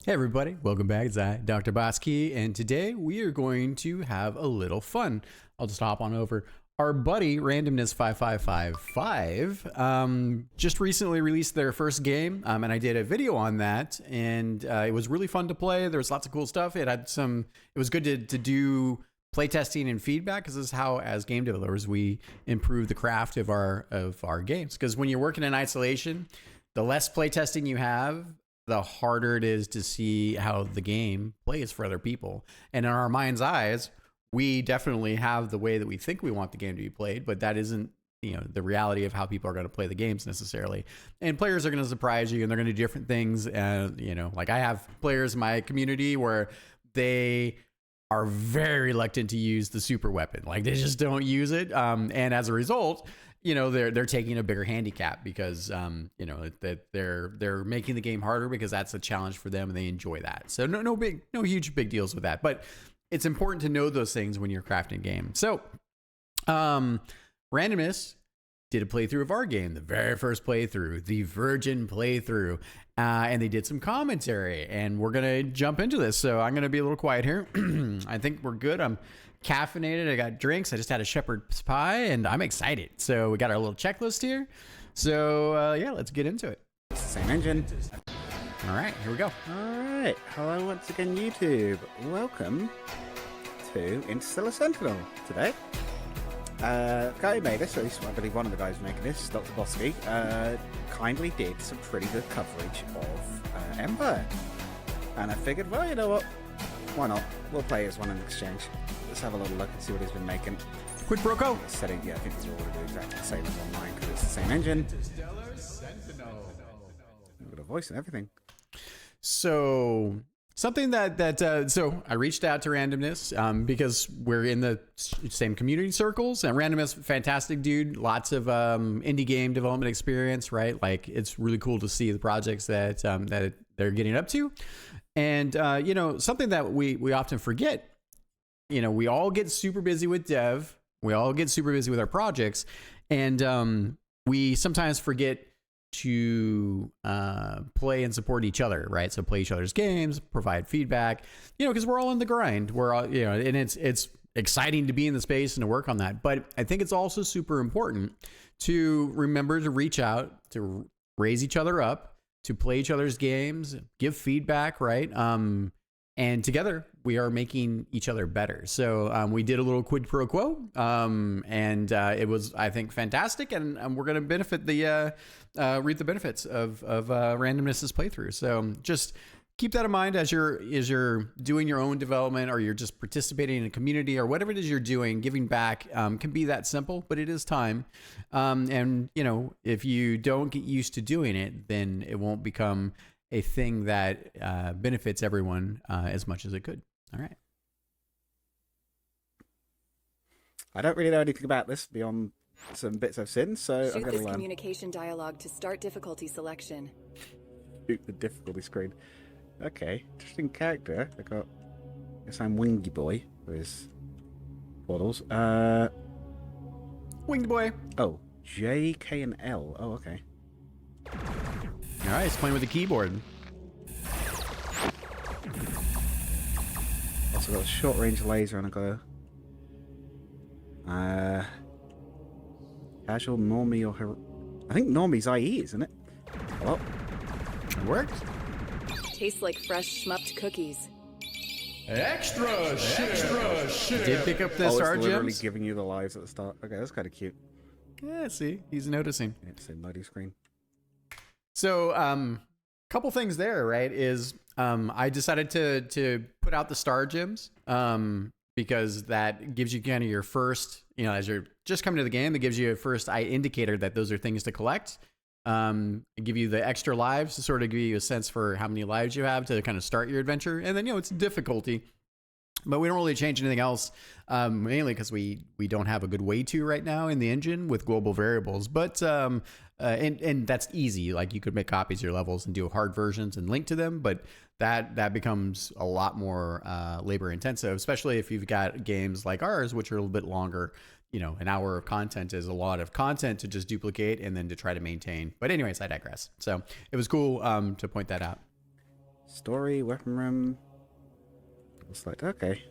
Hey everybody, welcome back. It's I, DrBossKey, and today we are going to have a little fun. I'll just hop on over. Our buddy Randomness5555 just recently released their first game, and I did a video on that, and it was really fun to play. There was lots of cool stuff. It was good to do playtesting and feedback, because this is how, as game developers, we improve the craft of our games. Because when you're working in isolation, the less playtesting you have, the harder it is to see how the game plays for other people. And in our mind's eyes, we definitely have the way that we think we want the game to be played, but that isn't, the reality of how people are going to play the games necessarily. And players are going to surprise you, and they're going to do different things. And, like I have players in my community where they are very reluctant to use the super weapon. Like they just don't use it. And as a result, they're taking a bigger handicap because that they're making the game harder because that's a challenge for them and they enjoy that. So no huge big deals with that, but it's important to know those things when you're crafting a game. So Randomness did a playthrough of our game, the very first playthrough, the virgin playthrough, and they did some commentary, and we're gonna jump into this. So I'm gonna be a little quiet here. I think we're good. I'm caffeinated. I got drinks. I just had a shepherd's pie, and I'm excited. So we got our little checklist here. So yeah, let's get into it. Same engine. All right, here we go. All right. Hello once again, YouTube. Welcome to Interstellar Sentinel today. Guy who made this, or at least I believe one of the guys making this, DrBossKey, kindly did some pretty good coverage of Empire. And I figured, well, you know what? Why not? We'll play as one in exchange. Let's have a little look and see what he's been making. Quid pro quo. Setting, yeah, I think we'll all do exactly the same as online because it's the same engine. Interstellar Sentinel. We've got a voice and everything. So something so I reached out to Randomness because we're in the same community circles, and Randomness, fantastic dude, lots of indie game development experience, right? Like it's really cool to see the projects that that they're getting up to. And something that we often forget, we all get super busy with dev, we all get super busy with our projects, and we sometimes forget to play and support each other, right? So play each other's games, provide feedback, because we're all in the grind. We're all, and it's exciting to be in the space and to work on that. But I think it's also super important to remember to reach out, to raise each other up, to play each other's games, give feedback, right? And together we are making each other better. So we did a little quid pro quo, and it was, I think, fantastic. And we're going to benefit reap the benefits of Randomness's playthrough. So just keep that in mind as you're doing your own development, or you're just participating in a community, or whatever it is you're doing. Giving back can be that simple, but it is time. And if you don't get used to doing it, then it won't become a thing that benefits everyone as much as it could. All right. I don't really know anything about this beyond some bits I've seen, so Shoot I'm going this to learn. communication dialogue to start difficulty selection. Shoot the difficulty screen. Okay, interesting character. I guess I'm Wingy Boy with his models. Winged boy. Oh, J, K, and L. Oh, okay. All right, he's playing with the keyboard. Also got a short range laser and I got a casual normie or I think normie's IE, isn't it? Well, It worked. Tastes like fresh shmupped cookies. Extra shit. Did pick up the it's star literally gems. giving you the lives at the start. Okay, that's kind of cute. Yeah, see, he's noticing. It's a muddy screen. So, couple things there, right? Is I decided to put out the star gems because that gives you kind of your first, as you're just coming to the game, that gives you a first indicator that those are things to collect. Give you the extra lives to sort of give you a sense for how many lives you have to kind of start your adventure, and then it's difficulty. But we don't really change anything else, mainly because we don't have a good way to right now in the engine with global variables. But and that's easy. Like you could make copies of your levels and do hard versions and link to them, but that becomes a lot more labor intensive, especially if you've got games like ours, which are a little bit longer. An hour of content is a lot of content to just duplicate and then to try to maintain. But anyways, I digress. So it was cool to point that out. Story, weapon room. Select. Okay.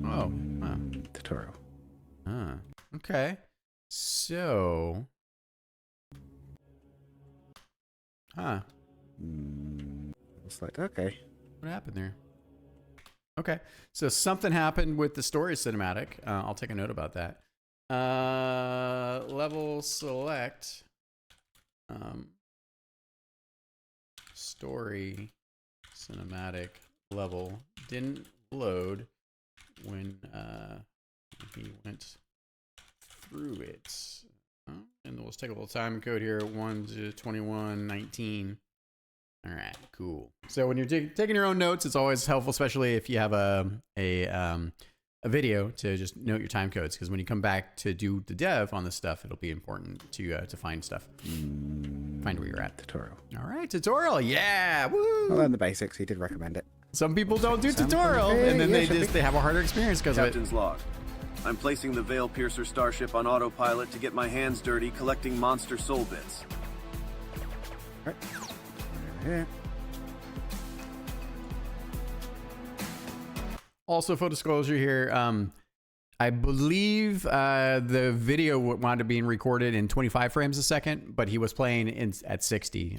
Oh. Huh. Tutorial. Okay. So. Select. Okay. What happened there? Okay. So something happened with the story cinematic. I'll take a note about that. Level select. Story cinematic level didn't load when he went through it. And let's take a little time code here. 1 to 21:19. All right, cool. So when you're taking your own notes, it's always helpful, especially if you have a video, to just note your time codes, because when you come back to do the dev on this stuff, it'll be important to find stuff, find where you're at. Tutorial. All right, tutorial. Yeah, woo! I learned the basics. He did recommend it. Some people don't do tutorial, and then they have a harder experience because of it. Captain's log. I'm placing the Veil Piercer starship on autopilot to get my hands dirty collecting monster soul bits. Right. Here. Also, full disclosure here, I believe the video wound up being recorded in 25 frames a second, but he was playing at 60.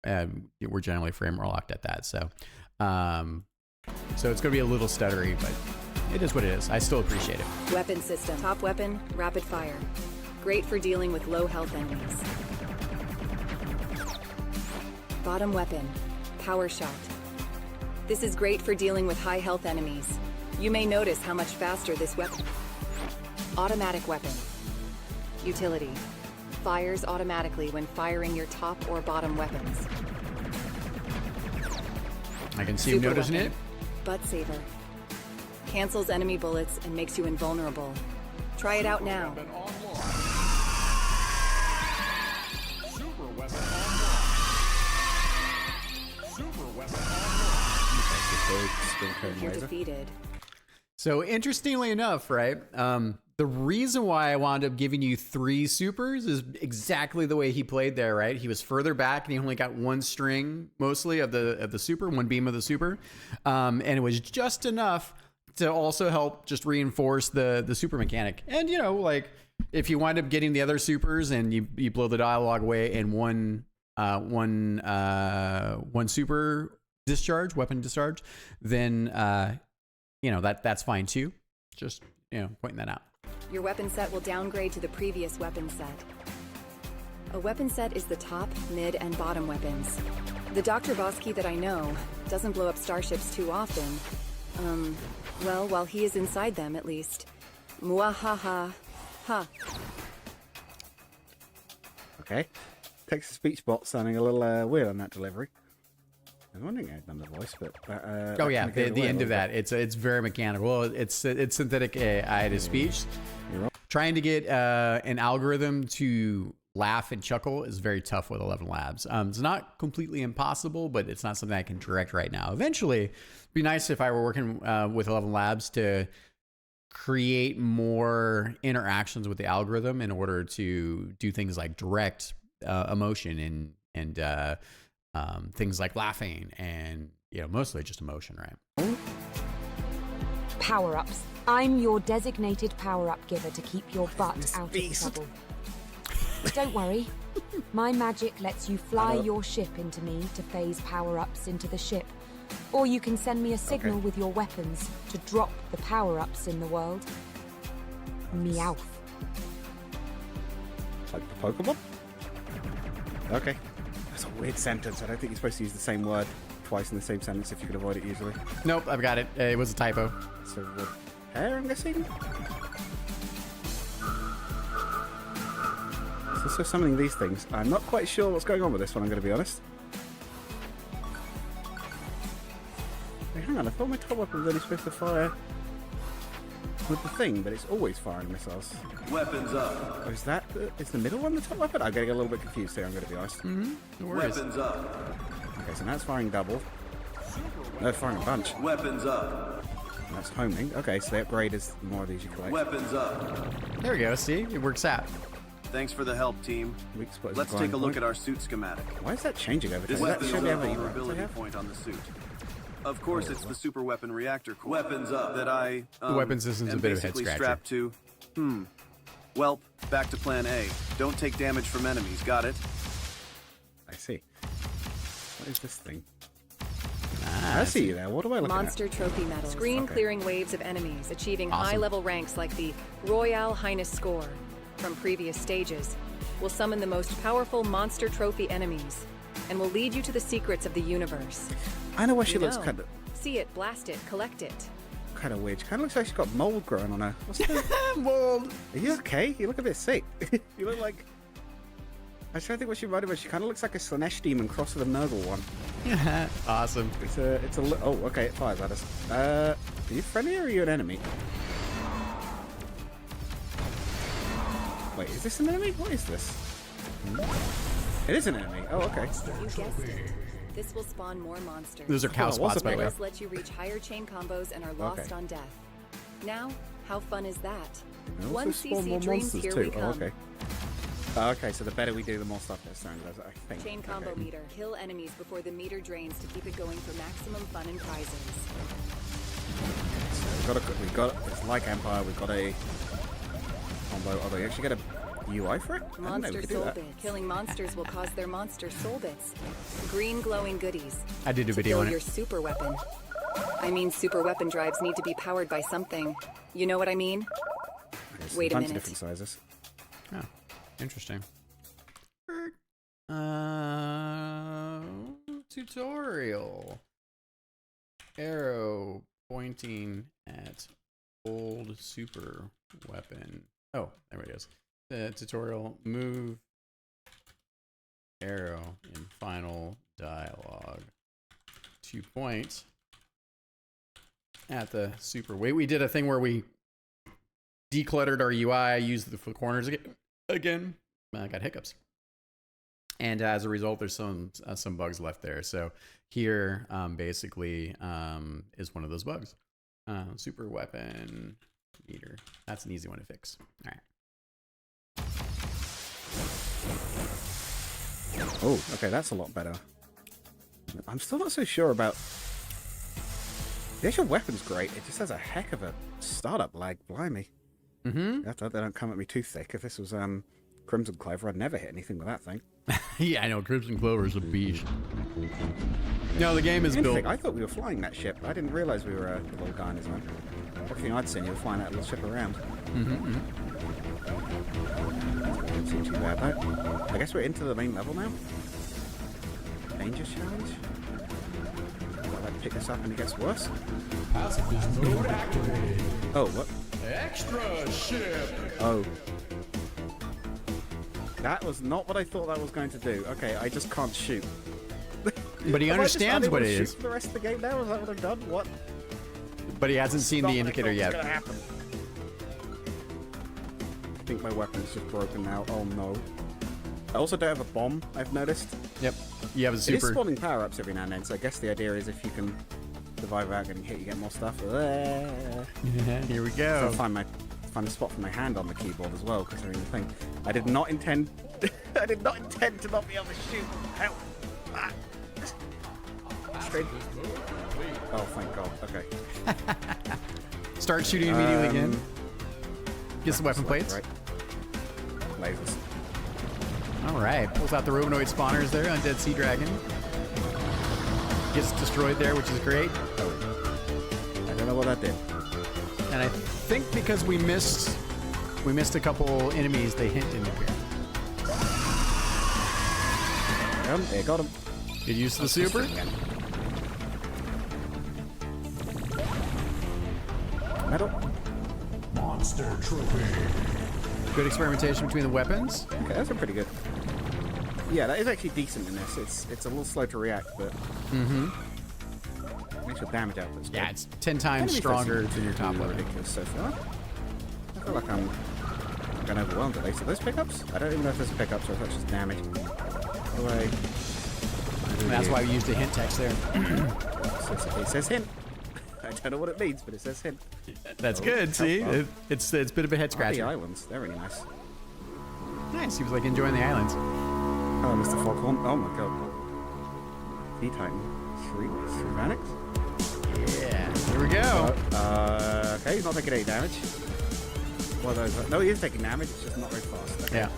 We're generally frame locked at that, so it's going to be a little stuttery, but it is what it is. I still appreciate it. Weapon system. Top weapon, rapid fire. Great for dealing with low health enemies. Bottom weapon, power shot. This is great for dealing with high health enemies. You may notice how much faster this weapon. Automatic weapon. Utility. Fires automatically when firing your top or bottom weapons. I can see you Super noticing weapon. it. Butt saver. Cancels enemy bullets and makes you invulnerable. Try it out now. Weapon online. Super weapon online. Super weapon online. You're defeated. So interestingly enough, right? The reason why I wound up giving you 3 supers is exactly the way he played there, right? He was further back and he only got 1 string mostly of the super, 1 beam of the super. And it was just enough to also help just reinforce the super mechanic. And you know, like if you wind up getting the other supers and you blow the dialogue away in one super discharge, weapon discharge, then you know, that's fine too. Just, you know, pointing that out. Your weapon set will downgrade to the previous weapon set. A weapon set is the top, mid, and bottom weapons. The DrBossKey that I know doesn't blow up starships too often. Well, while he is inside them, at least. Mwahaha. Ha. Okay. Text to speech bot sounding a little weird on that delivery. I was wondering I'd done the voice, but Oh yeah, the end of that. It's very mechanical. Well, it's synthetic AI to speech. Trying to get an algorithm to laugh and chuckle is very tough with 11 Labs. It's not completely impossible, but it's not something I can direct right now. Eventually, it'd be nice if I were working with 11 Labs to create more interactions with the algorithm in order to do things like direct emotion and things like laughing and, you know, mostly just emotion, right? Power-ups. I'm your designated power-up giver to keep your butt out of trouble. Don't worry. My magic lets you fly your ship into me to phase power-ups into the ship. Or you can send me a signal with your weapons to drop the power-ups in the world. Meowth. Like the Pokemon? Okay. That's a weird sentence. I don't think you're supposed to use the same word twice in the same sentence if you can avoid it easily. Nope, I've got it. It was a typo. So, hair, I'm guessing? So summoning these things. I'm not quite sure what's going on with this one, I'm going to be honest. Wait, hang on, I thought my top weapon was only supposed to fire with the thing, but it's always firing missiles. Weapons up. Oh, is the middle one the top weapon? I'm getting a little bit confused here, I'm going to be honest. No worries. Weapons up. Okay, so now it's firing double. No, it's firing a bunch. Weapons up. And that's homing. Okay, so the upgrade is the more of these you collect. Weapons up. There we go. See, it works out. Thanks for the help, team. Weak spot is Let's blind take a look point. at our suit schematic. Why is that changing over This time? is Does the that show me how many only rounds I vulnerability have? point on the suit. Of course, it's the super weapon reactor core weapons up that I The weapon system's am a bit of a head basically scratcher. strapped to. Well, back to plan A. Don't take damage from enemies. Got it? I see. What is this thing? I see you there. What am I looking Monster trophy medals. Screen clearing waves of enemies, achieving high-level ranks like the Royale Highness score from previous stages, will summon the most powerful monster trophy enemies, and will lead you to the secrets of the universe. at? I know why she looks No. kind of See it, blast it, collect it. weird. She kind of looks like she's got mold growing on her. What's that? Mold. Are you okay? You look a bit sick. You look like... I was trying to think what she reminded me of. She kind of looks like a Slanesh demon crossed with a Nurgle one. Awesome. It's a oh, okay, it fires at us. Are you friendly or are you an enemy? Wait, is this an enemy? What is this? It is an enemy. Oh, okay. You guessed it. This will spawn more monsters. Those are cow Oh, it was spots, a by the way. Medals let you reach higher chain combos and are lost Okay. on death. Now, how fun is that? They also One spawn more CC dreams, monsters here too. we come. Oh, okay. Okay, so the better we do, the more stuff this turn does, I think. Chain combo Okay. meter. Kill enemies before the meter drains to keep it going for maximum fun and prizes. So we got it's like Empire, we've got a combo. Oh, we actually get a UI for it? I didn't know we Monster could do soul that. bits. Killing monsters will cause their monster soul bits. Green glowing goodies. I did a To video build on your it. super weapon. I mean, super weapon drives need to be powered by something. You know what I mean? There's Wait a bunch of minute. different sizes. Oh, interesting. Tutorial. Arrow pointing at old super weapon. Oh, there it is. Tutorial. Move arrow in final dialogue to point at the super. Wait, we did a thing where we decluttered our UI, used the corners again. I got hiccups. And as a result, there's some bugs left there. So here, basically, is one of those bugs. Super weapon meter. That's an easy one to fix. All right. Oh, okay, that's a lot better. I'm still not so sure about... The actual weapon's great. It just has a heck of a startup lag. Blimey. Mm-hmm. They don't come at me too thick. If this was Crimson Clover, I'd never hit anything with that thing. Yeah, I know. Crimson Clover is a beast. No, the game is built. Interesting. I thought we were flying that ship. I didn't realize we were a little guy on his own. Everything I'd seen, you were flying that little ship around. Didn't seem too bad, though. I guess we're into the main level now. Danger challenge? I'll pick this up and it gets worse. Pacifist mode activated. Oh, what? Extra ship. Oh. That was not what I thought that was going to do. Okay, I just can't shoot. But he Am I just understands unable what to it shoot is. for the rest of the game now? Is that what I've done? What? But he hasn't seen Not the what I indicator thought was yet. gonna happen. I think my weapon's just broken now. Oh no. I also don't have a bomb, I've noticed. Yep. You have a It is super. spawning power-ups every now and then, so I guess the idea is if you can survive without getting hit, you get more stuff. Here we So go. find a spot for my hand on the keyboard as well, because I mean the thing. I did not intend I did not intend to not be able to shoot. Help! Ah. Straight. Oh thank God. Okay. Start shooting immediately again. Get some weapon plates. Right. Lasers. All right. Pulls out the Robinoid spawners there on Dead Sea Dragon. Gets destroyed there, which is great. I don't know what that did. And I think because we missed a couple enemies, they hint in here. There, got him. Good use of the super. Metal. Monster trophy. Good Experimentation between the weapons. Okay, that's pretty good. Yeah, that is actually decent in this. It's a little slow to react, but makes your damage output's good. Yeah, it's 10 times Enemies stronger don't seem than your top too weapon. ridiculous so far. I feel like I'm getting overwhelmed at least. Are those pickups? I don't even know if there's pickups or if that's just damage. Anyway, That's why we used a hint text there. it says hint. I don't know what it means, but it says hint. That's Oh, good. See, help. it's a bit of a head The scratcher. islands, they're really nice. Nice. He was like enjoying the islands. Oh, Mr. Foghorn. Oh my god. T-Titan. Three Vanix? Yeah. Here we go. Okay, he's not taking any damage. What are those? No, he is taking damage. It's just not very fast. Okay. Yeah.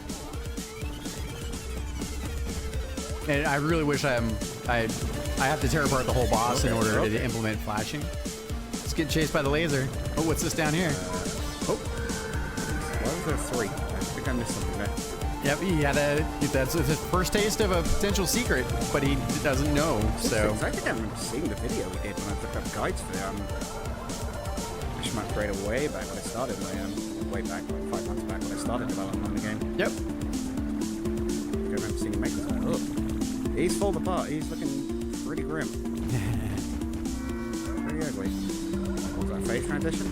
And I really wish I have to tear apart the whole boss in order to implement flashing. Let's get chased by the laser. Oh, what's this down here? Why was there three? I think I missed something there. Yep, that's his first taste of a potential secret, but he doesn't know, so. I think I remember seeing the video we did when I looked up guides for the Shmup creator way back when I started way back, like 5 months back when I started development on the game. Yep. I remember seeing him make this. Look, he's falling apart. He's looking pretty grim. Pretty ugly. What was that, face transition?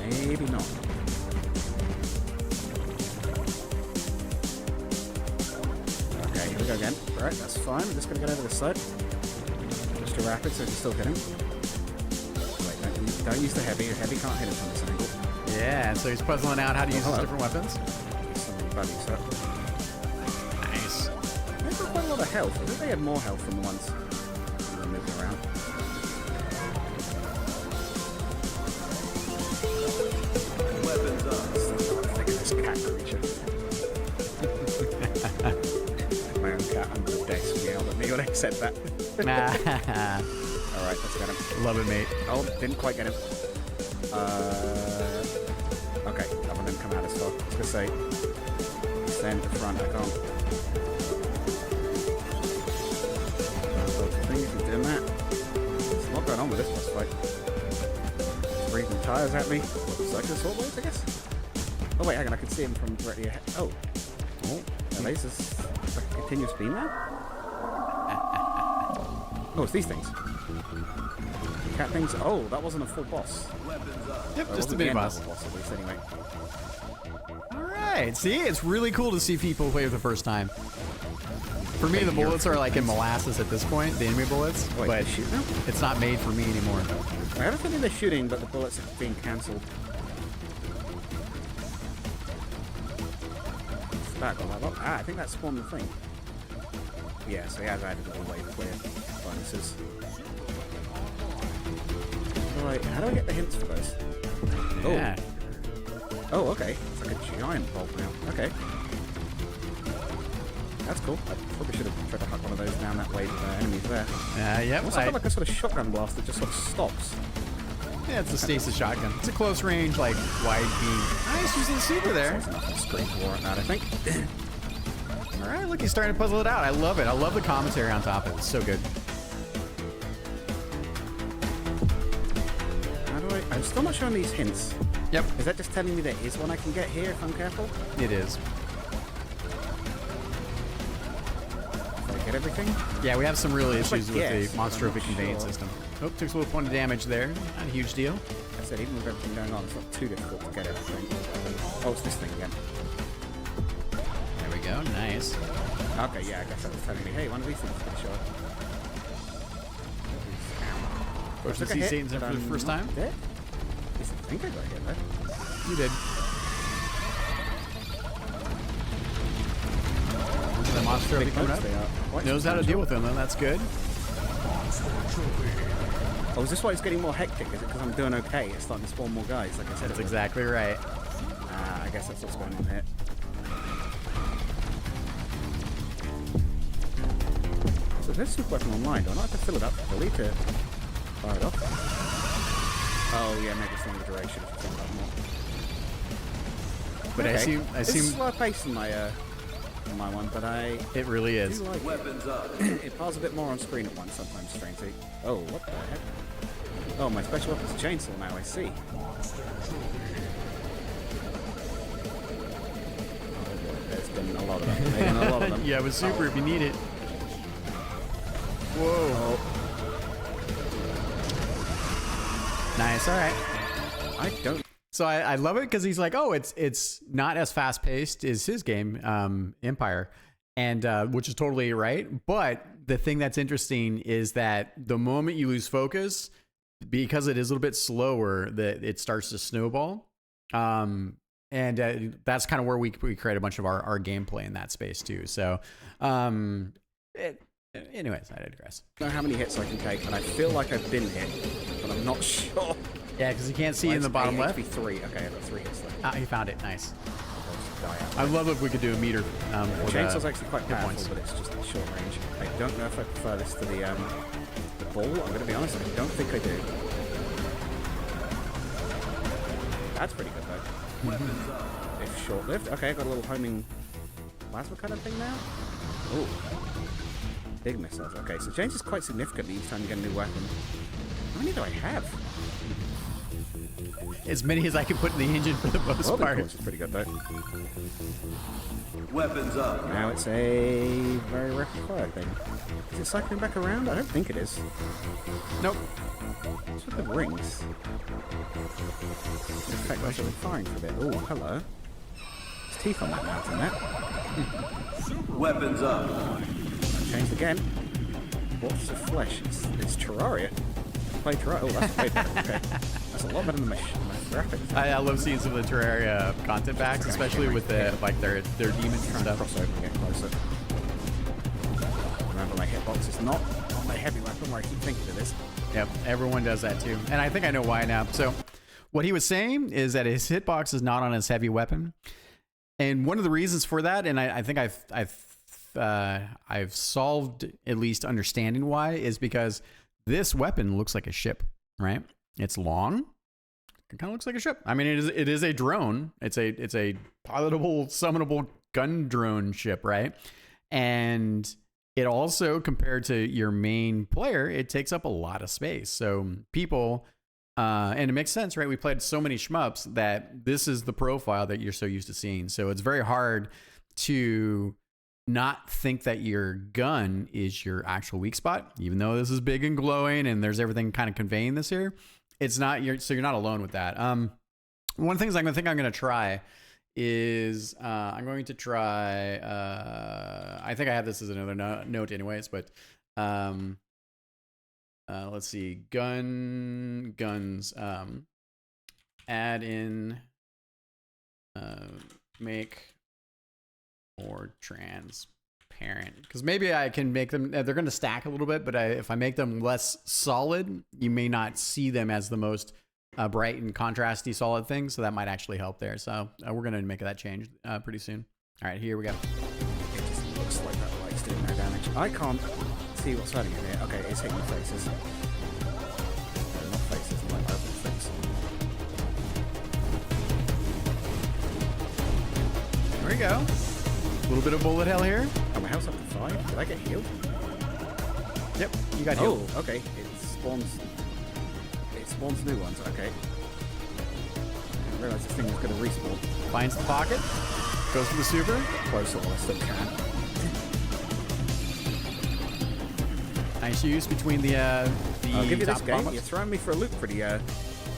Maybe not. Okay, here we go again. Alright, that's fine. We're just gonna get over this side. Just a rapid so we can still hit him. Wait, don't use the heavy. The heavy can't hit him from this angle. Yeah, so he's puzzling out how to use his different weapons. Some buddies up. Nice. They've got quite a lot of health. I think they had more health than the ones when they were moving around. Weapons up. Look at this cat creature. My own cat under the desk yelled at me when I said that. Alright, let's get him. Love it, mate. Oh, didn't quite get him. Okay, that one didn't come out as far. I was gonna say, stand at the front, I can't. Things are doing that. There's a lot going on with this boss fight. Breathing tires at me. Circular sword blades, I guess? Oh wait, hang on, I can see him from directly ahead. Oh. Oh, the lasers. It's like a continuous beam now? Oh, it's these things. Cat things. Oh, that wasn't a full boss. Yep, just a mini boss. At least, anyway. All right. See, it's really cool to see people play for the first time. For me, the bullets are like in molasses at this point, the enemy bullets. Wait, but they shoot now? it's not made for me anymore. I have a feeling they're shooting, but the bullets are being cancelled. I think that spawned the thing. Yeah, so he has added a little wave of weird bonuses. Right, how do I get the hints for those? Yeah. Oh, okay. It's like a giant bolt now. Okay. That's cool. I probably should have tried to huck one of those down that way with enemies there. Yep. Also got like a sort of shotgun blast that just sort of stops. Yeah, it's a stasis shotgun. It's a close range, like, wide beam. Nice, using the super there. There's enough screen to warrant that, I think. All right, look, he's starting to puzzle it out. I love it. I love the commentary on top of it. It's so good. How do I'm still not showing these hints. Yep. Is that just telling me there is one I can get here if I'm careful? It is. Did I get everything? Yeah, we have some real issues with yes, the but I'm monstrophic not conveyance sure. system. Oh, took a little point of damage there. Not a huge deal. I said even with everything going on, it's not too difficult to get everything. Oh, it's this thing again. There we go. Nice. Okay, yeah, I guess that was telling me, hey, one of these things is going to show up. Fortunately, Took a see hit, Satan's in but for the I'm first not time. dead. At least I think I got hit there. You did. The monster already coming up. They are quite Knows how to deal with them, though. That's good. Oh, is this why it's getting more hectic? Is it because I'm doing okay? It's starting to spawn more guys, like I said. That's exactly right. I guess that's what's going on here. So this super weapon online, do I not have to fill it up fully to fire it off? Oh yeah, maybe it's longer duration if you fill it up more. But okay. I It's seem slow pace in my one, but I it really is. do like Weapons up. it. It piles a bit more on screen at once sometimes, strangely. Oh, what the heck? Oh, my special weapon's a chainsaw now, I see. There's been a lot of them. There's been a lot of them. Yeah, with super if you need it. Whoa. Nice. All right. I don't. So I love it because he's like, oh, it's not as fast paced as his game, Empire, and which is totally right. But the thing that's interesting is that the moment you lose focus, because it is a little bit slower, that it starts to snowball. that's kind of where we create a bunch of our gameplay in that space too. So, anyways, I digress. I don't know how many hits I can take, and I feel like I've been hit, but I'm not sure. Yeah, because you can't see in the bottom left. HP3. Okay, I've got 3 hits left. Ah, you found it. Nice. Die out. I love if we could do a meter. For Chainsaw's the actually quite hit powerful, points. but it's just short range. I don't know if I prefer this to the ball. I'm going to be honest, I don't think I do. That's pretty good though. If short-lived. Okay, I got a little homing plasma kind of thing now. Ooh. Big missiles. Okay, so change is quite significant each time you get a new weapon. How many do I have? As many as I can put in the engine for the most part. Which is pretty good though. Weapons up. Now it's a very rapid fire thing. Is it cycling back around? I don't think it is. Nope. What's with the rings? In fact, I should be firing for a bit. Oh, hello. There's teeth on that mountain there. Weapons up. Changed again. What's the flesh? It's Terraria. Play Terraria. Oh, that's way better. Okay. That's a lot better than my graphics. I love seeing some of the Terraria content packs, especially with the their demons and stuff. Cross over and get closer. Remember, my hitbox is not on my heavy weapon where I keep thinking it is. Yep, everyone does that too, and I think I know why now. So, what he was saying is that his hitbox is not on his heavy weapon, and one of the reasons for that, and I think I've solved at least understanding why, is because this weapon looks like a ship, right? It's long. It kind of looks like a ship. I mean, it is a drone. It's a pilotable, summonable gun drone ship, right? And it also, compared to your main player, it takes up a lot of space. So people, and it makes sense, right? We played so many shmups that this is the profile that you're so used to seeing. So it's very hard to not think that your gun is your actual weak spot, even though this is big and glowing and there's everything kind of conveying this here. It's not, so you're not alone with that. One of the things I'm going to try is I'm going to try, I think I have this as another note anyways, but let's see, guns, add in, make more transparent, because maybe I can make them, they're going to stack a little bit, but if I make them less solid, you may not see them as the most bright and contrasty solid thing, so that might actually help there. So we're going to make that change pretty soon. All right, here we go. It just looks like that light's doing no damage. I can't see what's hurting in here. Okay, it's hitting faces. No, not faces, like open things. There we go. A little bit of bullet hell here. Oh, my health's up to 5. Did I get healed? Yep, you got healed. Oh, okay. It spawns new ones. Okay. I didn't realize this thing was going to respawn. Finds the pocket. Goes for the super. Close all I still can. Nice use between the I'll give you this top game. combos. You're throwing me for a loop pretty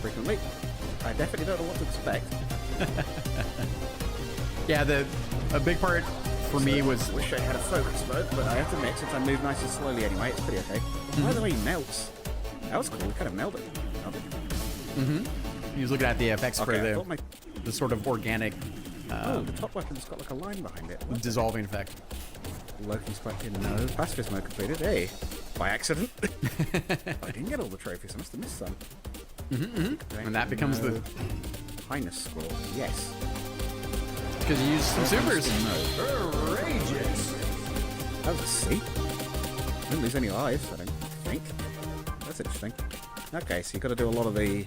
frequently. I definitely don't know what to expect. Yeah, a big part for me was... Wish I had a focus mode, but I have to admit, since I move nice and slowly anyway, it's pretty okay. By the way, he melts. That was cool. He kind of melted. He was looking at the effects for Okay, I thought the sort of organic the top weapon's got like a line behind it. dissolving effect. Loki's back in. No, pacifist mode completed. Hey, by accident. I didn't get all the trophies. I must have missed some. And that becomes the... Highness score. Yes. Because you used some supers. Courageous. That was a C. Didn't lose any lives, I don't think. That's interesting. Okay, so you've got to do a lot of the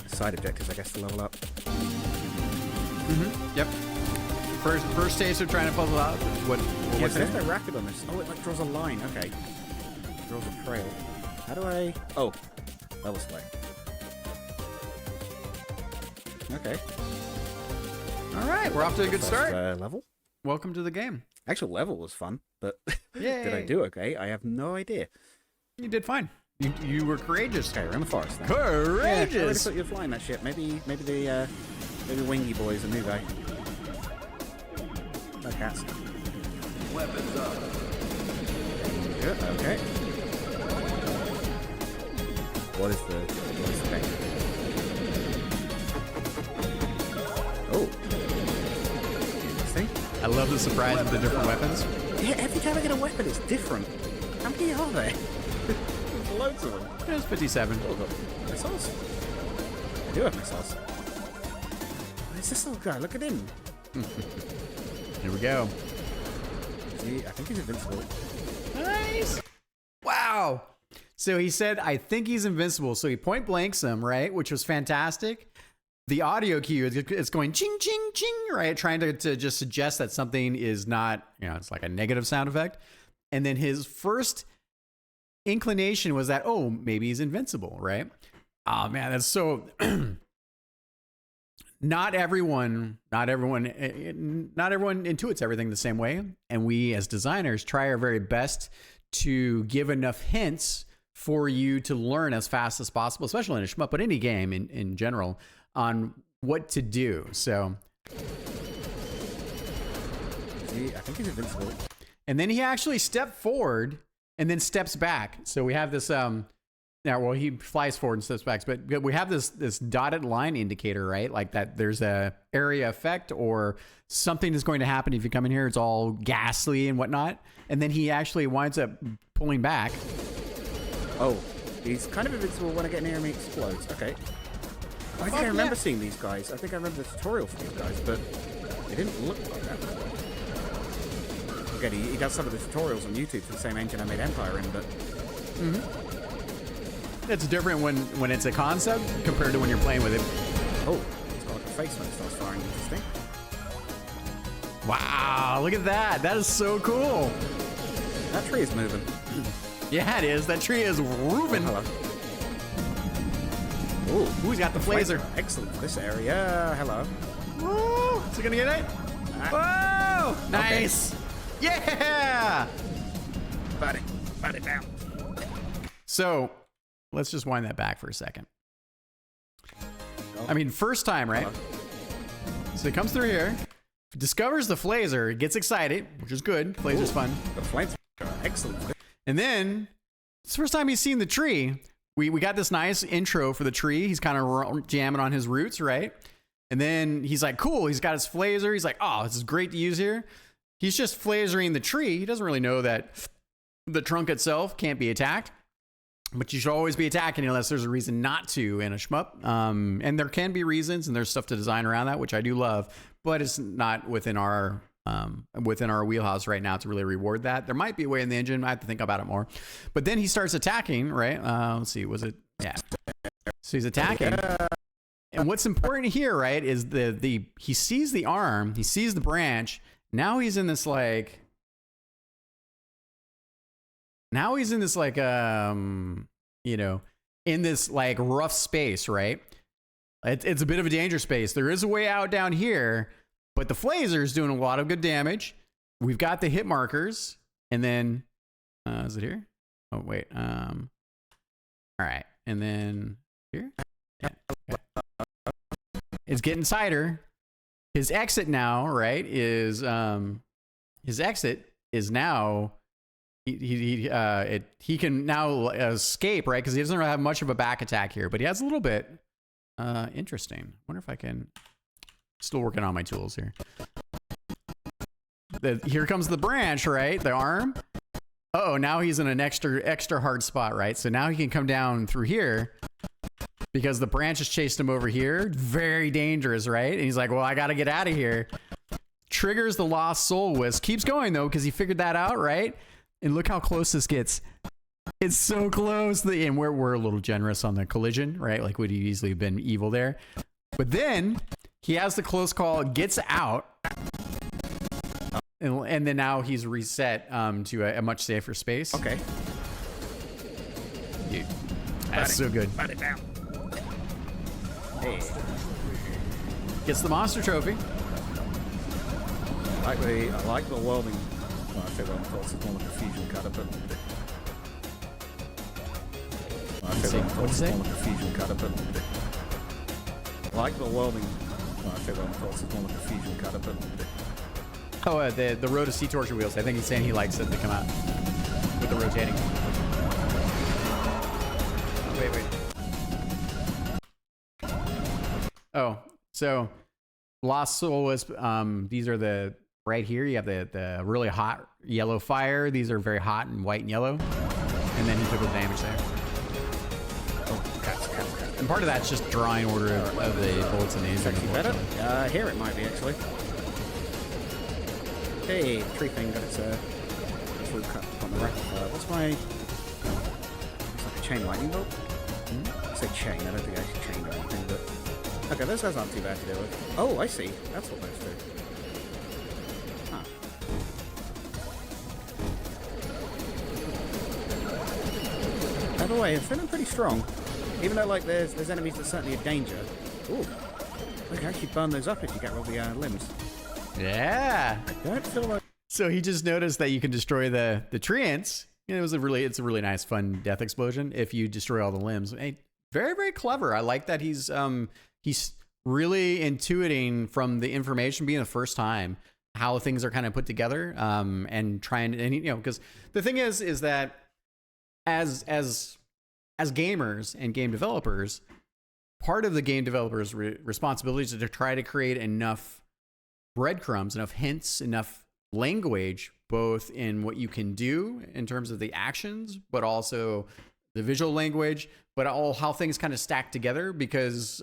side objectives, I guess, to level up. Yep. First stage of trying to puzzle out what Yeah, what's so there's there. no rapid on this. Oh, it like draws a line. Okay. Draws a trail. How do I... Oh. Level select. Okay. All right, we're off to a good start. Level? Welcome to the game. Actual level was fun, but Yay. did I do okay? I have no idea. You did fine. You were courageous. Okay, we're in the forest now. Courageous. Yeah, I already thought you were flying that shit. Maybe the Wingy Boy's a new guy. No cats. Weapons up. Good, okay. What is the thing? love the surprise with the different weapons. Yeah, every time I get a weapon, it's different. How many are there? There's loads of them. There's 57. Oh, got missiles. I do have missiles. Where's this little guy? Look at him. Here we go. I think he's invincible. Nice. Wow. So he said, I think he's invincible. So he point blanks him, right? Which was fantastic. The audio cue is going ching, ching, ching, right? Trying to just suggest that something is not, it's like a negative sound effect. And then his first inclination was that, oh, maybe he's invincible, right? Oh man, that's so... Not everyone intuits everything the same way. And we as designers try our very best to give enough hints for you to learn as fast as possible, especially in a shmup, but any game in general, on what to do. So I think he's invincible. And then he actually stepped forward and then steps back. So we have this he flies forward and steps back, but we have this dotted line indicator, right? Like that there's a area effect or something is going to happen if you come in here. It's all ghastly and whatnot. And then he actually winds up pulling back. Oh, he's kind of invincible when I get near him, he explodes. Okay. I think I remember seeing these guys. I think I remember the tutorial for these guys, but they didn't look like that. Again, he does some of the tutorials on YouTube for the same engine I made Empire in, but... It's different when it's a concept compared to when you're playing with it. Oh, he's got like a face when it starts firing. Interesting. Wow, look at that. That is so cool. That tree is moving. Yeah, it is. That tree is moving. Oh, hello. Ooh, he's got the phaser. Excellent for this area. Hello. Woo! Is he gonna get it? Whoa! Nice. Okay. Yeah! Bat it down. So, let's just wind that back for a second. I mean, first time, right? So he comes through here, discovers the phaser, gets excited, which is good. Phaser's fun. The flames are excellent. And then, it's the first time he's seen the tree. We got this nice intro for the tree. He's kind of jamming on his roots, right? And then he's like, cool. He's got his phaser. He's like, oh, this is great to use here. He's just phasering the tree. He doesn't really know that the trunk itself can't be attacked. But you should always be attacking unless there's a reason not to in a shmup. And there can be reasons, and there's stuff to design around that, which I do love. But it's not within our wheelhouse right now to really reward that. There might be a way in the engine. I have to think about it more. But then he starts attacking, right? Let's see. Was it? Yeah. So he's attacking. And what's important here, right, is he sees the arm, he sees the branch. Now he's in this like. In this rough space, right? It's a bit of a danger space. There is a way out down here, but the phaser is doing a lot of good damage. We've got the hit markers, and then is it here? Oh wait, all right, and then here. Yeah. Okay. It's getting tighter. His exit now, right, is his exit is now. He can now escape, right? Because he doesn't really have much of a back attack here, but he has a little bit. Interesting. Wonder if I can. Still working on my tools here. Here comes the branch, right? The arm. Uh-oh, now he's in an extra hard spot, right? So now he can come down through here because the branch has chased him over here. Very dangerous, right? And he's like, well, I got to get out of here. Triggers the Lost Soul Wisp. Keeps going, though, because he figured that out, right? And look how close this gets. It's so close. And we're a little generous on the collision, right? Like, would he easily have been evil there? But then he has the close call, gets out. And then now he's reset to a much safer space. Okay. Dude, that's so good. Bat it down. Hey. Gets the monster trophy. I like the welding. Well, I say well, of course, it's more like a fusion cutter, but. What'd you say? More like a fusion cutter, but. I like the welding. Well, I say well, of course, it's more like a fusion cutter, but. Oh, the row to sea torture wheels. I think he's saying he likes it to come out with the rotating. Oh, wait. Oh, so Lost Soul Wisp. These are the right here. You have the really hot yellow fire. These are very hot and white and yellow. And then he took the damage there. Oh, cats. And part of that's just drawing order of the bullets and the Actually better. Here it might be, actually. Hey, tree thing got its full cut on the rack. What's my... It's like a chain lightning bolt? I say chain, I don't think I actually chained or anything, but... Okay, those guys aren't too bad to deal with. Oh, I see. That's what those do. Huh. By the way, I'm feeling pretty strong. Even though, like, there's enemies that certainly a danger. Ooh. We can actually burn those up if you get all the limbs. Yeah. I don't feel like... So he just noticed that you can destroy the treants. It's a really nice, fun death explosion if you destroy all the limbs. Hey, very, very clever. I like that he's really intuiting from the information being the first time how things are kind of put together, and trying to, and you know, because the thing is that as gamers and game developers, part of the game developers' responsibility is to try to create enough breadcrumbs, enough hints, enough language, both in what you can do in terms of the actions, but also the visual language, but all how things kind of stack together, because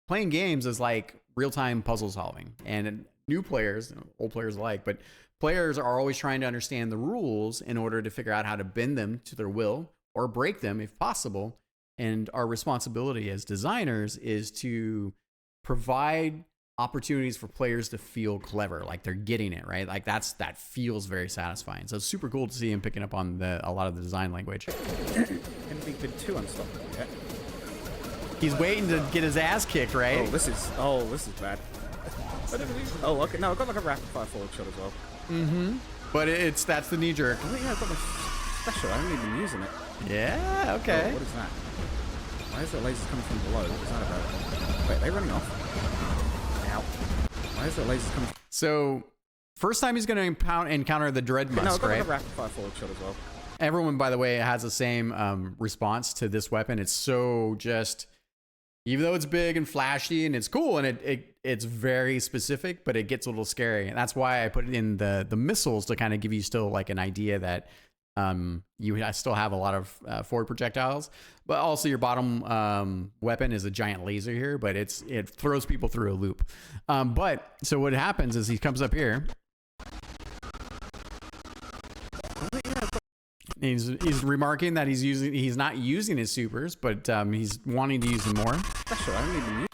playing games is like real-time puzzle solving, and new players, old players alike, but players are always trying to understand the rules in order to figure out how to bend them to their will or break them if possible. And our responsibility as designers is to provide opportunities for players to feel clever, like they're getting it right. Like that feels very satisfying. So it's super cool to see him picking up on a lot of the design language. Hadn't been too unstoppable yet. He's waiting to get his ass kicked, right? Oh, this is bad. Oh, okay. No, I've got like a rapid fire forward shot as well. Mm-hmm. But that's the knee jerk. Oh yeah, I've got my special. I haven't even been using it. Yeah. Okay. Oh, what is that? Why is there lasers coming from below? What's that about? Wait, are they running off? Ow. Why is there lasers coming from... So, first time he's going to encounter the Dread Musk, No, I've got right? like a rapid fire forward shot as well. Everyone, by the way, has the same response to this weapon. It's so just, even though it's big and flashy and it's cool and it's very specific, but it gets a little scary. And that's why I put it in the missiles to kind of give you still like an idea that you still have a lot of forward projectiles, but also your bottom weapon is a giant laser here, but it throws people through a loop. But so what happens is he comes up here. He's remarking that he's not using his supers, but he's wanting to use them more. Special, I haven't even used...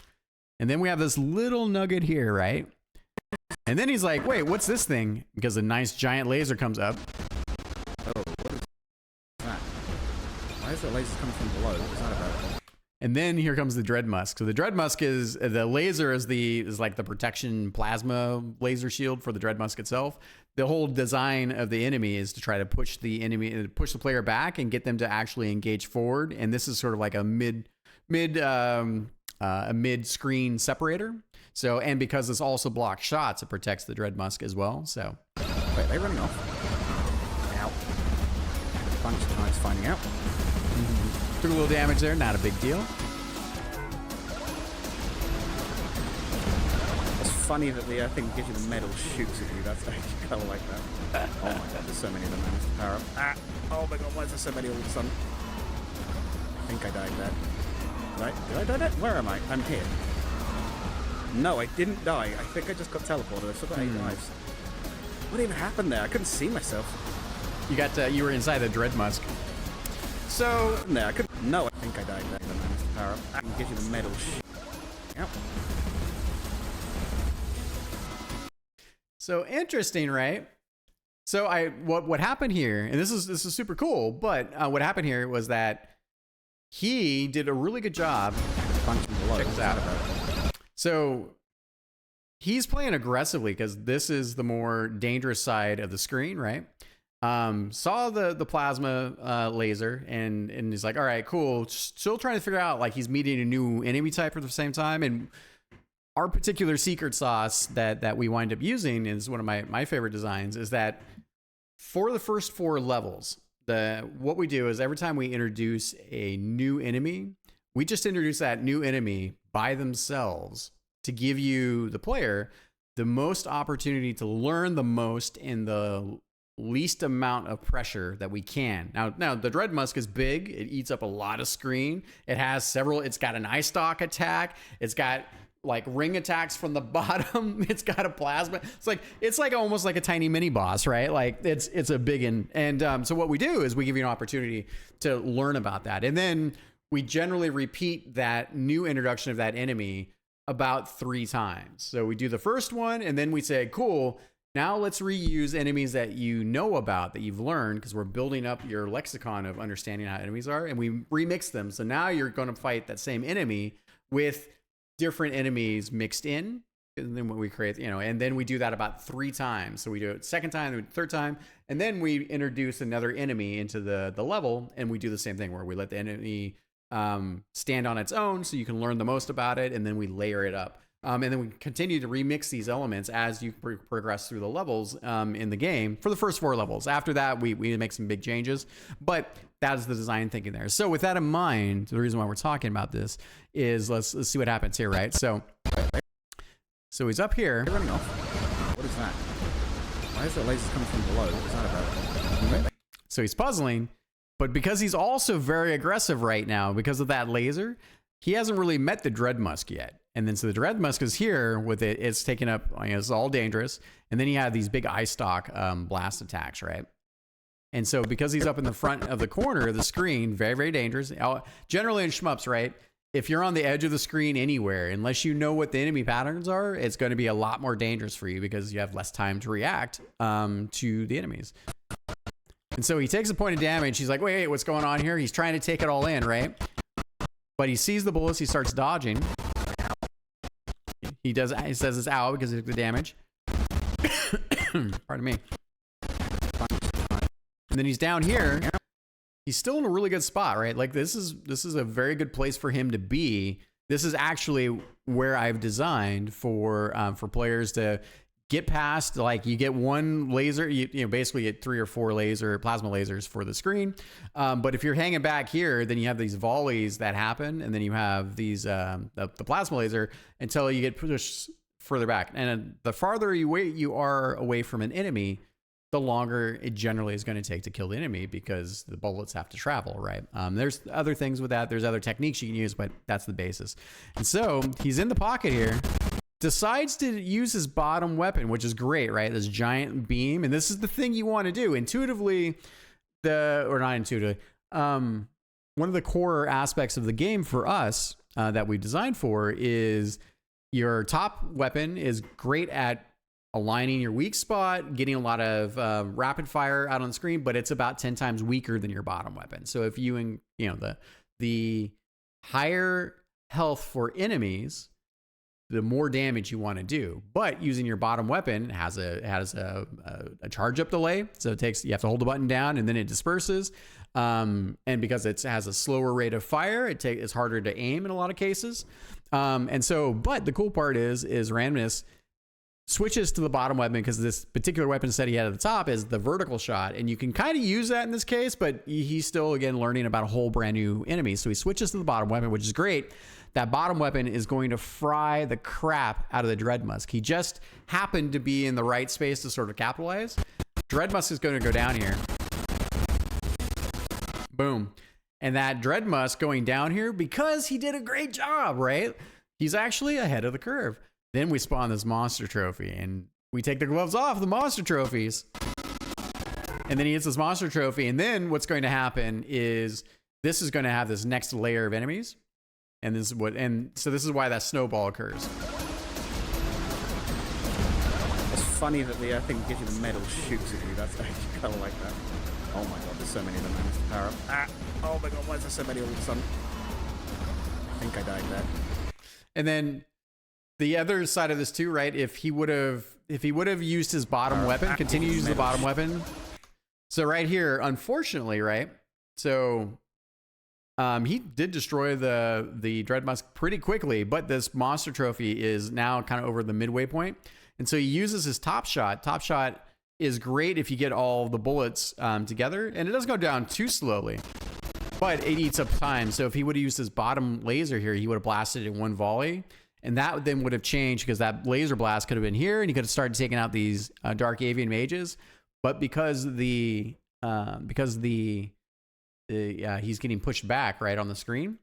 And then we have this little nugget here, right? And then he's like, wait, what's this thing? Because a nice giant laser comes up. Oh, what is that? Why is there lasers coming from below? What's that about? And then here comes the Dread Musk. So the Dread Musk is the laser is like the protection plasma laser shield for the Dread Musk itself. The whole design of the enemy is to try to push the player back and get them to actually engage forward. And this is sort of like a mid screen separator. So, and because this also blocks shots, it protects the Dread Musk as well. So, wait, are they running off? Ow. A bunch of times finding out. Took a little damage there, not a big deal. It's funny that the thing gives you the medal shoots at you. That's actually kind of like that. Oh my god, there's so many of them. I missed the power up. Ah! Oh my god, why is there so many all of a sudden? I think I died there. Right? Did I die there? Where am I? I'm here. No, I didn't die. I think I just got teleported. I still got 8 lives. What even happened there? I couldn't see myself. You were inside the Dread Musk. So no, I couldn't. No, I think I died there. I missed the power up. I can give you the medal. Yep. So interesting, right? So what happened here, and this is super cool, but what happened here was that he did a really good job. Punching below. Check this out. So he's playing aggressively because this is the more dangerous side of the screen, right? Saw the plasma laser and he's like, all right, cool. Still trying to figure out, like, he's meeting a new enemy type at the same time. And our particular secret sauce that we wind up using is one of my favorite designs, is that for the first 4 levels, what we do is every time we introduce a new enemy, we just introduce that new enemy by themselves to give you, the player, the most opportunity to learn the most in the least amount of pressure that we can. Now the Dread Musk is big. It eats up a lot of screen. It has several. It's got an eye stalk attack. It's got like ring attacks from the bottom. It's got a plasma. It's like almost like a tiny mini boss, right? Like it's a big one. And so what we do is we give you an opportunity to learn about that, and then we generally repeat that new introduction of that enemy about 3 times. So we do the first one, and then we say, cool, now let's reuse enemies that you know about, that you've learned, because we're building up your lexicon of understanding how enemies are, and we remix them. So now you're going to fight that same enemy with different enemies mixed in. And then what we create, and then we do that about 3 times. So we do it second time, then third time, and then we introduce another enemy into the level, and we do the same thing where we let the enemy stand on its own so you can learn the most about it, and then we layer it up. And then we continue to remix these elements as you progress through the levels in the game for the first 4 levels. After that, we make some big changes, but that is the design thinking there. So with that in mind, the reason why we're talking about this is let's see what happens here, right? So he's up here. They're running off. What is that? Why is the lasers coming from below? What is that about? So he's puzzling, but because he's also very aggressive right now, because of that laser, he hasn't really met the Dread Musk yet. And then so the Dread Musk is here with it. It's taking up, it's all dangerous. And then you have these big eye stalk blast attacks, right? And so because he's up in the front of the corner of the screen, very, very dangerous. Generally in shmups, right? If you're on the edge of the screen anywhere, unless you know what the enemy patterns are, it's going to be a lot more dangerous for you because you have less time to react to the enemies. And so he takes a point of damage. He's like, wait, what's going on here? He's trying to take it all in, right? But he sees the bullets. He starts dodging. He says it's ow because of the damage. Pardon me. And then he's down here. He's still in a really good spot, right? Like this is a very good place for him to be. This is actually where I've designed for players to get past. Like you get one laser, you basically get 3 or 4 plasma lasers for the screen. But if you're hanging back here, then you have these volleys that happen, and then you have these the plasma laser until you get pushed further back. And the farther you are away from an enemy, the longer it generally is going to take to kill the enemy because the bullets have to travel, right? There's other things with that. There's other techniques you can use, but that's the basis. And so he's in the pocket here, decides to use his bottom weapon, which is great, right? This giant beam. And this is the thing you want to do intuitively, or not intuitively. One of the core aspects of the game for us that we designed for is your top weapon is great at aligning your weak spot, getting a lot of rapid fire out on the screen, but it's about 10 times weaker than your bottom weapon. So if the higher health for enemies, the more damage you want to do. But using your bottom weapon has a charge up delay, so you have to hold the button down and then it disperses. And because it has a slower rate of fire, it's harder to aim in a lot of cases. But the cool part is randomness switches to the bottom weapon because this particular weapon set he had at the top is the vertical shot, and you can kind of use that in this case, but he's still again learning about a whole brand new enemy. So he switches to the bottom weapon, which is great. That bottom weapon is going to fry the crap out of the Dread Musk. He just happened to be in the right space to sort of capitalize. Dread Musk is going to go down here. Boom. And that Dread Musk going down here because he did a great job, right? He's actually ahead of the curve. Then we spawn this monster trophy and we take the gloves off the monster trophies. And then he hits this monster trophy. And then what's going to happen is this is going to have this next layer of enemies. And so this is why that snowball occurs. It's funny that the thing gives you the medal shoots at you. That's actually kind of like that. Oh my god, there's so many of them. I to power up. Oh my god, why is there so many all of a sudden? I think I died there. And then the other side of this too, right? If he would have used his bottom weapon, continue to use the bottom weapon. So right here, unfortunately, right? So he did destroy the Dread Musk pretty quickly, but this monster trophy is now kind of over the midway point. And so he uses his top shot. Top shot is great if you get all the bullets together, and it doesn't go down too slowly, but it eats up time. So if he would have used his bottom laser here, he would have blasted it in one volley. And that then would have changed because that laser blast could have been here and he could have started taking out these dark avian mages. But because he's getting pushed back right on the screen,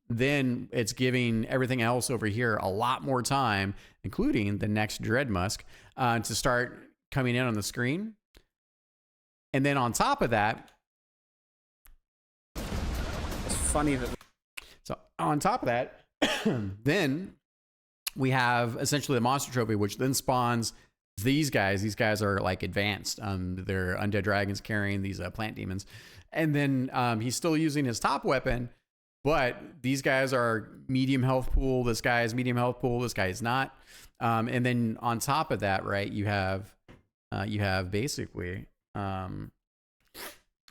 then it's giving everything else over here a lot more time, including the next DrBossKey, to start coming in on the screen. And then on top of that, It's funny that so on top of that, then we have essentially the monster trophy, which then spawns these guys. These guys are like advanced. They're undead dragons carrying these plant demons. And then he's still using his top weapon, but these guys are medium health pool. This guy is medium health pool. This guy is not. And then on top of that, right, you have basically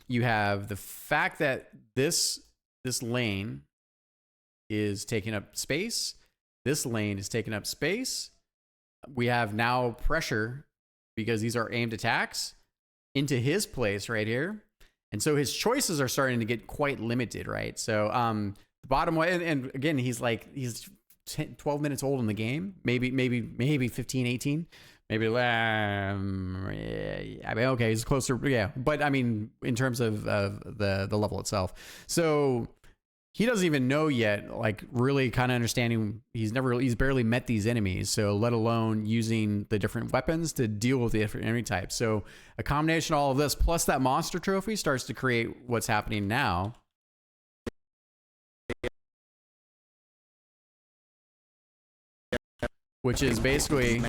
you have the fact that this lane is taking up space. This lane is taking up space. We have now pressure because these are aimed attacks into his place right here. And so his choices are starting to get quite limited, right? So the bottom way, and again, he's 12 minutes old in the game, maybe 15, 18. Maybe, I mean, okay, he's closer, yeah. But I mean, in terms of the level itself. So he doesn't even know yet, like really kind of understanding, he's barely met these enemies. So let alone using the different weapons to deal with the different enemy types. So a combination of all of this, plus that monster trophy starts to create what's happening now. Which is basically,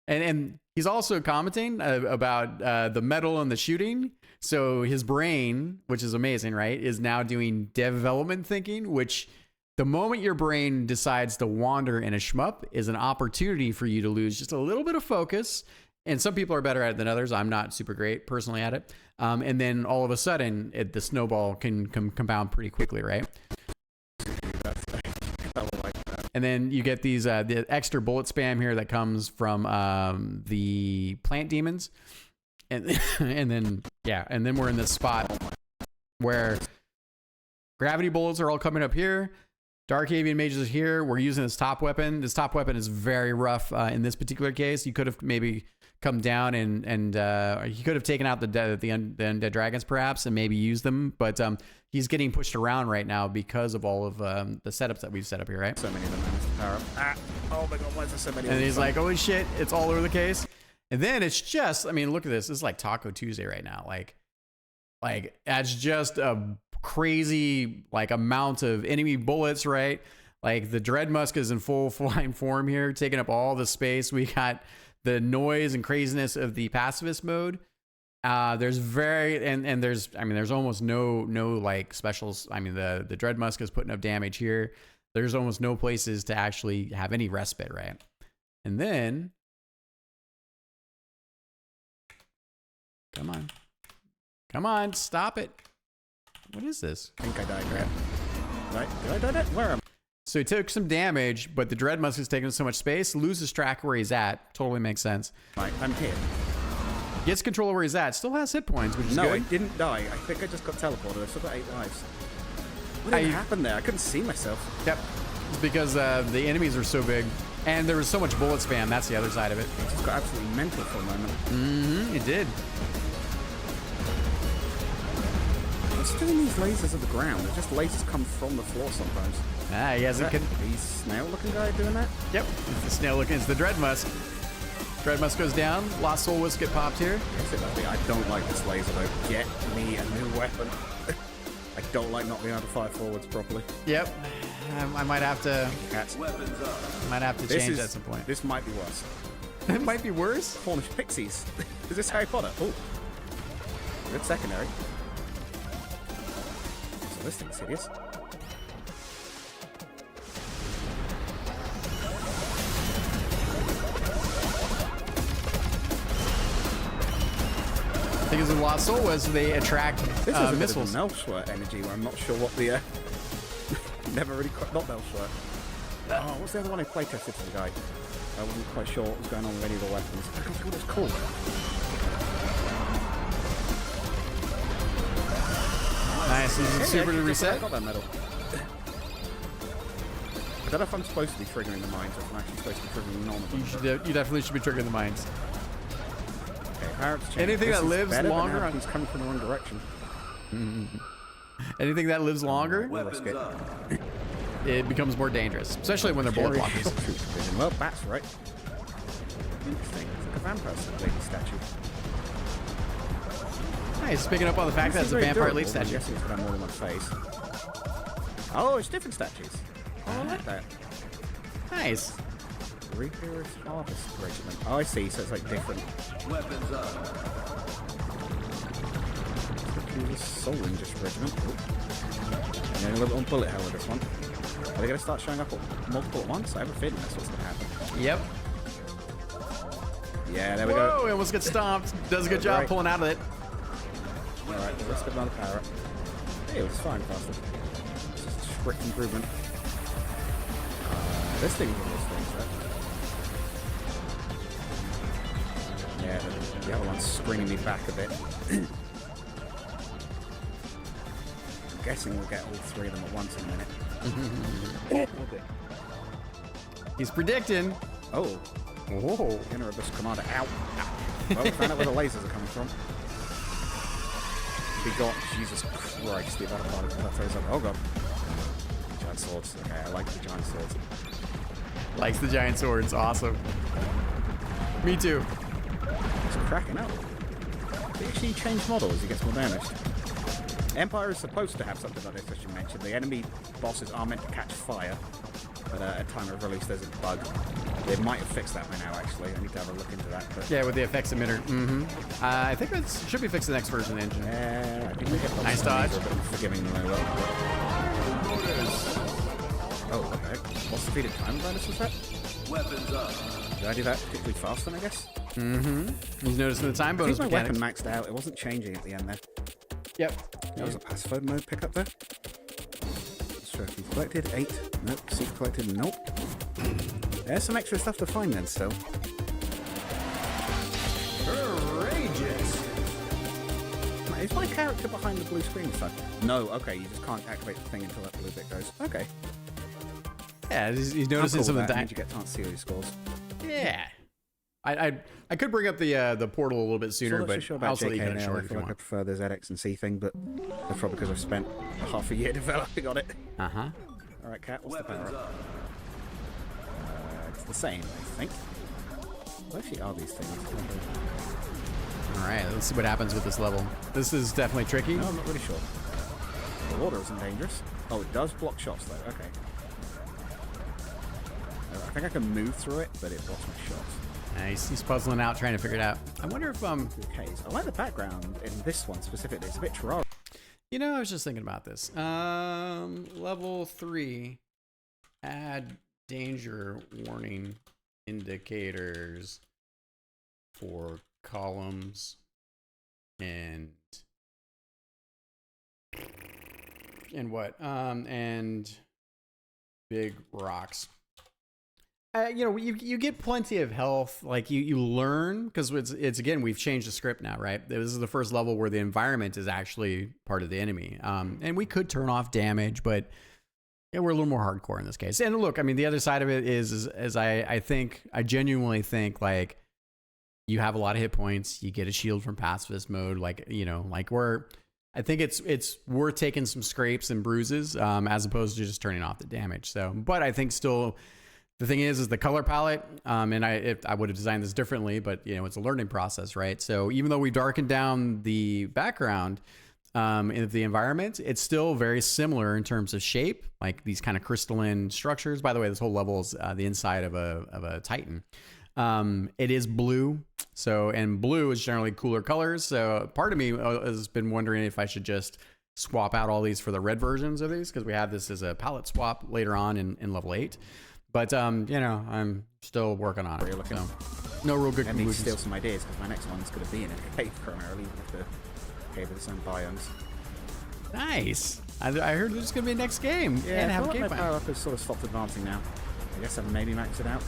and he's also commenting about the metal and the shooting. So his brain, which is amazing, right, is now doing development thinking, which the moment your brain decides to wander in a shmup is an opportunity for you to lose just a little bit of focus. And some people are better at it than others. I'm not super great personally at it. And then all of a sudden, the snowball can compound pretty quickly, right? And then you get these the extra bullet spam here that comes from the plant demons, and then we're in this spot where gravity bullets are all coming up here. Dark avian mages is here. We're using this top weapon. This top weapon is very rough in this particular case. You could have maybe come down and he could have taken out the undead dragons perhaps and maybe used them, but he's getting pushed around right now because of all of the setups that we've set up here, right? so many of them managed to power up. Oh my god, why is there so many of And them? he's like, holy shit, it's all over the case. And then it's just, I mean, look at this. This is like Taco Tuesday right now. Like that's just a crazy like amount of enemy bullets, right? Like the DrBossKey is in full flying form here, taking up all the space. We got the noise and craziness of the pacifist mode. There's there's almost no like specials. I mean, the DrBossKey is putting up damage here. There's almost no places to actually have any respite, right? And then, come on, stop it. What is this? I think I died, right? Right? Did I die that? Where am I? So he took some damage, but the DrBossKey is taking so much space, loses track where he's at. Totally makes sense. Right, I'm here. Gets control of where he's at. Still has hit points, which is No, good. I didn't die. I think I just got teleported. I've still got 8 lives. What happened there? I couldn't see myself. Yep. It's because the enemies are so big, and there was so much bullet spam. That's the other side of it. I just got absolutely mental for a moment. Mm-hmm. It did. What's doing these lasers at the ground? They're just lasers come from the floor sometimes. Ah, he hasn't. He's snail-looking guy doing that? Yep. It's the snail looking. It's the DrBossKey. DrBossKey goes down. Lost Soul Wisp get popped here. I don't like this laser though. Get me a new weapon. I don't like not being able to fire forwards properly. Yep. I might have to. Cats. Weapons up. Might have to change that at some point. This might be worse. It might be worse. Cornish pixies. Is this Harry Potter? Oh. Good secondary. So this thing's hideous. I think it's with Lost Soul Wisp, they attract This is a missiles. bit of Melchwert energy where I'm not sure what the... never really... Not Melchwert. Oh, what's the other one I play tested for the guy? I wasn't quite sure what was going on with any of the weapons. I can't think what it's called. Nice. This is super to I reset. got that medal. I don't know if I'm supposed to be triggering the mines or if I'm actually supposed to be triggering none of them. You definitely should be triggering the mines. Okay, power-ups change. Anything that lives longer. He's coming from the wrong direction. Anything that lives longer, Weapons up. it becomes more dangerous, especially when they're bullet blockers. Well, that's right. Interesting. It's like a vampire lady statue. Nice, picking up on the fact that it's a vampire elite I'm statue. guessing it's got more than one face. Oh, it's different statues. Oh, I like that. Nice. Reaper's Harvest Regiment. Oh, I see. So it's like different. Weapons up. Soldier Regiment. Oh. And then a little on bullet hell with this one. Are they going to start showing up multiple at once? I have a feeling that's what's going to happen. Yep. Yeah, there we Whoa, go. it almost gets stomped. Does a good job Right. pulling out of it. Alright, let's get another power up. Hey, it was fine, faster. It's just a strict improvement. This thing is one of those things, yeah, the other one's stringing me back a bit. I'm guessing we'll get all three of them at once in a minute. Okay. He's predicting. Oh, Whoa. Interrobus Commander out. Well, we found out where the lasers are coming from. We got Jesus Christ, the amount of particles that throws up. Oh god. Giant swords. Okay, I like the giant swords. Likes the giant swords. Awesome. Me too. It's cracking up. They actually change model as he gets more damaged. Empire is supposed to have something like this, as you mentioned. The enemy bosses are meant to catch fire, but at time of release there's a bug. They might have fixed that by now, actually. I need to have a look into that. But Yeah, with the effects emitter. I think it should be fixed in the next version of the engine. I think the hitboxes Nice on these dodge. are a bit forgiving than they were. Oh, what the heck? What's the speed of time bonus was that? Weapons up. Did I do that particularly fast then, I guess? He's noticing the time I bonus think my mechanics. weapon maxed out. It wasn't changing at the end there. Yep. That was a pacify mode pickup there. Trophy collected, 8. Nope. Secret collected, nope. There's some extra stuff to find then still. Courageous. Is my character behind the blue screen stuff? No, okay, you just can't activate the thing until that blue bit goes. Okay. Yeah, he's How noticing cool something. that means you get a chance to see all your scores. Yeah. I could bring up the portal a little bit So sooner, not but so sure I'll about also leave JK it now. short I if you feel like I want. prefer the ZX and C thing, but that's probably because I've spent half a year developing on it. Alright, Cat, what's the power Weapons up? up. It's the same, I think. What actually are these things? All right, let's see what happens with this level. This is definitely tricky. No, I'm not really sure. The water isn't dangerous. Oh, it does block shots though. Okay. I think I can move through it, but it blocks my shots. Nice. He's puzzling out, trying to figure it out. I wonder if Okay, so I like the background in this one specifically. It's a bit Terraria. you know, I was just thinking about this. Level 3, add danger warning indicators for columns and what? And big rocks. You know, you get plenty of health. Like you learn because it's again, we've changed the script now, right? This is the first level where the environment is actually part of the enemy. And we could turn off damage, but yeah, we're a little more hardcore in this case. And look, I mean, the other side of it is I genuinely think like you have a lot of hit points. You get a shield from pacifist mode. Like, you know, like I think it's worth taking some scrapes and bruises as opposed to just turning off the damage. So, but I think still. The thing is the color palette, and I would have designed this differently, but you know, it's a learning process, right? So even though we darkened down the background in the environment, it's still very similar in terms of shape, like these kind of crystalline structures. By the way, this whole level is the inside of a Titan. It is blue, and blue is generally cooler colors. So part of me has been wondering if I should just swap out all these for the red versions of these, because we have this as a palette swap later on in level 8. But, you know, I'm still working on it. So no real good I need to conclusions. steal some ideas because my next one's going to be in a cave primarily with the cave with its own biomes. Nice. I heard there's going to be a next game. Yeah, and I have feel a game like my plan. power up has sort of stopped advancing now. I guess I've maybe maxed it out.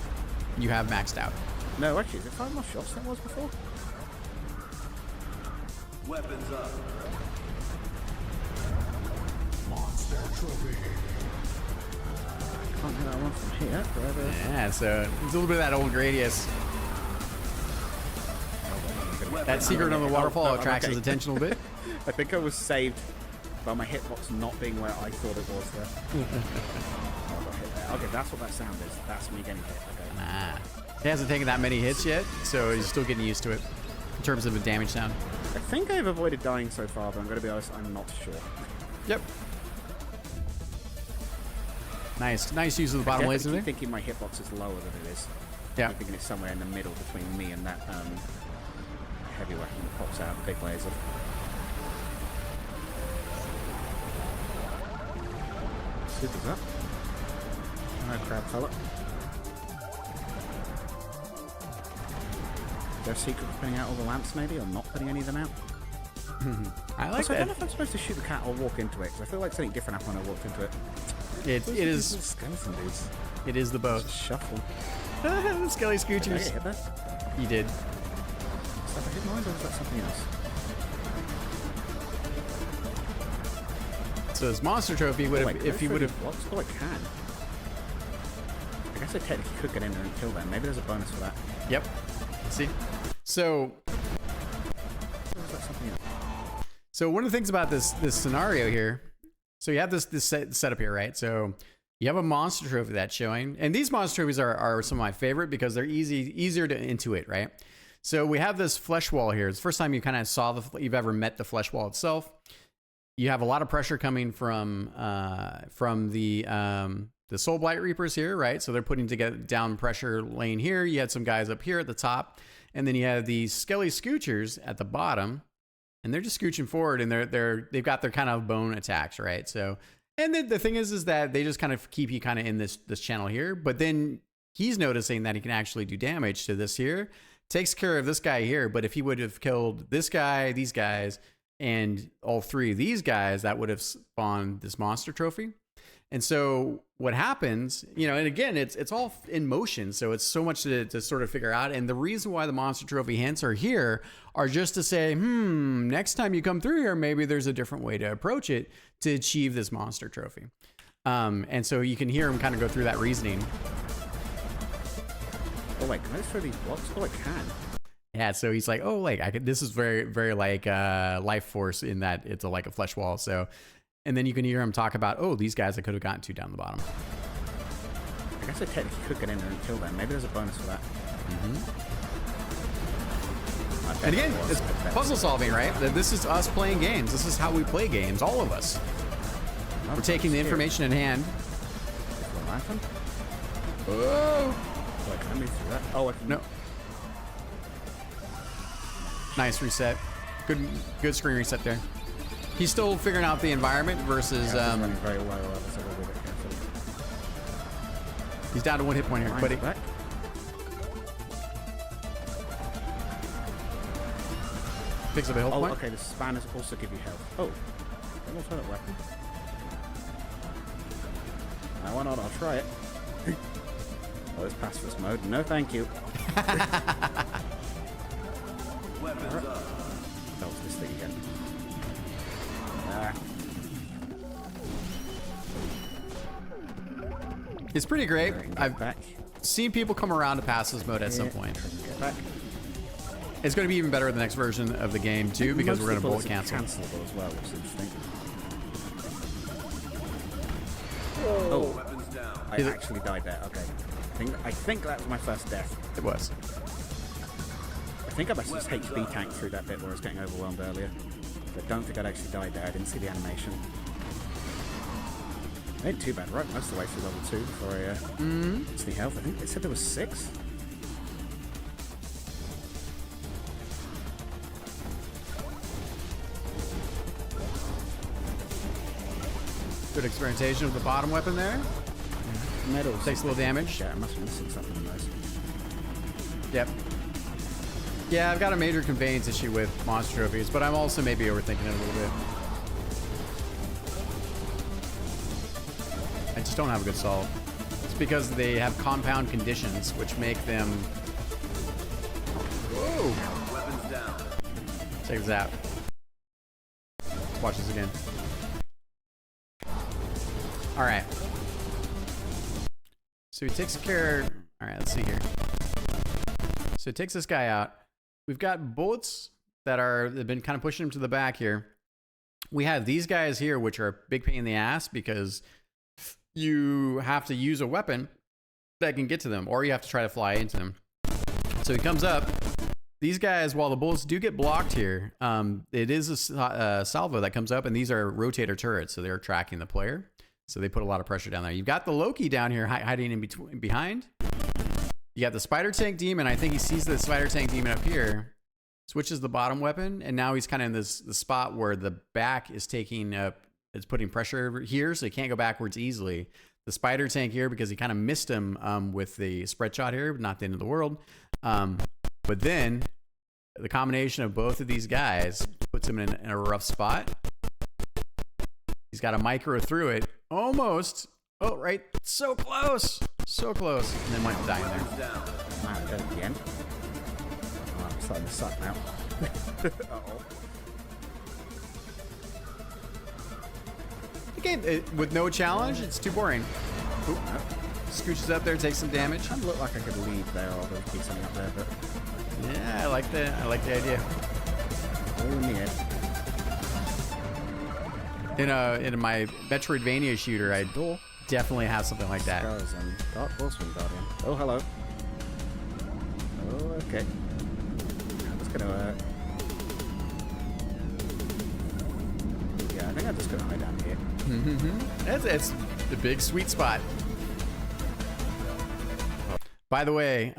You have maxed out. No, actually, is it 5 more shots than it was before? Weapons up. Monster trophy. Can't get that one from here. Forever. Yeah, so it's a little bit of that old Gradius. That secret on the waterfall attracts his attention a little bit. I think I was saved by my hitbox not being where I thought it was there. Oh, I got hit there. Okay, that's what that sound is. That's me getting hit. Okay. Nah. He hasn't taken that many hits yet, so he's still getting used to it in terms of a damage sound. I think I've avoided dying so far, but I'm going to be honest, I'm not sure. Yep. Nice use of the bottom laser I there. keep thinking my hitbox is lower than it is. Yeah. I'm thinking it's somewhere in the middle between me and that heavy weapon that pops out, the big laser. Super's up. Alright, crab fella. Is there a secret of putting out all the lamps, maybe, or not putting any of them out? I like Also, I don't know that. if I'm supposed to shoot the cat or walk into it, because I feel like something different happened when I walked into it. It Those is skeleton dudes. it is the boat. Just shuffle. Skelly Did I get Scoochers. hit there? You did. Is that a hit noise, or is that something else? So his monster trophy would have, if he would have. blocks? Oh, I can. I guess I technically could get in there and kill them. Maybe there's a bonus for that. Yep. See. So Or is that something else? So one of the things about this scenario here, so you have this setup here, right? So you have a monster trophy that's showing, and these monster trophies are some of my favorite because they're easier to intuit, right? So we have this flesh wall here. It's the first time you kind of saw you've ever met the flesh wall itself. You have a lot of pressure coming from the Soul Blight Reapers here, right? So they're putting together down pressure lane here. You had some guys up here at the top, and then you have these Skelly Scoochers at the bottom. And they're just scooching forward, and they've got their kind of bone attacks, right? So, and the thing is that they just kind of keep you kind of in this channel here. But then he's noticing that he can actually do damage to this here, takes care of this guy here. But if he would have killed this guy, these guys, and all three of these guys, that would have spawned this monster trophy. And so what happens, and again, it's all in motion. So it's so much to sort of figure out. And the reason why the monster trophy hints are here are just to say, next time you come through here, maybe there's a different way to approach it to achieve this monster trophy. And so you can hear him kind of go through that reasoning. Oh, wait, can I just throw these blocks? Oh, I can. Yeah, so he's like, oh, like this is very, very like life force in that it's like a flesh wall. So, and then you can hear him talk about, oh, these guys I could have gotten to down the bottom. I guess I technically could get in there and kill them. Maybe there's a bonus for that. And again, it's puzzle solving, right? This is us playing games. This is how we play games, all of us. We're taking the information in hand. Lantern? Oh, Wait, can I move through that? Oh, I can. no. Nice reset. Good screen reset there. He's still figuring out the environment versus. Yeah, running very low. So we'll be a bit careful. He's down to 1 hit point here, buddy. Back. Picks up a health Oh, point. okay. The spanners also give you health. Oh, an alternate weapon. Why not? I'll try it. Oh, it's pacifist mode. No, thank you. Weapons up. That was this thing again. Ah. It's pretty great. I've Back. seen people come around to passive mode at some point. Get back. It's going to be even better in the next version of the game too, because we're going to bullet cancel. Cancelable as well, which is interesting. Oh, weapons down. I actually died there. Okay. I think that was my first death. It was. I think I must just HP tank through that bit where I was getting overwhelmed earlier. But I don't think I'd actually died there. I didn't see the animation. I ain't too bad, right? Most of the way through level 2 before I it's the health. I think they said there was 6. Good experimentation with the bottom weapon there. Medals. Takes a little damage. Yeah, I must be missing something in those. Yep. Yeah, I've got a major conveyance issue with monster trophies, but I'm also maybe overthinking it a little bit. I just don't have a good solve. It's because they have compound conditions, which make them... Whoa! Weapons down. Check this out. Let's watch this again. All right. So he takes care. All right, let's see here. So it takes this guy out. We've got bullets that have been kind of pushing him to the back here. We have these guys here, which are a big pain in the ass because you have to use a weapon that can get to them, or you have to try to fly into them. So he comes up. These guys, while the bullets do get blocked here, it is a salvo that comes up, and these are rotator turrets, so they're tracking the player. So they put a lot of pressure down there. You've got the Loki down here hiding in behind. You got the Spider Tank Demon. I think he sees the Spider Tank Demon up here, switches the bottom weapon, and now he's kind of in the spot where the back is taking up, it's putting pressure here, so he can't go backwards easily. The Spider Tank here, because he kind of missed him with the spread shot here, not the end of the world. But then the combination of both of these guys puts him in a rough spot. He's got a micro through it. Almost. Oh, right. So close. So close. And then might die in there. Man, dead at the end. Oh, I'm starting to suck now. Uh-oh. The game, with no challenge, it's too boring. Oop. Scooches up there, takes some damage. It looked like I could leave there, or there'd be something up there, but... Yeah, I like the idea. All in the end. In my Metroidvania shooter, I definitely have something like that. Scars and Dark Horseman Guardian. Oh, hello. Oh, okay. I'm just gonna, yeah, I think I'm just gonna hide down here. It's the big sweet spot. By the way,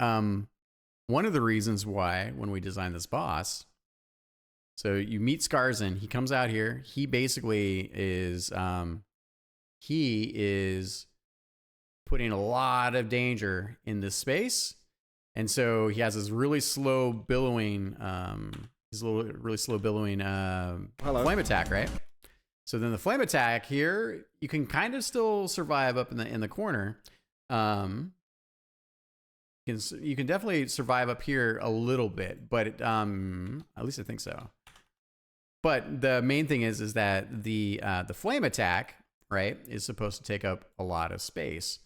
one of the reasons why when we designed this boss, so you meet Scarzin, he comes out here, he basically is putting a lot of danger in this space, and so he has this really slow billowing flame attack, right? So then the flame attack here, you can kind of still survive up in the corner. You can definitely survive up here a little bit, but at least I think so. But the main thing is that the flame attack, right, is supposed to take up a lot of space,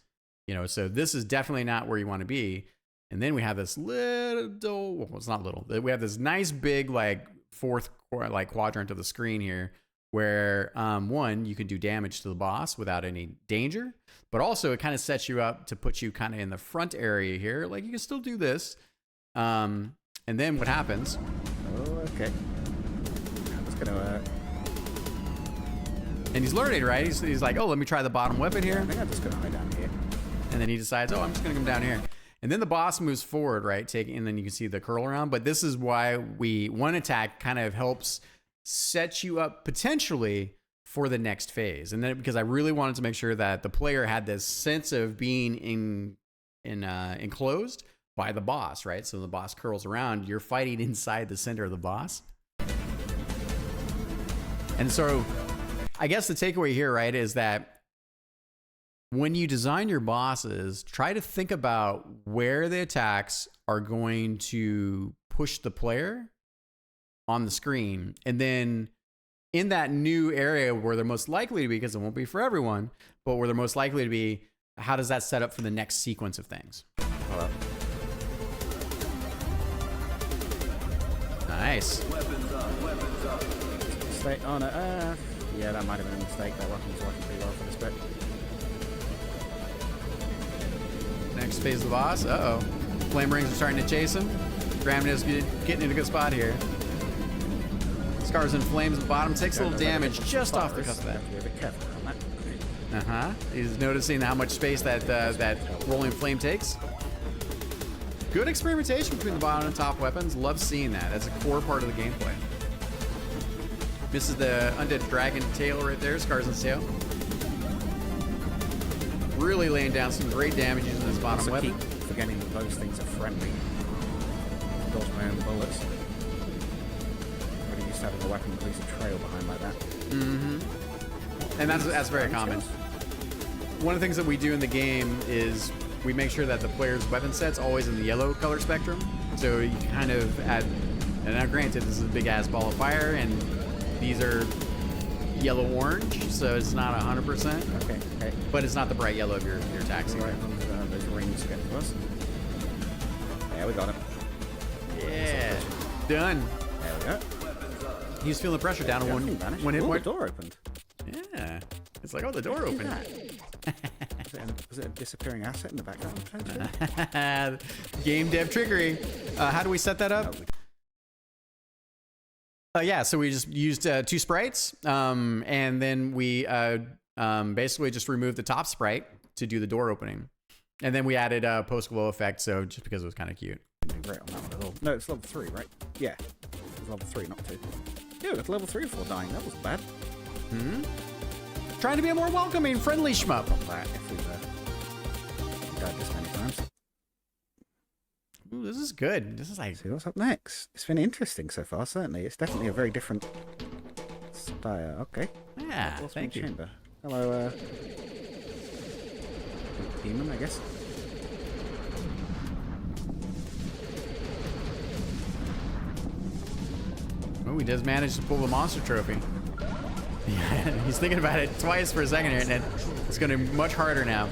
you know. So this is definitely not where you want to be. And then we have this little, well, it's not little. We have this nice big fourth quadrant of the screen here, where one, you can do damage to the boss without any danger, but also it kind of sets you up to put you kind of in the front area here. Like you can still do this, and then what happens? Oh, okay. I'm just gonna. And he's learning, right? He's like, oh, let me try the bottom weapon here. I think I'm just gonna hide down here. And then he decides, oh, I'm just gonna come down here. And then the boss moves forward, right? And then you can see the curl around. But this is why one attack kind of helps set you up potentially for the next phase. And then because I really wanted to make sure that the player had this sense of being enclosed by the boss, right? So the boss curls around, you're fighting inside the center of the boss. And so I guess the takeaway here, right, is that when you design your bosses, try to think about where the attacks are going to push the player on the screen. And then in that new area where they're most likely to be, because it won't be for everyone, but where they're most likely to be, how does that set up for the next sequence of things? Nice. Weapons up. Stay on it. Yeah, that might have been a mistake. That weapon's working pretty well for this bit. Next phase of the boss. Uh-oh. Flame rings are starting to chase him. Randomness getting in a good spot here. Scars and flames at the bottom. Takes a little damage just off the cusp of that. Have to be a bit careful on that. Uh-huh. He's noticing how much space that rolling flame takes. Good experimentation between the bottom and top weapons. Love seeing that. That's a core part of the gameplay. This is the undead dragon tail right there. Scars and tail. Really laying down some great damage using this bottom Also weapon. keep forgetting that those things are friendly. Dodge my own bullets. Really used to having a weapon that leaves a trail behind like that. Mm-hmm. And that's very common. One of the things that we do in the game is we make sure that the player's weapon set's always in the yellow color spectrum. So you kind of add, and now granted, this is a big ass ball of fire, and these are yellow-orange, so it's not 100%. Okay. But it's not the bright yellow of your taxi. Right, those rings to get to us. Yeah, we got him. Yeah. Done. There we go. He was feeling the pressure down Yeah, when vanished. it Ooh, went. the door opened. Yeah. It's like, oh, the door Look at opened. Was it a disappearing asset in the background? Potentially? Game dev trickery. How do we set that up? Yeah, so we just used 2 sprites, and then we basically just removed the top sprite to do the door opening. And then we added a post-glow effect, so just because it was kind of cute. Didn't do great on that one at all. No, it's level 3, right? Yeah. It's level 3, not 2. Yeah, it's level 3 before dying. That wasn't bad. Trying to be a more welcoming, friendly shmup. Not that if we've died this many times. Ooh, this is good. This is like... See what's up next. It's been interesting so far, certainly. It's definitely a very different style. Okay. Yeah, What's thank my you. chamber? Hello, demon, I guess. Oh, he does manage to pull the monster trophy. Yeah, he's thinking about it twice for a second here, and it's going to be much harder now.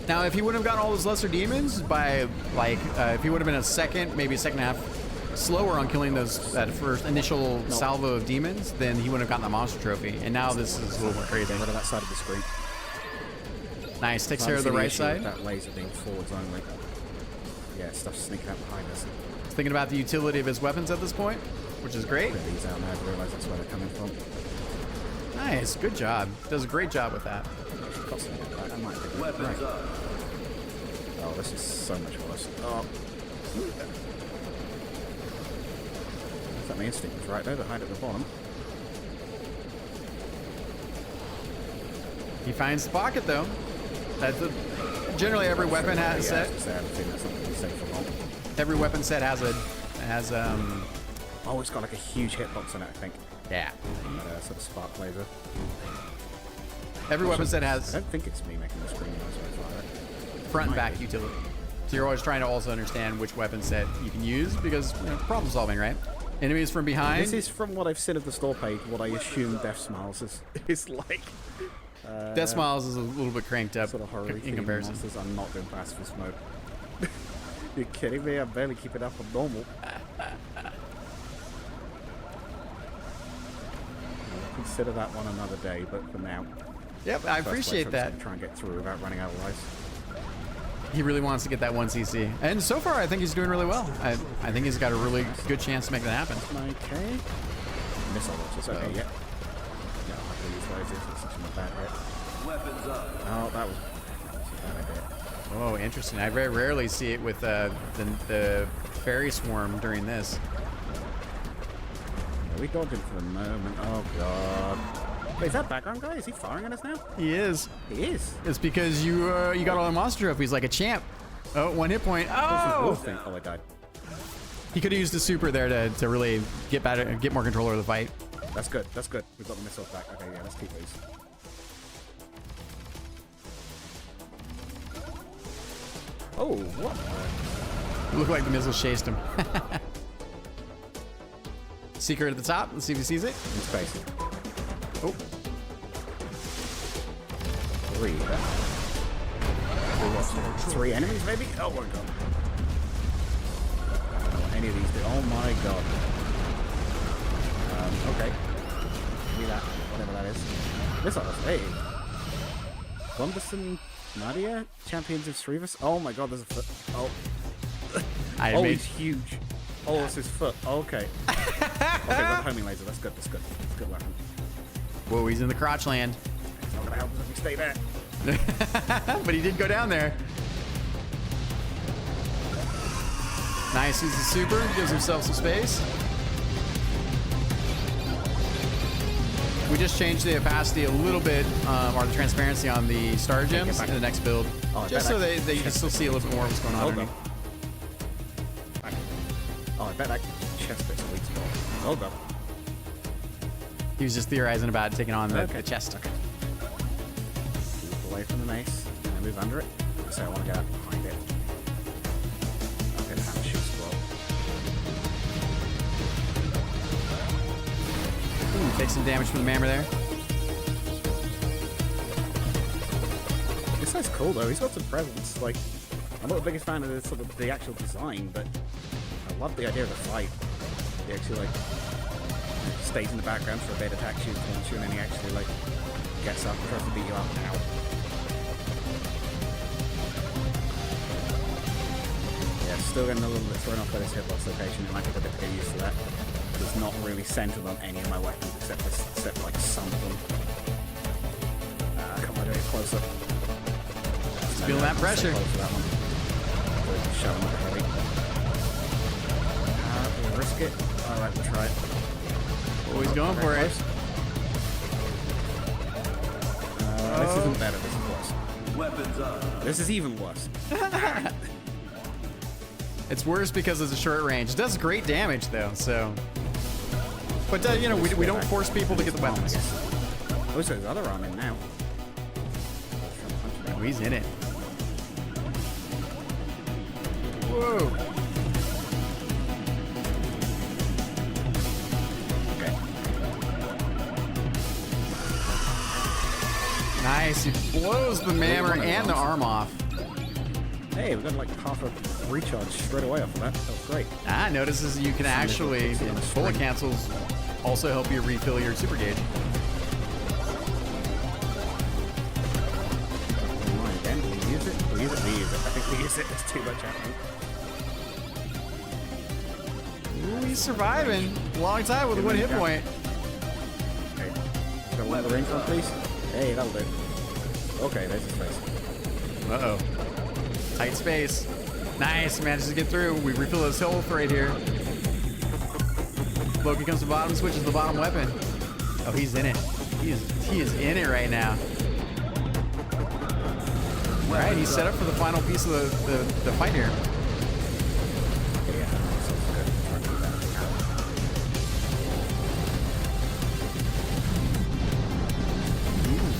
Now, if he wouldn't have gotten all those lesser demons by, like, if he would have been a second, maybe a second and a half slower on killing that first initial salvo of demons, then he wouldn't have gotten the monster trophy. And now this is a little more crazy. Get rid of that side of the screen. Nice, takes So care of the obviously right issue with side. that laser being forwards only. Yeah, stuff's sneaking out behind us. He's thinking about the utility of his weapons at this point, which is great. Put these out now to realise that's where they're coming from. Nice, good job. Does a great job with that. Got something like that. I might have Weapons right. up. Oh, this is so much worse. Oh. That my instinct was right there, the hide at the bottom. He finds the pocket though. Generally every weapon has Yeah, set. I was gonna say, I think that's not going to be safe for long. Every weapon set has Oh, it's got like a huge hitbox on it, I think. yeah. That sort of spark laser. Every weapon set I has don't think it's me making the screen noise so far, right? front and might back be. utility. So you're always trying to also understand which weapon set you can use because problem solving, right? Enemies from behind. This is from what I've seen of the store page, what I assume Death Smiles is like. Death Smiles is a little bit cranked up Sort of horror in comparison. monsters. I'm not doing pacifist mode. You're kidding me? I'm barely keeping up on normal. Consider that one another day, but for now. Yep, I first appreciate playthrough, that. so Try and get through without running out of lives. He really wants to get that 1 CC. And so far, I think he's doing really well. I think he's got a really good chance to make that happen. Okay. Missile launchers. Okay, yeah. Yeah, I'll have to use those if it's such a bad hit. Weapons up. Oh, that was a bad idea. Oh, interesting. I very rarely see it with the fairy swarm during this. Yeah, we dodged him for the moment. Oh, God. Wait, is that background guy? Is he firing at us now? He is. He is. It's because you got all the monster trophies like a champ. Oh, 1 hit point. Oh! Oh, I died. He could have used the super there to really get better, get more control over the fight. That's good. That's good. We've got the missiles back. Okay, yeah, let's keep these. Oh, what? It looked like the missiles chased him. Secret at the top. Let's see if he sees it. In space. Oh, 3. Three enemies, maybe? Oh my god. I don't know what any of these do. Oh my god. Okay. Give me that. Whatever that is. This is hey. Wonderson Nadia? Champions of Srivas? Oh my god, there's a foot. Oh. I Oh, made. he's huge. Oh, it's his foot. Okay. Okay, one homing laser. That's good. That's good. That's a good weapon. Whoa, he's in the crotch land. It's not gonna help us if we stay there. But he did go down there. Nice, uses the super, gives himself some space. We just changed the opacity a little bit, or the transparency on the star gems in the next build, Oh, I just bet so that they can still see a little bit more of what's going on Hold underneath. up. Oh, I bet that chest bit's a weak spot. Hold up. He was just theorizing about taking on the chest. Okay. Keep away from the mace. And move under it. So I want to get out behind it. Okay, the hammer shoots as well. Ooh, take some damage from the mammer there. This guy's cool though. He's got some presence. Like, I'm not the biggest fan of the sort of the actual design, but I love the idea of the fight. He actually like stays in the background for a bit, attacks you, taunts you, and then he actually like gets up and tries to beat you up. Ow. Yeah, still getting a little bit thrown off by this hitbox location. It might take a bit to get used to that. It's not really centered on any of my weapons except like some of them. Come on, get closer. Just feeling that pressure. That one. Shove him with the heavy. We'll risk it. Alright, we'll try it. Always going for it. This isn't better, this is worse. Weapons up. This is even worse. It's worse because it's a short range. It does great damage though, so. But you know, we don't force people to get the weapons. Oh, so there's other arm in now. Oh, he's in it. Whoa. Okay. Nice. He blows the mammer and the arm off. Hey, we got like half a recharge straight away off of that. That was great. Notices you can actually, bullet cancels also help you refill your super gauge. Again, we use it. We use it. We use it. I think we use it. There's too much happening. Ooh, he's surviving. Long time with one hit point. Okay. Got one of the range one, please. Hey, that'll do. Okay, there's his face. Uh-oh. Tight space. Nice. Manages to get through. We refill his health right here. Loki comes to the bottom, switches to the bottom weapon. Oh, he's in it. He is in it right now. All right, he's set up for the final piece of the fight here.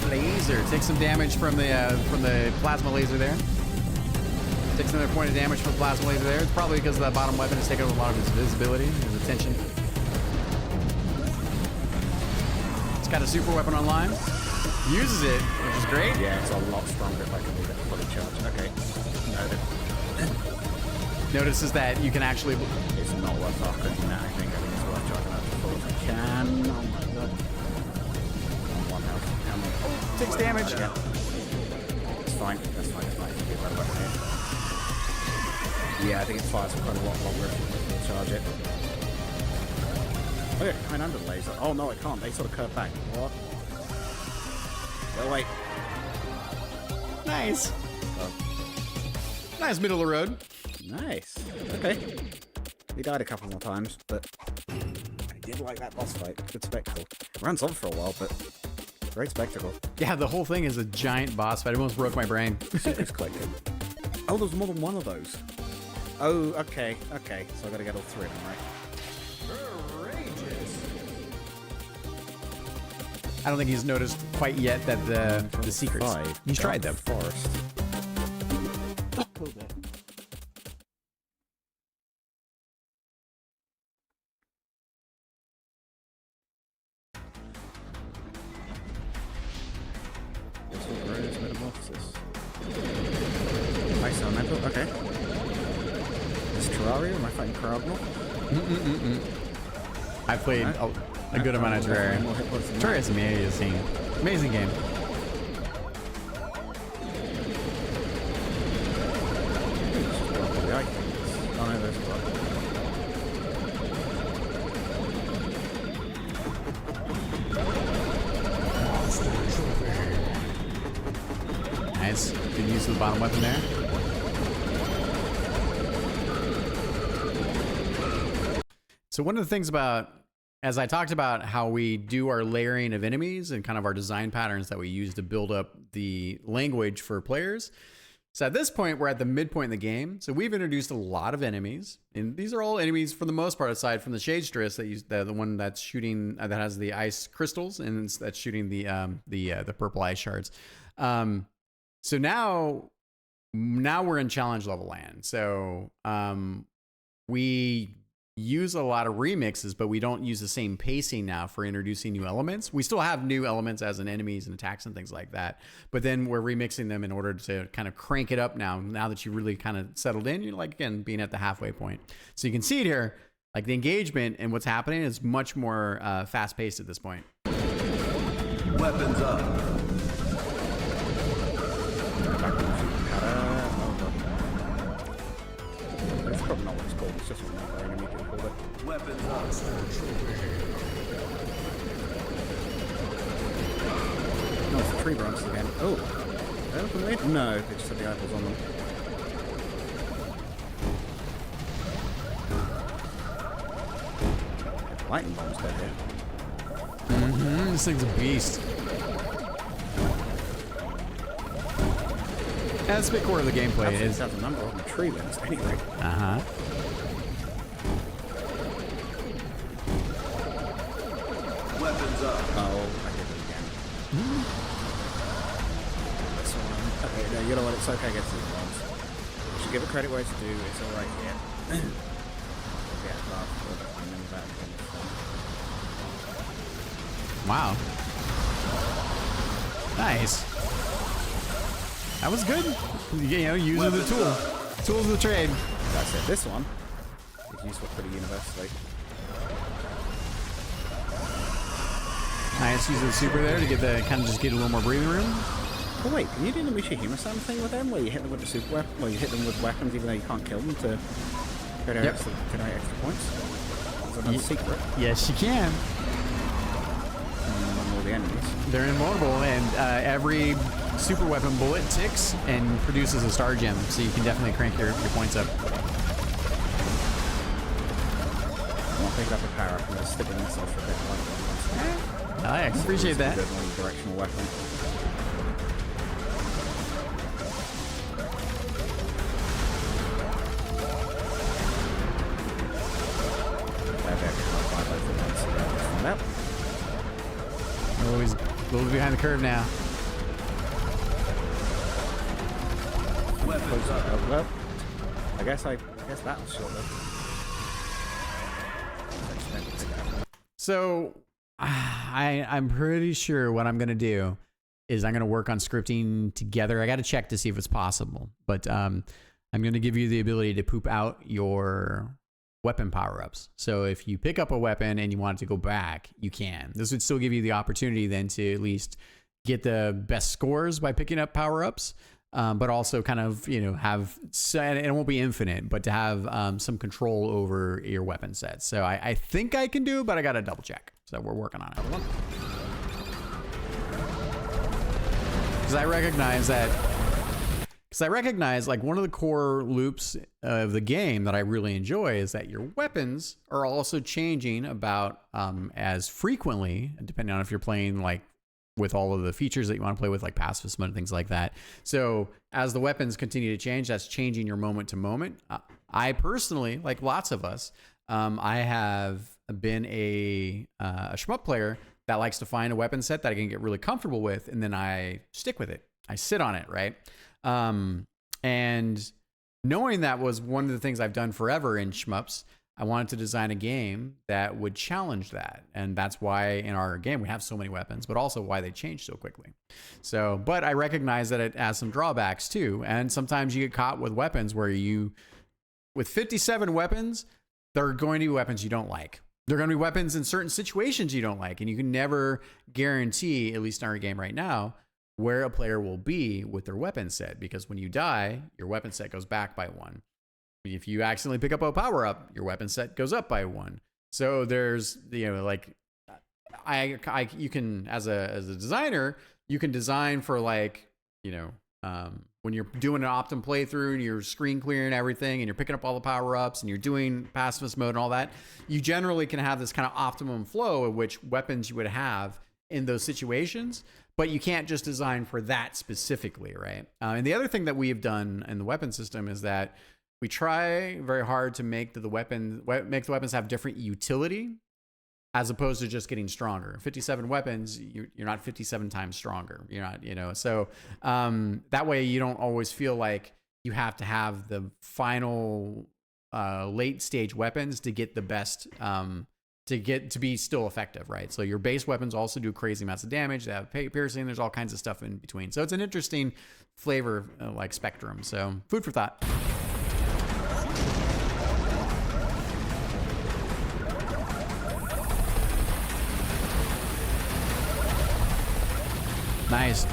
Laser takes some damage from the plasma laser there. Takes another point of damage from the plasma laser there. It's probably because the bottom weapon is taking up a lot of his visibility, his attention. It's got a super weapon online. Uses it, which is great. Yeah, it's a lot stronger if I can leave it fully charged. Okay. Noted. Notices that you can actually. It's not worth offering that. I think it's worth charging up to full if I can. Oh my god. One health. How many? Takes damage. Yeah. It's fine. That's fine. It's fine. Get that weapon here. Yeah, I think it fires for quite a lot longer if you charge it. Oh yeah, I'm under the laser. Oh no, I can't. They sort of curve back. What? Oh wait. Nice. Oh. Nice middle of the road. Nice. Okay. We died a couple more times, but I did like that boss fight. Good spectacle. It runs on for a while, but great spectacle. Yeah, the whole thing is a giant boss fight. It almost broke my brain. It's quite good. Oh, there's more than one of those. Oh, okay, okay. So I gotta get all three of them, right? I don't think he's noticed quite yet that the secrets. He's tried them. Forest. Metamorphosis. Nice elemental. Okay. Is Terraria? Am I fighting Cardinal? I played a good amount of Terraria. Terraria is amazing. Amazing game. Oh, no, there's one. Nice. Good use of the bottom weapon there. So one of the things about, as I talked about how we do our layering of enemies and kind of our design patterns that we use to build up the language for players. So at this point, we're at the midpoint in the game. So we've introduced a lot of enemies, and these are all enemies for the most part, aside from the Shadestress, the one that's shooting, that has the ice crystals, and that's shooting the purple ice shards. So now we're in challenge level land. So we use a lot of remixes, but we don't use the same pacing now for introducing new elements. We still have new elements as in enemies and attacks and things like that, but then we're remixing them in order to kind of crank it up now that you really kind of settled in. You're like, again, being at the halfway point. So you can see it here, like the engagement and what's happening is much more fast paced at this point. Weapons up. It's probably not what it's called. It's just another enemy to call it. Weapons up. No, it's the tree branches again. Oh, they open weird? No, they just have the eyeballs on them. Lightning bombs dead here. This thing's a beast. That's a bit core of the gameplay. It Is has a number of the tree limbs anyway. Weapons up. Oh, I did it again. This one. Okay, no, you know what? It's okay against these ones. You should give it credit where it's due. It's alright here. Yeah, remember that again. wow. Nice. That was good. You know, using the tool. Tools of the trade. That's it. This one is useful pretty universally. Nice. Using the super there to get the kind of just get a little more breathing room. Oh wait, can you do the Mishihima-san thing with them, where you hit them with the super weapon, where you hit them with weapons even though you can't kill them to generate extra points? Is that a secret? Yes, you can. Among all the enemies. They're invulnerable, and every super weapon bullet ticks and produces a star gem, so you can definitely crank your points up. I'll pick up a power up and just stick it myself for a bit. I appreciate that. Good directional weapon. Always a little behind the curve now. Weapons up. Well, I guess that was short lived. So I'm pretty sure what I'm gonna do is I'm gonna work on scripting together. I got to check to see if it's possible, but I'm gonna give you the ability to poop out your weapon power-ups. So if you pick up a weapon and you want it to go back, you can. This would still give you the opportunity then to at least get the best scores by picking up power-ups, but also kind of, you know, have, and it won't be infinite, but to have some control over your weapon sets. So I think I can do it, but I got to double check. So we're working on it. Because I recognize like one of the core loops of the game that I really enjoy is that your weapons are also changing about as frequently, depending on if you're playing like with all of the features that you want to play with, like pacifist mode and things like that. So as the weapons continue to change, that's changing your moment to moment. I personally, like lots of us, I have been a shmup player that likes to find a weapon set that I can get really comfortable with, and then I stick with it. I sit on it, right? And knowing that was one of the things I've done forever in shmups, I wanted to design a game that would challenge that. And that's why in our game we have so many weapons, but also why they change so quickly. So, but I recognize that it has some drawbacks too. And sometimes you get caught with weapons where with 57 weapons, there are going to be weapons you don't like. There are going to be weapons in certain situations you don't like. And you can never guarantee, at least in our game right now, where a player will be with their weapon set, because when you die, your weapon set goes back by 1. If you accidentally pick up a power up, your weapon set goes up by 1. So there's, you know, like you can, as a designer, you can design for like, you know, when you're doing an Optim playthrough and you're screen clearing everything and you're picking up all the power ups and you're doing pacifist mode and all that, you generally can have this kind of optimum flow of which weapons you would have in those situations. But you can't just design for that specifically, right? And the other thing that we have done in the weapon system is that we try very hard to make the weapons have different utility, as opposed to just getting stronger. 57 weapons, you're not 57 times stronger. You're not, you know. So that way you don't always feel like you have to have the final late stage weapons to get the best to be still effective, right? So your base weapons also do crazy amounts of damage. They have piercing. There's all kinds of stuff in between. So it's an interesting flavor like spectrum. So food for thought. Nice.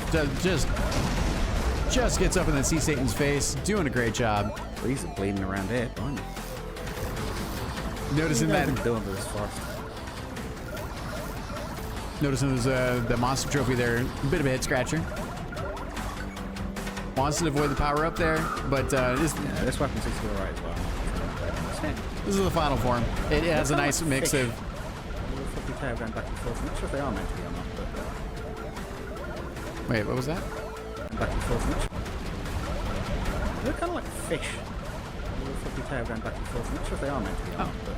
Just gets up in the Sea Satan's face. Doing a great job. Trees are bleeding around here. Blimey. Noticing that. Doing this fast. Noticing there's the monster trophy there. A bit of a head scratcher. Wants to avoid the power up there, but this weapon seems to be alright as well. This is the final form. It has a nice mix of. Flippy tail going back and forth. I'm not sure if they are meant to be or not, but. Wait, what was that? Back and forth. They're kind of like fish. Flippy tail going back and forth. I'm not sure if they are meant to be or not, but.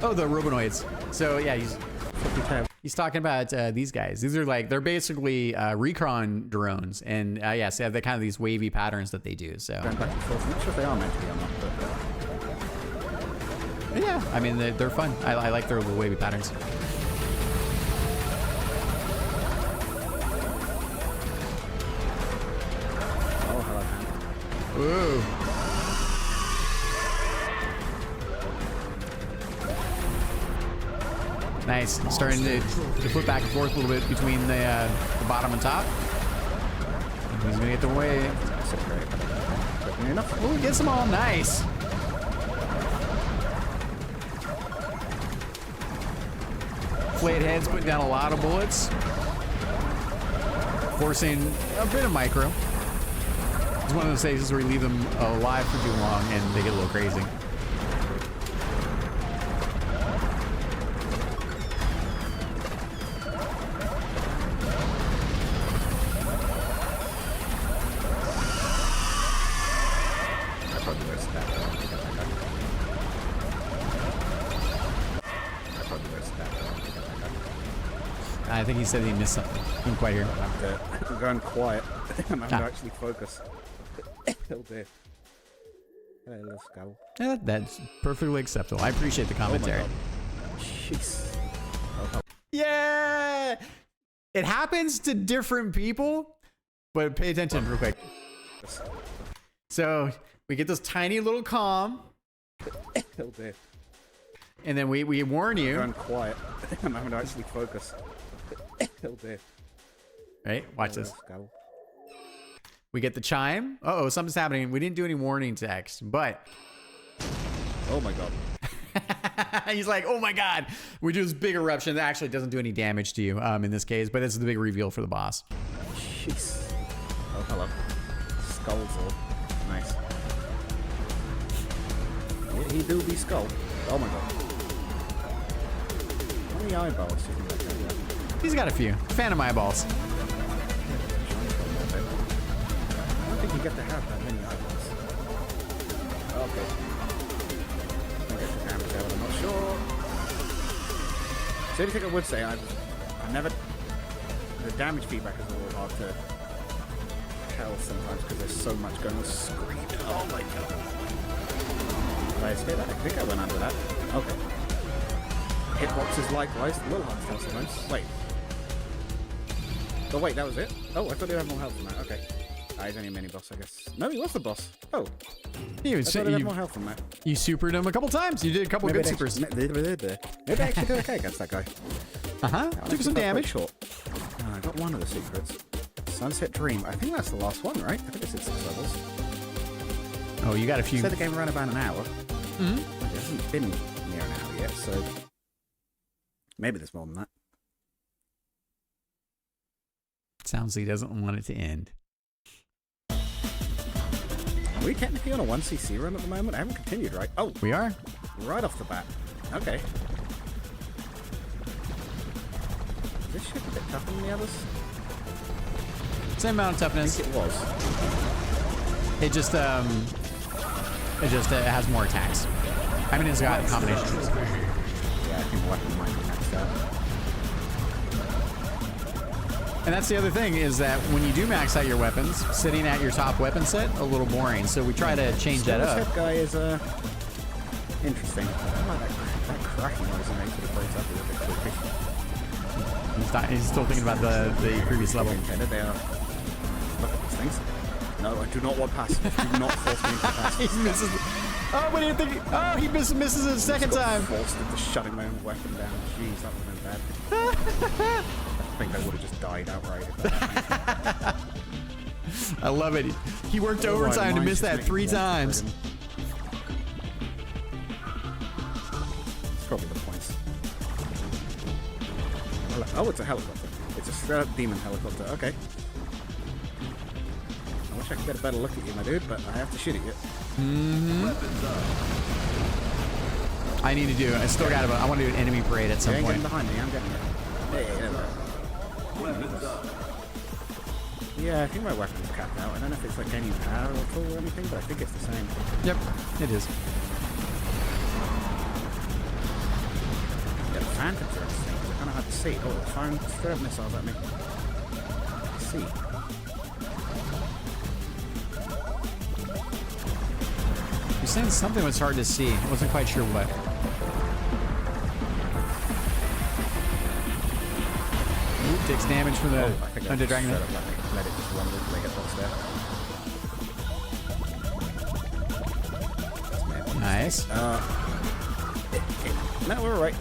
Oh, the Robonoids. So yeah, Flippy tail. he's talking about these guys. These are like they're basically recon drones, and yes, they have the kind of these wavy patterns that they do. So going back and forth. I'm not sure if they are meant to be or not, but. Yeah, I mean they're fun. I like their little wavy patterns. Ooh. Nice. Starting to flip back and forth a little bit between the bottom and top. He's gonna get the way. Oh, he gets them all. Nice. Flayed heads putting down a lot of bullets. Forcing a bit of micro. It's one of those cases where you leave them alive for too long and they get a little crazy. I think he said he missed something. Couldn't quite hear. I'm going quiet. I'm having to actually focus. Oh dear. Hello, little skull. Yeah, that's perfectly acceptable. I appreciate the commentary. Oh jeez. Yeah! It happens to different people, but pay attention real quick. So we get this tiny little calm. Oh dear. And then we warn you. I'm going quiet. I'm having to actually focus. Oh dear. Right? Watch this. Skull. We get the chime. Uh-oh, something's happening. We didn't do any warning text, but... Oh my god. He's like, oh my god. We do this big eruption that actually doesn't do any damage to you in this case, but this is the big reveal for the boss. Jeez. Oh, hello. Skulls all. Nice. Yeah, he do be skull. Oh my god. How many eyeballs do you think that guy got? He's got a few. Phantom eyeballs. I don't think you get to have that many eyeballs. Okay. I'll get the damage out, I'm not sure. So the only thing I would say, I never... The damage feedback is a little hard to tell sometimes because there's so much going on the screen. Oh my god. Did I just hit that? I think I went under that. Okay. Hitboxes likewise. A little hard to tell sometimes. Wait. Oh wait, that was it? Oh, I thought he had more health than that. Okay. He's only a mini boss, I guess. No, he was the boss. Oh. I thought he had more health than that. You supered him a couple times. You did a couple good supers. Maybe I actually did okay against that guy. Took some damage. Short. I got one of the secrets. Sunset Dream. I think that's the last one, right? I think it's 6 levels. Oh, you got a few. Said the game around about an hour. Mm-hmm. It hasn't been near an hour yet, so maybe there's more than that. Sounds like he doesn't want it to end. Are we technically on a 1cc run at the moment? I haven't continued, right? Oh, we are. Right off the bat. Okay. Is this shit a bit tougher than the others? Same amount of toughness. I think it was. It just has more attacks. I mean, it's got combinations. Yeah, I think the weapon might be maxed out. And that's the other thing is that when you do max out your weapons, sitting at your top weapon set, a little boring. So we try to change that up. This head guy is Interesting. I like that cracking noise he makes when he floats up a little bit creepy. He's still thinking about the previous level. Intended, they are. Look at these things. No, I do not want passive. Do not force me into passive. He misses. Oh, what do you think? Oh, he misses it a second time. Forced into shutting my own weapon down. Jeez, that would have been bad. I think I would have just died outright. If that happened. I love it. He worked overtime to miss that 3 times. It's probably the points. Oh, it's a helicopter. It's a straight up demon helicopter. Okay. I wish I could get a better look at you, my dude, but I have to shoot at you. I need to do. I still got. I want to do an enemy parade at some Getting point. behind me. I'm getting it. Hey, yeah, I think my weapon's capped out. I don't know if it's like gaining power at all or anything, but I think it's the same. Yep, it is. Yeah, the phantoms are interesting. I kind of hard to see. Oh, it's firing straight up missiles at me. Let's see. You're saying something was hard to see. I wasn't quite sure what. Ooh, takes damage from the Under Dragon. Let it just run until they get lost there. Nice. No, we're alright.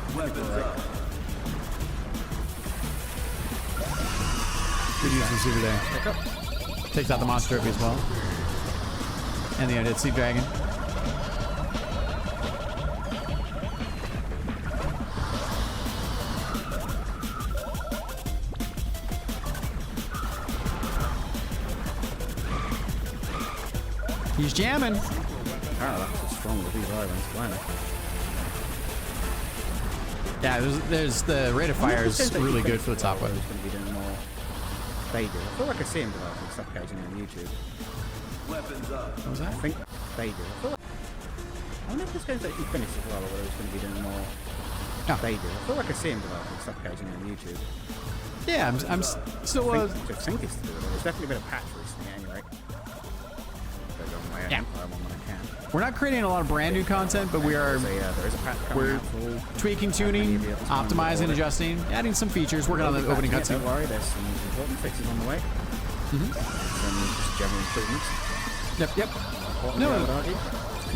Good use of super there. Pick up. Takes out the monster trophy as well. And the Undead Sea Dragon. He's jamming. Ah, that's a strong with these irons. Blimey. Yeah, there's the rate of fire is really good for the top weapon. Going to be doing more. They do. I feel like I see him developing stuff occasionally on YouTube. Weapons up. What was that? I think they do. I wonder if this game's actually finished as well, or whether it's going to be doing more. No. They do. I feel like I see him developing stuff occasionally on YouTube. Yeah, I'm still. I think it's to do with it. There's definitely been a patch recently, at any rate. Gotta go on my own Yeah. Empire one when I can. We're not creating a lot of brand new content, but we are. There is a patch coming We're out for all. tweaking, tuning, optimizing, adjusting, adding some features, working on the opening cutscene. Don't worry, there's some important fixes on the way. Some just general improvements. Yep. No, I would argue.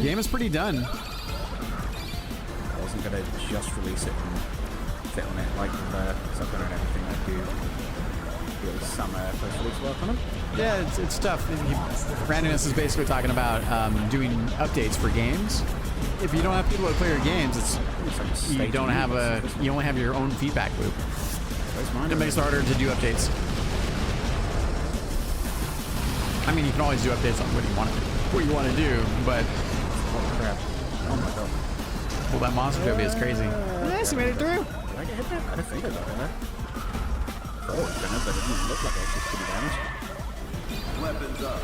the game is pretty done. I wasn't going to just release it and fit on it like with Sucker and everything I do. Do some post-release work on them. Yeah, it's tough. Randomness is basically talking about doing updates for games. If you don't have people that play your games, you don't have you only have your own feedback loop. It makes it harder to do updates. I mean, you can always do updates on what you want to do, but Oh crap! Oh my god! well, that monster trophy is crazy. Yes, you made it through. Did I get hit there? I don't think I got hit there. Oh, it's gonna, but it didn't look like I took pretty damage. Weapons up.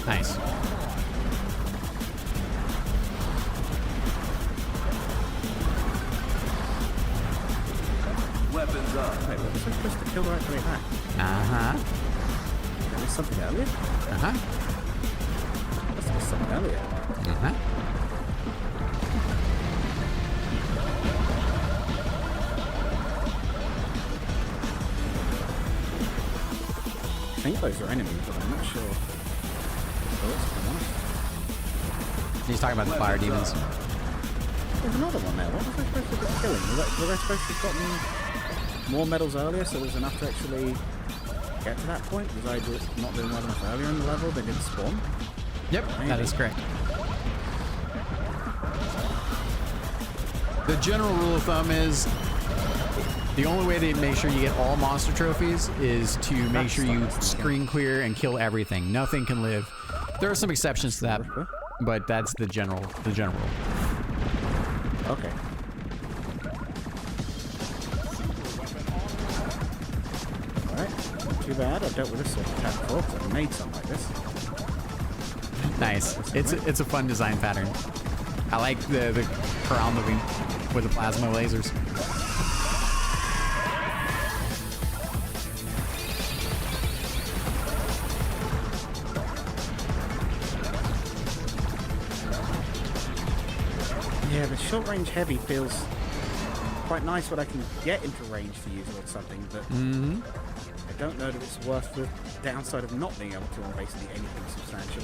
Nice. Weapons up. Wait, what was I supposed to kill the right way back? There was something earlier? Must have been something earlier. I think those are enemies, but I'm not sure. He's talking about the fire demons. There's another one there. What was I supposed to be killing? Was I supposed to have gotten more medals earlier, so there's enough to actually get to that point? Was I not doing well enough earlier in the level? They didn't spawn? Yep, that is correct. The general rule of thumb is the only way to make sure you get all monster trophies is to make sure you screen clear and kill everything. Nothing can live. There are some exceptions to that, but that's the general rule. Okay. Alright, not too bad. I've dealt with this sort of attack before because I've made something like this. Nice. It's a fun design pattern. I like the corral moving with the plasma lasers. Yeah, the short range heavy feels quite nice when I can get into range to use it or something, but I don't know that it's worth the downside of not being able to on basically anything substantial.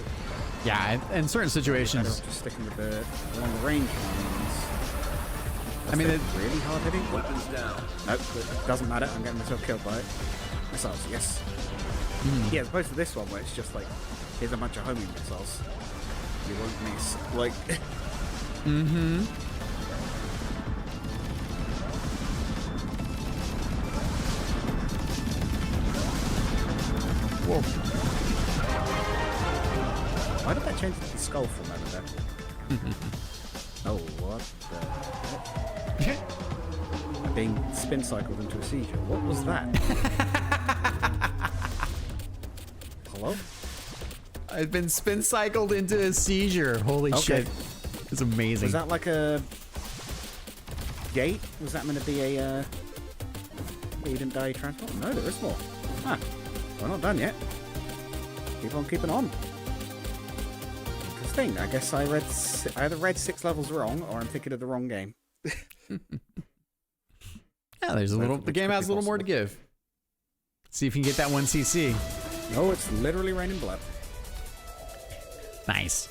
Yeah, in certain situations. Just sticking with the long range ones. I mean, it's really hard hitting. Weapons down. Nope, it doesn't matter. I'm getting myself killed by it. Missiles, yes. Yeah, as opposed to this one where it's just like, here's a bunch of homing missiles. You won't miss. Like. Whoa. Why did that change to the skull for a moment there? Oh, what the? Being spin cycled into a seizure. What was that? Hello? I've been spin cycled into a seizure. Holy shit. It's amazing. Was that like a gate? Was that meant to be a you didn't die transport? No, there is more. Huh. We're not done yet. Keep on keeping on. Interesting. I guess I either read 6 levels wrong or I'm thinking of the wrong game. Yeah, there's a little. The game has a little more to give. See if you can get that 1 CC. No, it's literally raining blood. Nice.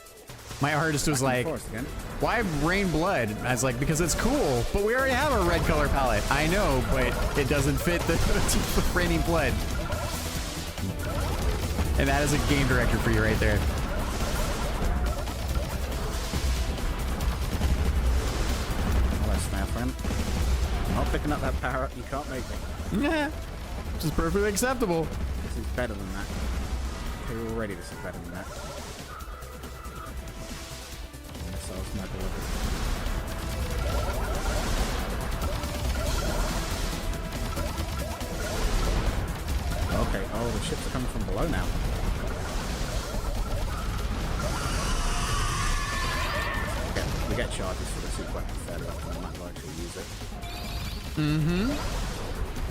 My artist was like, why rain blood? I was like, because it's cool, but we already have a red color palette. I know, but it doesn't fit the raining blood. And that is a game director for you right there. Hello, snail friend. I'm not picking up that power up. You can't make me. Yeah, which is perfectly acceptable. This is better than that. Okay, already this is better than that. Missiles, my beloved. Okay, oh, the ships are coming from below now. We get charges for the super weapon fairly often. I might actually use it.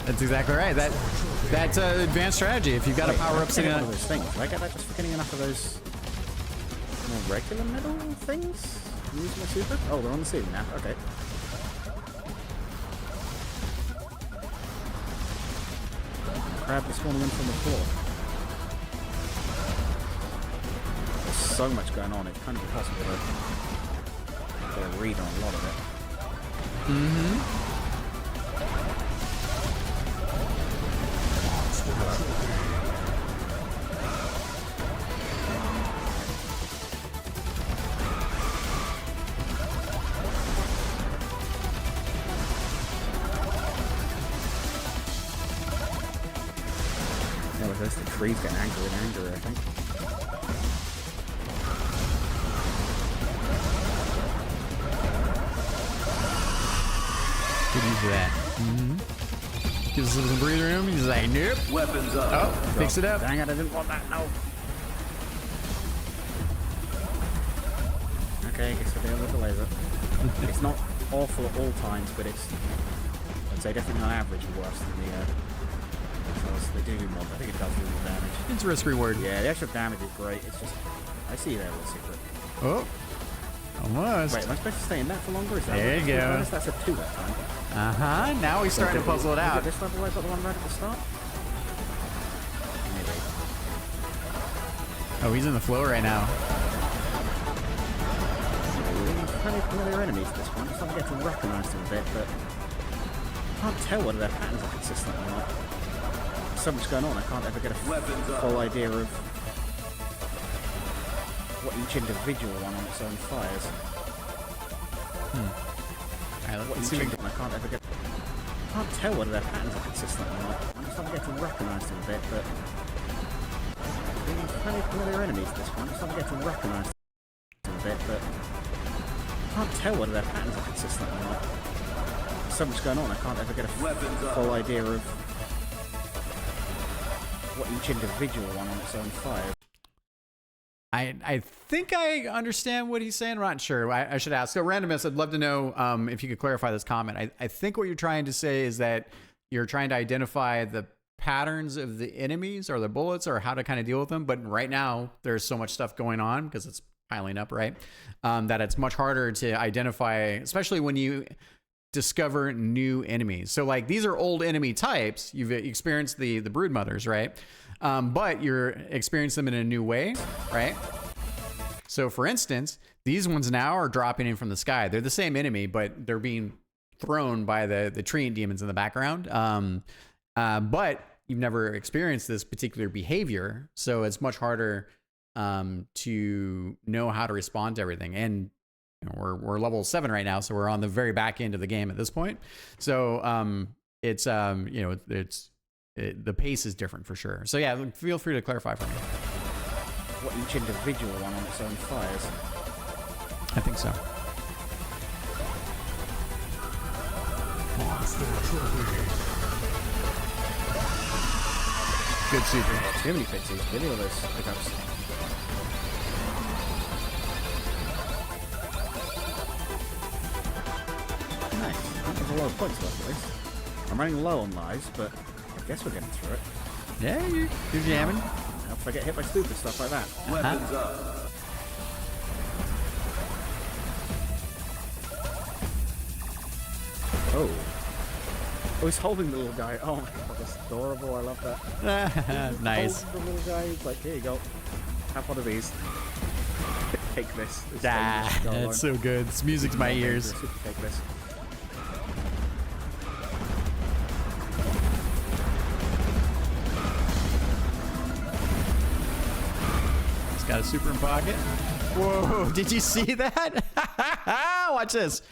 That's exactly right. That's advanced strategy. If you've got a power up sitting one on of those things. Did I get that just for getting enough of those more regular metal things? Use my super? Oh, they're on the ceiling now. Okay. Crab is spawning in from the floor. There's so much going on, it's kind of impossible to get a read on a lot of it. Yeah, with this, the trees getting angrier and angrier, I think. Good use of that. Gives us a little breathing room. He's like, nope. Weapons up. Oh, fix it up. Dang it, I didn't want that, no. Okay, I guess we're dealing with the laser. It's not awful at all times, but it's, I'd say definitely on average worse than the, they do more, I think it does do more damage. It's risk reward. Yeah, the extra damage is great, it's just, I see there with a secret. Oh, almost. Wait, am I supposed to stay in that for longer? Is that There you go. That's a 2 that time. Now he's starting to puzzle it Is out. it this level I got the one right at the start? Maybe. Oh, he's in the flow right now. Fairly familiar enemies at this point. I'm starting to get to recognise them a bit, but I can't tell whether their patterns are consistent or not. There's so much going on, I can't ever get a full idea of what each individual one on its own fires. Alright, What let's each see. I can't ever get. I can't tell whether their patterns are consistent or not. I'm starting to get to recognise them a bit, but fairly familiar enemies at this point. I'm starting to get to recognise them a bit, but I can't tell whether their patterns are consistent or not. There's so much going on, I can't ever get a full idea of what each individual one on its own fires. I think I understand what he's saying. I'm not sure. I should ask. So, Randomness, I'd love to know if you could clarify this comment. I think what you're trying to say is that you're trying to identify the patterns of the enemies or the bullets or how to kind of deal with them. But right now, there's so much stuff going on because it's piling up, right? That it's much harder to identify, especially when you discover new enemies. So like these are old enemy types. You've experienced the brood mothers, right? But you're experiencing them in a new way, right? So for instance, these ones now are dropping in from the sky. They're the same enemy, but they're being thrown by the treant demons in the background. But you've never experienced this particular behavior, so it's much harder to know how to respond to everything. And you know, we're level 7 right now, so we're on the very back end of the game at this point. So it's you know, the pace is different for sure. So yeah, feel free to clarify for me. What, each individual one on its own fires? I think so. Good super. Too many pixies. Really, all those pickups. Nice. There's a lot of points left, at least. I'm running low on lives, but I guess we're getting through it. Yeah, you're jamming. If I get hit by stupid stuff like that. Weapons up. Oh. Oh, he's holding the little guy. Oh my god, that's adorable. I love that. Nice. Holding the little guy. He's like, here you go. Have one of these. Take this. It's Ah, dangerous. Go that's so good. This music's my ears. Dangerous if you take this. He's got a super in pocket. Whoa, did you see that? Watch this.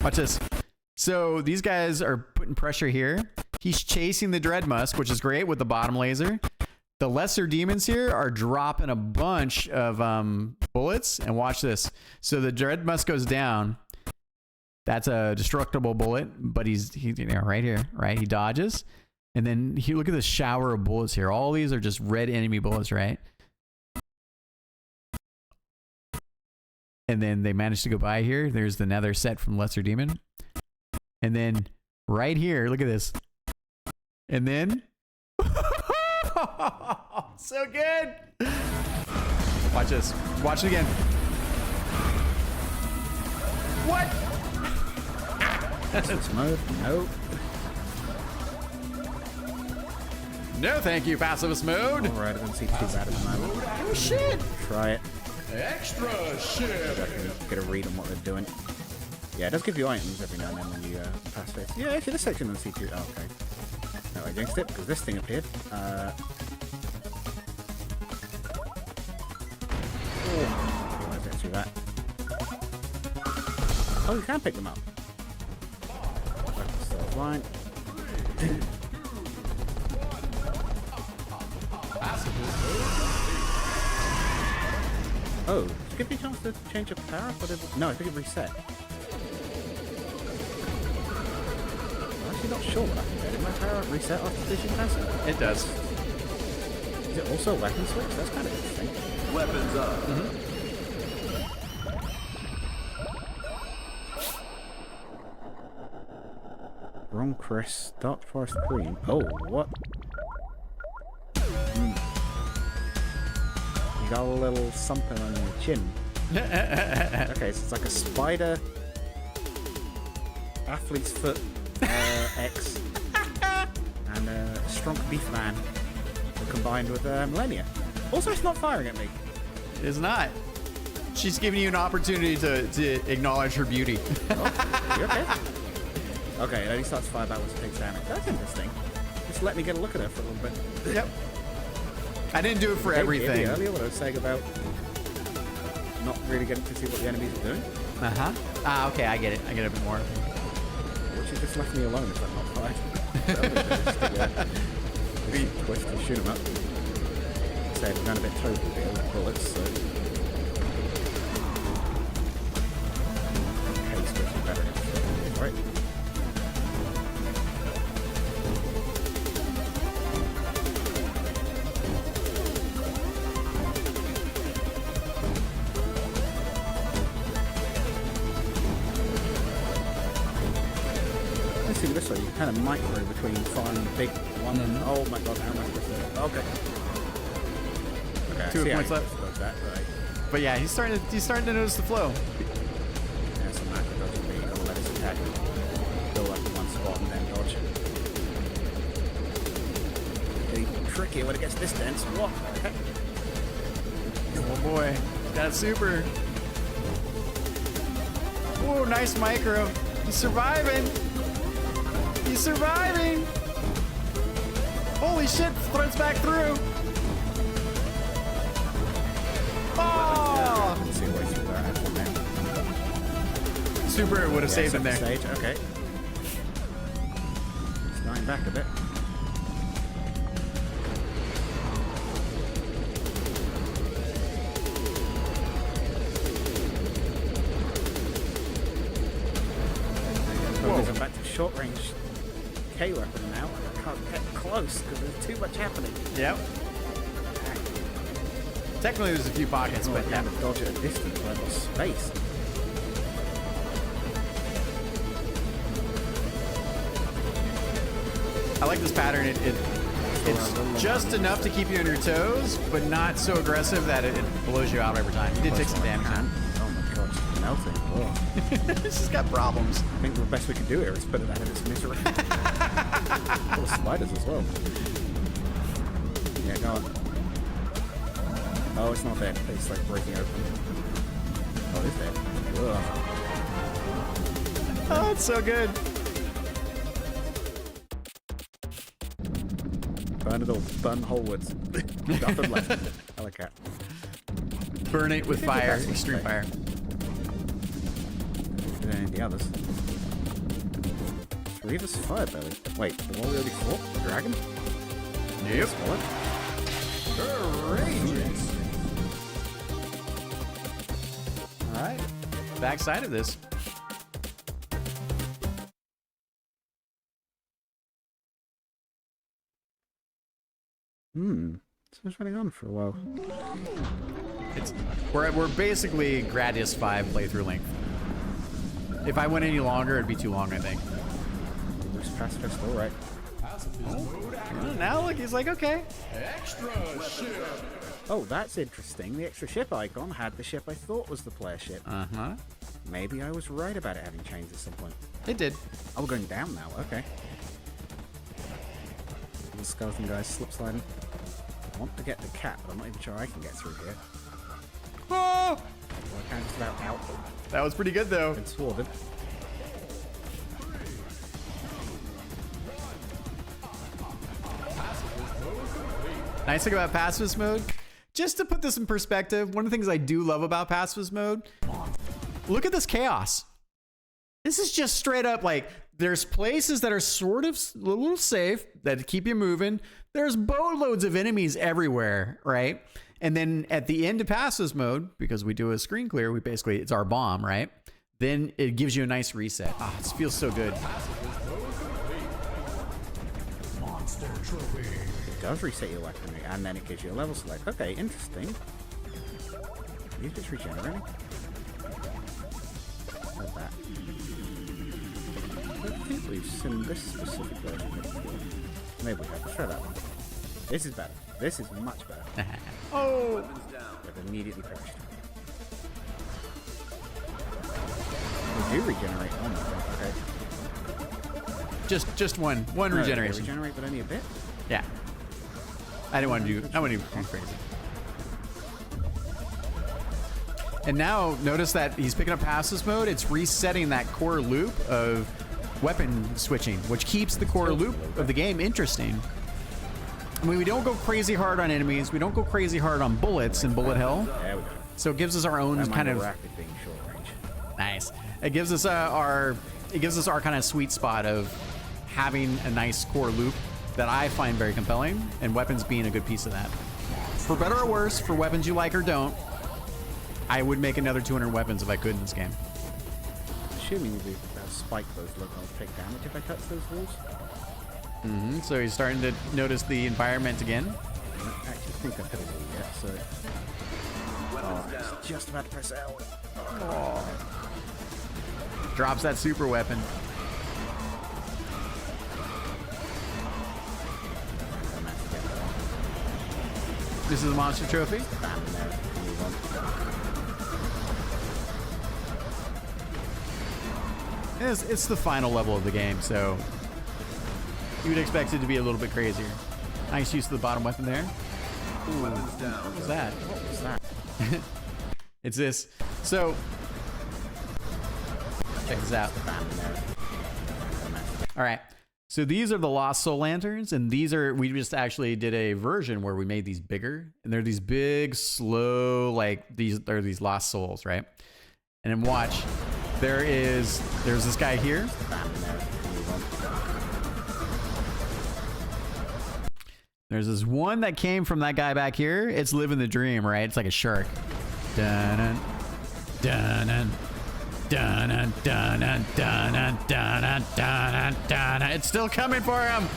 Watch this. So these guys are putting pressure here. He's chasing the Dreadmusk, which is great with the bottom laser. The lesser demons here are dropping a bunch of bullets. And watch this. So the Dreadmusk goes down. That's a destructible bullet, but he's you know, right here, right? He dodges. And then here, look at this shower of bullets here. All these are just red enemy bullets, right? And then they managed to go by here. There's the nether set from Lesser Demon. And then right here, look at this. And then... so good! Watch this. Watch it again. What? That's mode. Nope. No, thank you, pacifist mode. Alright, I don't see too bad at the moment. Oh, shit. Try it. Extra shit. I can get a read on what they're doing. Yeah, it does give you items every now and then when you pass it. Yeah, actually, this section doesn't see too. Oh, okay. No, I jinxed it because this thing appeared. Let's get through that. Oh, you can pick them up. That's still blind. Oh, did it give me a chance to change a power up? No, I think it reset. I'm actually not sure what happened there. Did my power up reset after finishing passing? It does. Is it also a weapon switch? That's kind of interesting. Weapons up. Wrong Chris. Dark Forest Queen. Oh, what? You got a little something on your chin. Okay, so it's like a spider athlete's foot X and a strong beef man combined with Millennia. Also, it's not firing at me. It is not. She's giving you an opportunity to acknowledge her beauty. Oh, you okay? Okay, it only starts to fire back once it takes damage. That's interesting. Just let me get a look at her for a little bit. Yep. I didn't do it for everything. Earlier, what I was saying about not really getting to see what the enemies are doing. Uh-huh. Ah, okay, I get it. I get it a bit more. Well, she just left me alone if I'm not fired. Twist and shoot him up. Say we're going a bit total here with bullets, so... Okay, switching better. Alright. Let's see this way. You kind of micro between firing the big one and... Oh my god, how am I supposed to do it? Okay. Okay, I 2 see how points you left. does that, right. But yeah, he's starting to notice the flow. Yeah, some macro dodging, but you gotta let his attack build up in one spot and then dodge. It's tricky when it gets this dense. What? Okay. Oh boy, that super. Oh, nice micro. He's surviving. He's surviving. Holy shit, threads back through. Oh! Let's see what he's there from there. Super would have saved him there. Stage. Okay. He's dying back a bit. I'm back to short range K weapon now. I can't get close because there's too much happening. Yep. Technically, there's a few pockets, but yeah. Dodge at a distance where there's space. I like this pattern. It's just enough to keep you on your toes, but not so aggressive that it blows you out every time. You did take some damage. Oh my god, it's melting. Oh. This has got problems. I think the best we can do here is put it out of its misery. Full of spiders as well. Yeah, go on. Oh, it's not dead. It's like breaking open. Oh, it's dead. Ugh. Oh, it's so good. Burn it all. Burn the whole woods. Nothing left. I like that. Burn it with fire. Extreme fire. And then the others. Reva's Firebelly. Wait, the one we already fought? The dragon? Yep. What? All right. Backside of this. So it's running on for a while. We're basically Gradius 5 playthrough length. If I went any longer, it'd be too long, I think. Where's Pacifist? All right. Now look, he's like, okay. Extra ship. Oh, that's interesting. The extra ship icon had the ship I thought was the player ship. Uh-huh. Maybe I was right about it having changed at some point. It did. Oh, we're going down now. Okay. The skeleton guy's slip sliding. I want to get the cat, but I'm not even sure I can get through here. Oh! Well, I can't just about out them. That was pretty good, though. Been sworded. Nice thing about pacifist mode, just to put this in perspective, one of the things I do love about pacifist mode, look at this chaos. This is just straight up like, there's places that are sort of a little safe that keep you moving. There's boatloads of enemies everywhere, right? And then at the end of pacifist mode, because we do a screen clear, we basically, it's our bomb, right? Then it gives you a nice reset. Ah, it feels so good. Monster trophy. It does reset your weaponry, and then it gives you a level select. Okay, interesting. You just regenerating? Like that. I think we've seen this specific version before. Maybe we have. Let's try that one. This is better. This is much better. Oh! It immediately perished. We do regenerate. Oh my god, okay. Just one regeneration. Regenerate, but only a bit? Yeah. I didn't want to do crazy. And now notice that he's picking up pacifist mode. It's resetting that core loop of weapon switching, which keeps the core loop of the game interesting. I mean, we don't go crazy hard on enemies. We don't go crazy hard on bullets in bullet hell. There we go. So it gives us our own kind of rapid being short range. nice. It gives us our kind of sweet spot of having a nice core loop that I find very compelling, and weapons being a good piece of that. For better or worse, for weapons you like or don't, I would make another 200 weapons if I could in this game. Assuming we spike those locals take damage if I touch those walls. So he's starting to notice the environment again. I don't actually think I've hit a wall yet, so... Oh, it's just about to press L. Oh. Drops that super weapon. This is the monster trophy. Bam, there. Move on. It's the final level of the game, so you would expect it to be a little bit crazier. Nice use of the bottom weapon there. Ooh, Weapons down. what was that? What was that? It's this. So, check this out. Bam, there. All right. So these are the Lost Soul Lanterns, and these are, we just actually did a version where we made these bigger, and they're these big, slow, like they're these Lost Souls, right? And then watch, there's this guy here. Bam, there. Move on. There's this one that came from that guy back here. It's living the dream, right? It's like a shark. Dun-dun, dun-dun, dun-dun, dun-dun, dun-dun, dun-dun, dun-dun, dun-dun. It's still coming for him.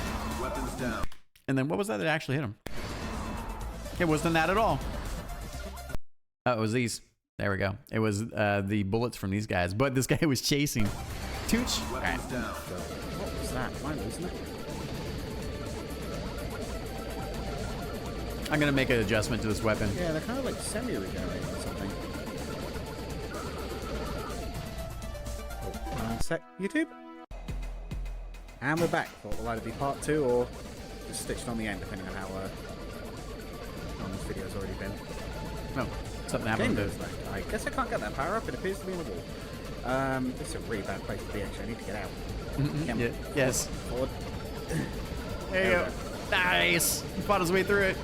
Weapons down. And then what was that that actually hit him? It wasn't that at all. Oh, it was these. There we go. It was the bullets from these guys. But this guy was chasing. Tooch. All right. Weapons down. What was that? Am I losing it? I'm going to make an adjustment to this weapon. Yeah, they're kind of like semi-regenerating or something. Oh, sec, YouTube? And we're back. Thought it'll either be part 2 or just stitched on the end, depending on how long this video's already been. No, something happened. Game left. I guess I can't get that power up. It appears to be in the wall. This is a really bad place to be, actually. I need to get out. Come Yeah, yes. forward. There you go. Nice. He fought his way through it.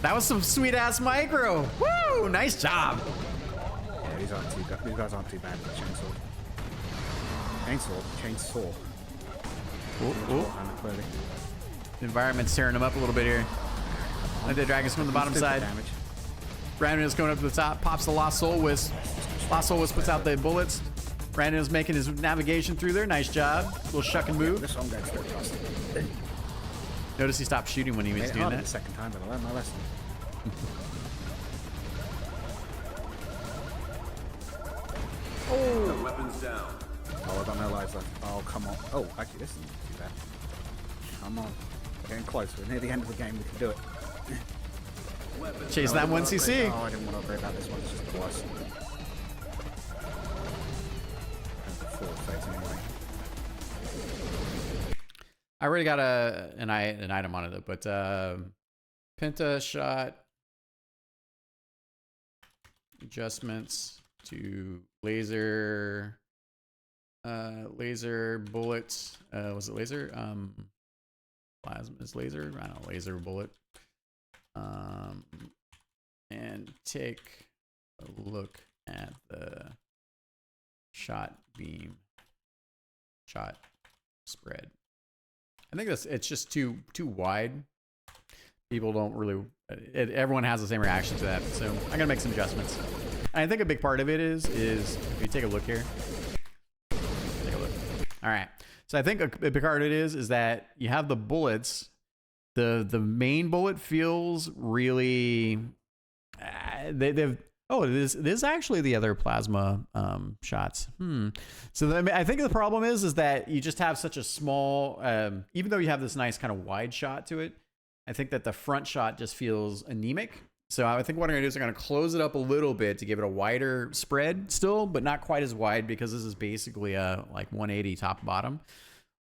That was some sweet ass micro. Woo! Nice job. Yeah, these guys aren't too bad with chainsaw. Ooh, ooh. Clearly. The environment's tearing him up a little bit here. Like the dragons from the bottom Stupid side. damage. Brandon is going up to the top, pops the Lost Soul Wisp. Lost Soul Wisp puts out the bullets. Brandon is making his navigation through there. Nice job. Little shuck and move. This one goes very fast. Notice he stopped shooting when he was doing The that. second time, but I learned my lesson. The weapons down. Oh, I got no lives left. Oh, come on. Oh, actually, this isn't too bad. Come on. We're getting close. We're near the end of the game. We can do it. Chase that 1cc. Oh, I didn't want to upgrade that. This one's just the worst. Forward phase anyway. I already got an item on it, but Penta shot adjustments to laser bullets. Was it laser? Plasma is laser. I don't know, laser bullet. And take a look at the shot beam shot spread. I think it's just too wide. People don't really. Everyone has the same reaction to that, so I'm gonna make some adjustments. And I think a big part of it is if you take a look here. Take a look. All right. So I think a big part of it is that you have the bullets. The main bullet feels really. They've. Oh, this is actually the other plasma shots. So I think the problem is that you just have such a small, even though you have this nice kind of wide shot to it, I think that the front shot just feels anemic. So I think what I'm gonna do is I'm gonna close it up a little bit to give it a wider spread still, but not quite as wide because this is basically a like 180 top bottom.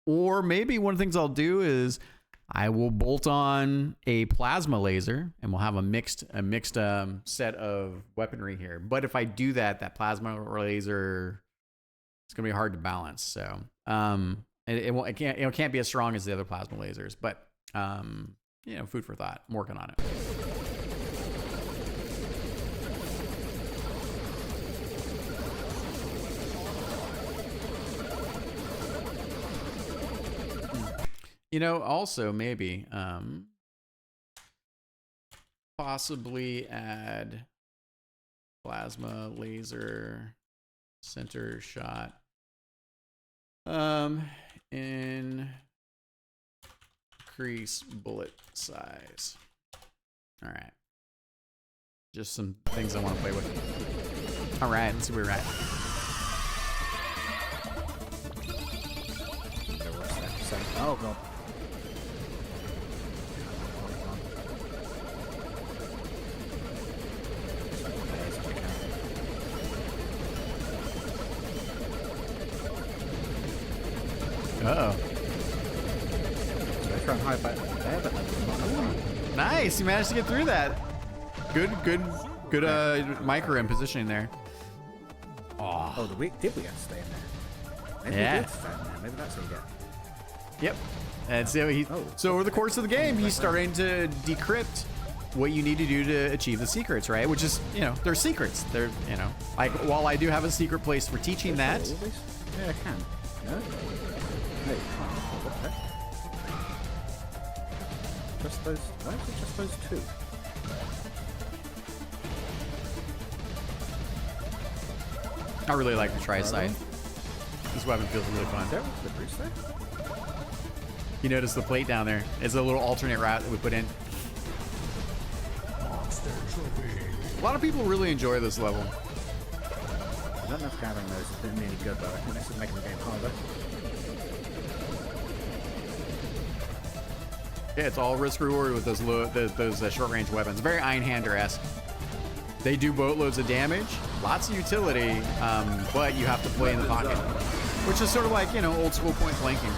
Or maybe one of the things I'll do is I will bolt on a plasma laser and we'll have a mixed set of weaponry here. But if I do that, that plasma laser, it's gonna be hard to balance. So it can't be as strong as the other plasma lasers. But food for thought. I'm working on it. Also maybe possibly add plasma laser center shot increase bullet size. All right, just some things I want to play with. All right, let's see where we're at. Oh god. Uh-oh. So I try and hide back there, but that's not enough. Nice. You managed to get through that. Good micro and positioning there. Oh, did we have to stay in there? Maybe Yeah. we did stay in there. Maybe that's what you get. Yep. And so over the course of the game, he's starting to decrypt what you need to do to achieve the secrets, right? Which is, they're secrets. They're, like, while I do have a secret place for teaching that. Yeah, I can. No? No, you can't. What the heck? Just those. Why is it just those two? I really like the tri-sight. This weapon feels really fun. Is that the Bruce there? You notice the plate down there. It's a little alternate route that we put in. Monster trophy. A lot of people really enjoy this level. I don't know if gathering those has been really good, though. I think this is making the game harder. Yeah, it's all risk reward with those short range weapons. Very Iron Hander-esque. They do boatloads of damage, lots of utility, but you have to play in the pocket, which is sort of like old school point blanking.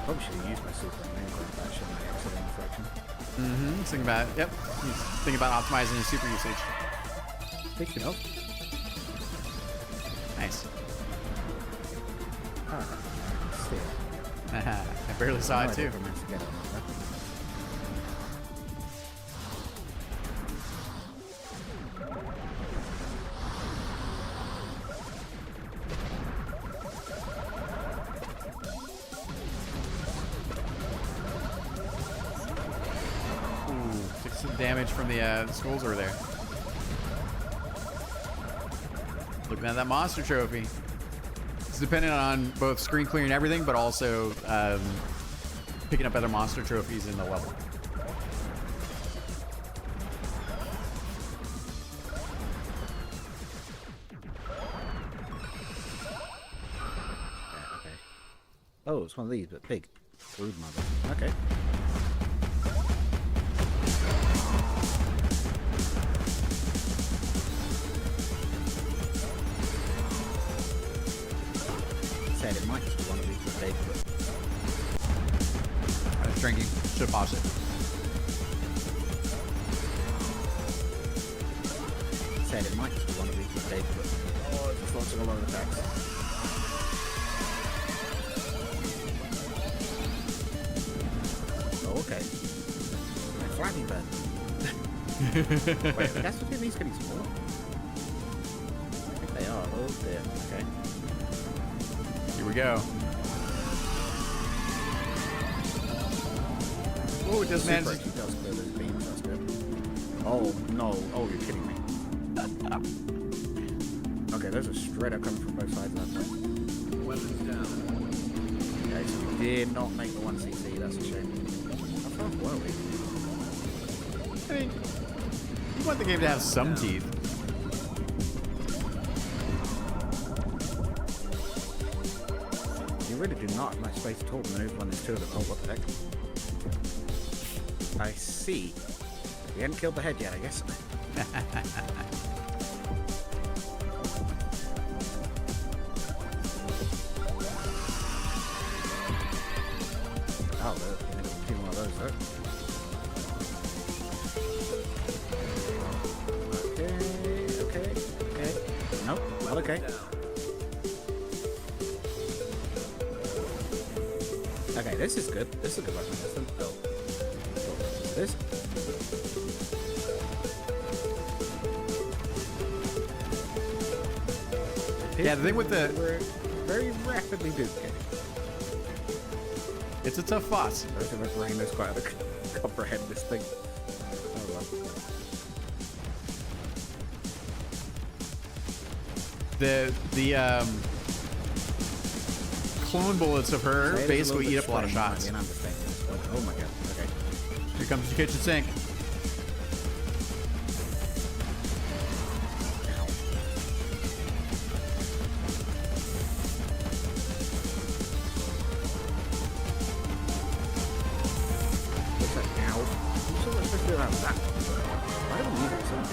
Probably should have used my super and then going back, shouldn't I? Accident reflection. Think about optimizing the super usage. Speaking of. Nice. Still. I barely saw it too. Took some damage from the skulls over there. Looking at that monster trophy. It's dependent on both screen clearing and everything, but also picking up other monster trophies in the level. Okay. Oh, it's one of these, but big. Brood mother. Okay. Said it might just be one of these, but big. I was drinking. Should have paused it. Said it might just be one of these, but big. Oh, it's just launching a lot of attacks. Oh, okay. A Flappy Bird. Wait, that's what these getting small. I think they are. Oh dear. Okay. Here we go. Oh, it does Super manage. actually does clear those beams. That's good. Oh no! Oh, you're kidding me. Okay, those are straight up coming from both sides of that thing. Weapons down. Okay, so we did not make the 1cc. That's a shame. How far were we? I mean, you want the game to have some teeth. You really do not have much space at all to maneuver when there's two of them. Oh, what the heck? I see. We hadn't killed the head yet, I guess. Oh, there's a few more of those, though. Okay. Nope, not okay. Okay, this is good. This is a good weapon. This. Yeah, the thing with the... We're very rapidly duplicating. It's a tough boss. Most of my brain is quite to comprehend this thing. Oh well. The clone bullets of her Say it is basically little eat bit up a lot of strange, shots. might be an understatement, but- Oh my god. Okay. Here comes the kitchen sink. What's that? Ow. I'm so much supposed to do around that. Why do we use it so much?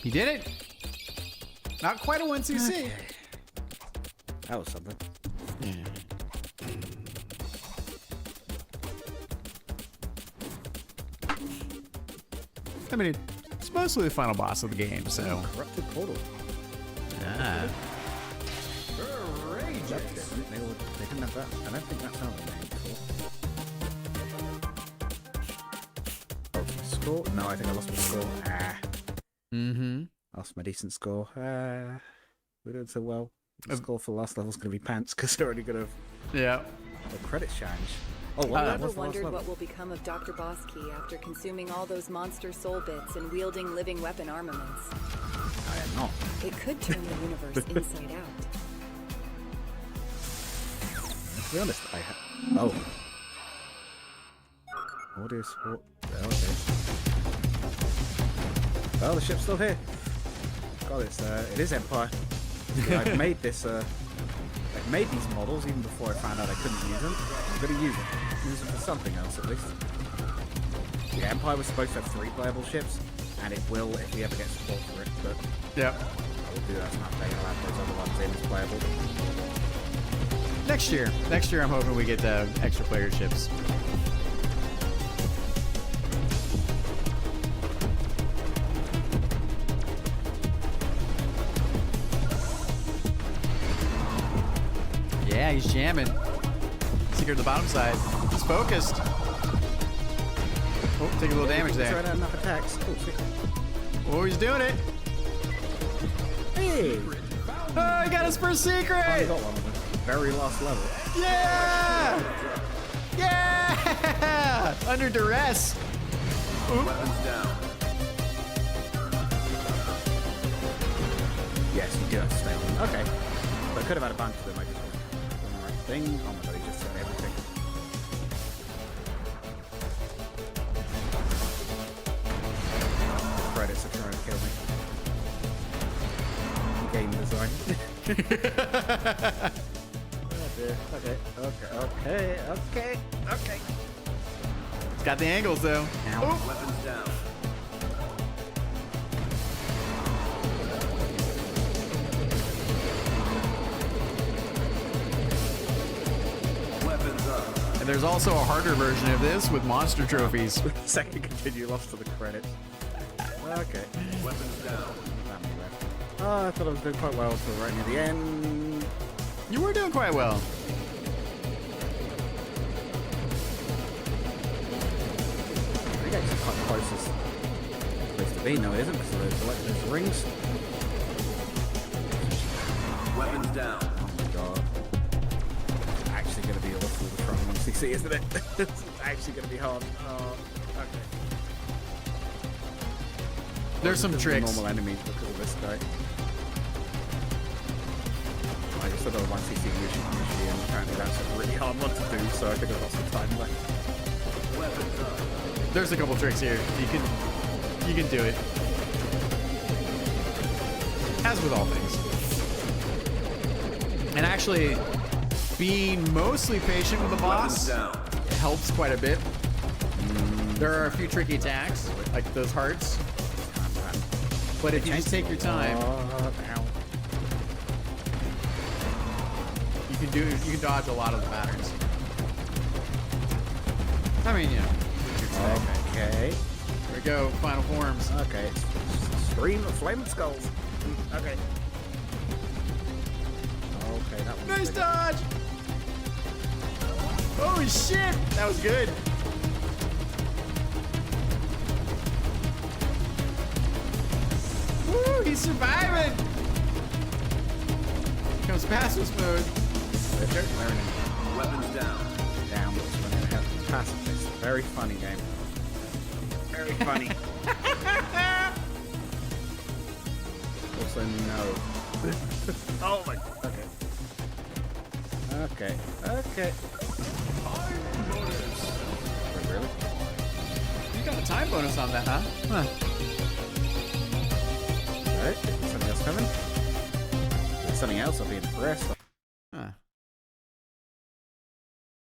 He did it. Not quite a 1cc. Okay. That was something. Yeah. I mean, it's mostly the final boss of the game, so. Corrupted portal. Ah. They didn't have that. I don't think that's how they named before. Lost my score? No, I think I lost my score. Mm-hmm. Lost my decent score. We're doing so well. The score for last level's going to be pants because they're only going to Yeah. the credits change. Oh, Have what? you That ever was the last wondered level. what will become of DrBossKey after consuming all those monster soul bits and wielding living weapon armaments? I am not. It could turn the universe inside out. To be honest, Oh. Audio support. Oh, okay. Oh, the ship's still here. God, it is Empire. I've made this. I've made these models even before I found out I couldn't use them. I'm going to use them. Use them for something else at least. The Empire was supposed to have 3 playable ships, and it will if we ever get support for it. But Yep. I will do that as an update. I'll have those other ones in as playable. Next year, I'm hoping we get extra player ships. Yeah, he's jamming. Secret to the bottom side. He's focused. Oh, take a little damage Try there. to have enough attacks. Oh, shit. Oh, he's doing it. Hey! Oh, he got his first I secret. got one of them. Very last level. Yeah! Yeah! Under duress. Weapons down. Yes, you do have to stay on them. Okay. But I could have had a bunch of them. I just wasn't doing the right thing. Oh my god, he just said everything. The credits are trying to kill me. Game design. Oh dear. Okay. He's got the angles though. Ow. Weapons down. Weapons up. And there's also a harder version of this with monster trophies. Second continue lost to the credits. Okay. Weapons down. Oh, I thought I was doing quite well until right near the end. You were doing quite well. I think actually quite closest place to be. No, it isn't because there's rings. Weapons down. Oh my god. It's actually going to be awful to try 1cc, isn't it? It's actually going to be hard. Oh, okay. There's some Just tricks. Normal enemies because of this guy. I just said I 1cc usually, and apparently that's a really hard one to do, so I think I've got some time left. Weapons up. There's a couple tricks here. You can do it. As with all things. And actually, being mostly patient with the Weapons boss down. helps quite a bit. There are a few tricky attacks, like those hearts. But if you just take your time, Ow. you can dodge a lot of the patterns. I mean, Okay. here we go, final forms. Okay. Stream of flaming skulls. Okay. Okay, that one. Nice dodge! Holy shit! That was good. Woo, he's surviving! Here comes pacifist mode. They're learning. Weapons down. Down, but we're going to have to pass this. Very funny game. Very funny. Also, no. Oh my. Okay. Okay. Okay. Wait, really? You got a time bonus on that, huh? Huh. Alright, is something else coming? If there's something else, I'll be impressed. Huh.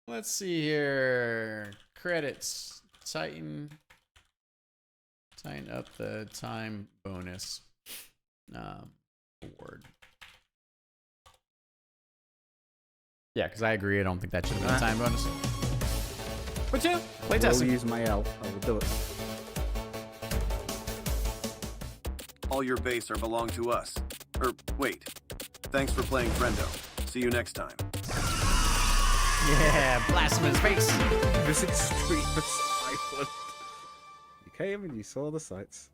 Let's see here. Credits. Tighten up the time bonus. Award. Yeah, because I agree. I don't think that should have been a time bonus. But yeah, play I will testing. use my L. I will do it. All your base are belong to us. Wait. Thanks for playing Friendo. See you next time. Yeah, blast him in his face. Visit Streetman's Island. You came and you saw the sights.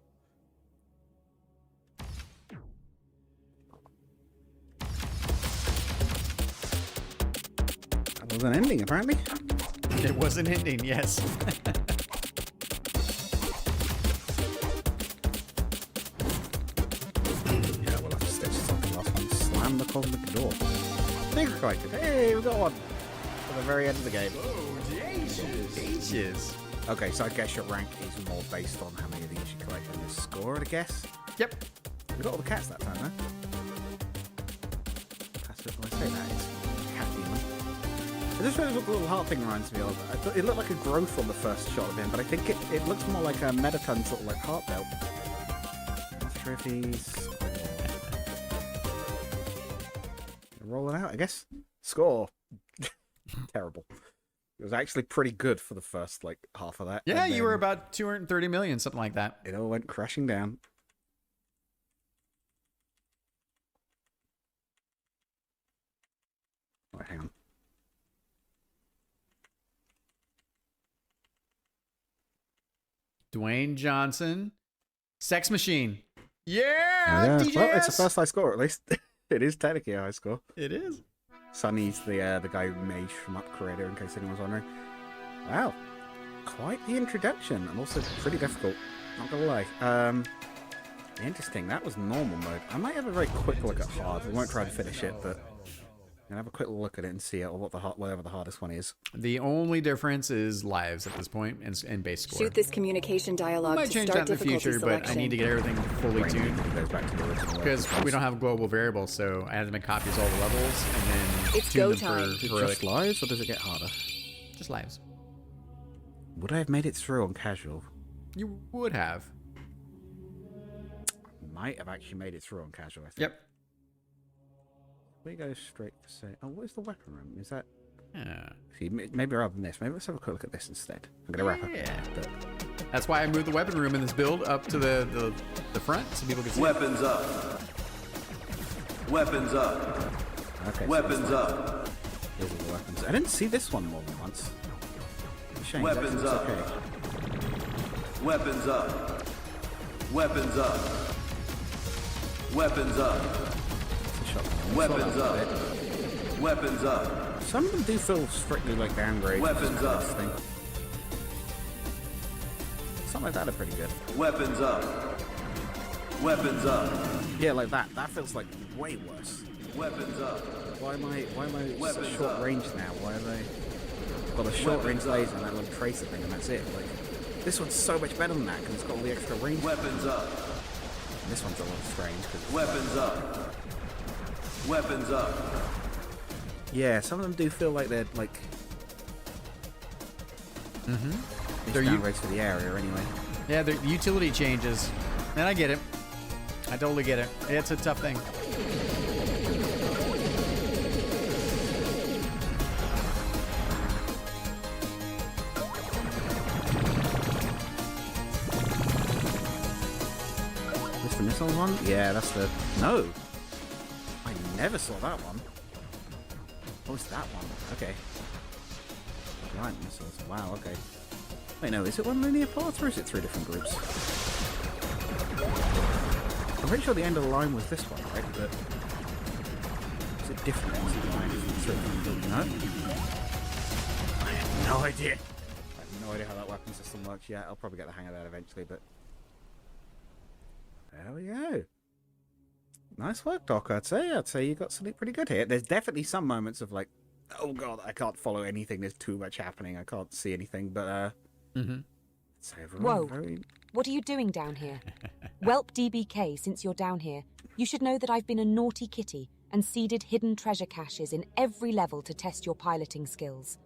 That was an ending, apparently. It was an ending, yes. Yeah, we'll have to stitch something last one. Slam the cosmic door. Big collected. Hey, we got one. At the very end of the game. Ages. Okay, so I guess your rank is more based on how many of these you collect in this score, I guess. Yep. We got all the cats that time, though. That's what I say that is. Cat demon. It just really looked a little heart thing reminds me of. I thought it looked like a growth on the first shot of him, but I think it looks more like a Mettaton sort of like heart belt. Trophies. Rolling out, I guess. Score. Terrible. It was actually pretty good for the first like half of that. Yeah, and you were then about 230 million, something like that. it all went crashing down. Right, hang on. Dwayne Johnson, Sex Machine. Yeah, Yeah. DJS. Well, it's a first high score at least. It is technically a high score. It is. Sonny's the guy who made Shmup creator, in case anyone was wondering. Wow, quite the introduction, and also pretty difficult. Not gonna lie. Interesting. That was normal mode. I might have a very quick look at hard. We won't try to finish it, but I'm gonna have a quick look at it and see what whatever the hardest one is. The only difference is lives at this point and base score. Shoot this communication dialogue Might to change start that in the difficulty future, selection. but I need to get everything fully tuned It goes back to the original because levels. we don't have global variables. So I had to make copies of all the levels and then It's tune go them time. Is it for just lives, or does it get harder? just lives. Would I have made it through on casual? You would have. Might have actually made it through on casual, I think. Yep. We go straight to say, oh, where's the weapon room? Is that... Yeah. See, maybe rather than this, maybe let's have a quick look at this instead. I'm going to wrap Yeah. up. But That's why I moved the weapon room in this build up to the front so people can see. Weapons up. Weapons up. okay, so Weapons that's up. that. Here's all the weapons. I didn't see this one more than once. It's a shame. Weapons It's up. okay. Weapons up. Weapons up. Weapons up. It's a shotgun. Weapons Sort up. of Weapons up. it. Some of them do feel strictly like downgrades. Weapons up. Thing. Some like that are pretty good. Weapons up. Weapons up. Yeah, like that. That feels like way worse. Weapons up. Why am I so Weapons short up. range now? Why are they got a short range laser and that little tracer thing and that's it? Like this one's so much better than that because it's got all the extra range. Weapons up. And this one's a little strange because Weapons up. Weapons up. yeah, some of them do feel like they're like They're downgrades for the area anyway. Yeah, the utility changes. And I get it. I totally get it. It's a tough thing. This the missile one? Yeah, that's the no. I never saw that one. Oh, it's that one. Okay. Giant missiles. Wow. Okay. Wait, no. Is it one linear path or is it three different groups? I'm pretty sure the end of the line was this one, right? But is it different ends of the line? No. I have no idea. I have no idea how that weapon system works yet. I'll probably get the hang of that eventually, but there we go. Nice work, Doc. I'd say you got something pretty good here. There's definitely some moments of like, oh god, I can't follow anything. There's too much happening. I can't see anything. But it's overall Whoa. very. What are you doing down here? Whelp DBK, since you're down here, you should know that I've been a naughty kitty and seeded hidden treasure caches in every level to test your piloting skills.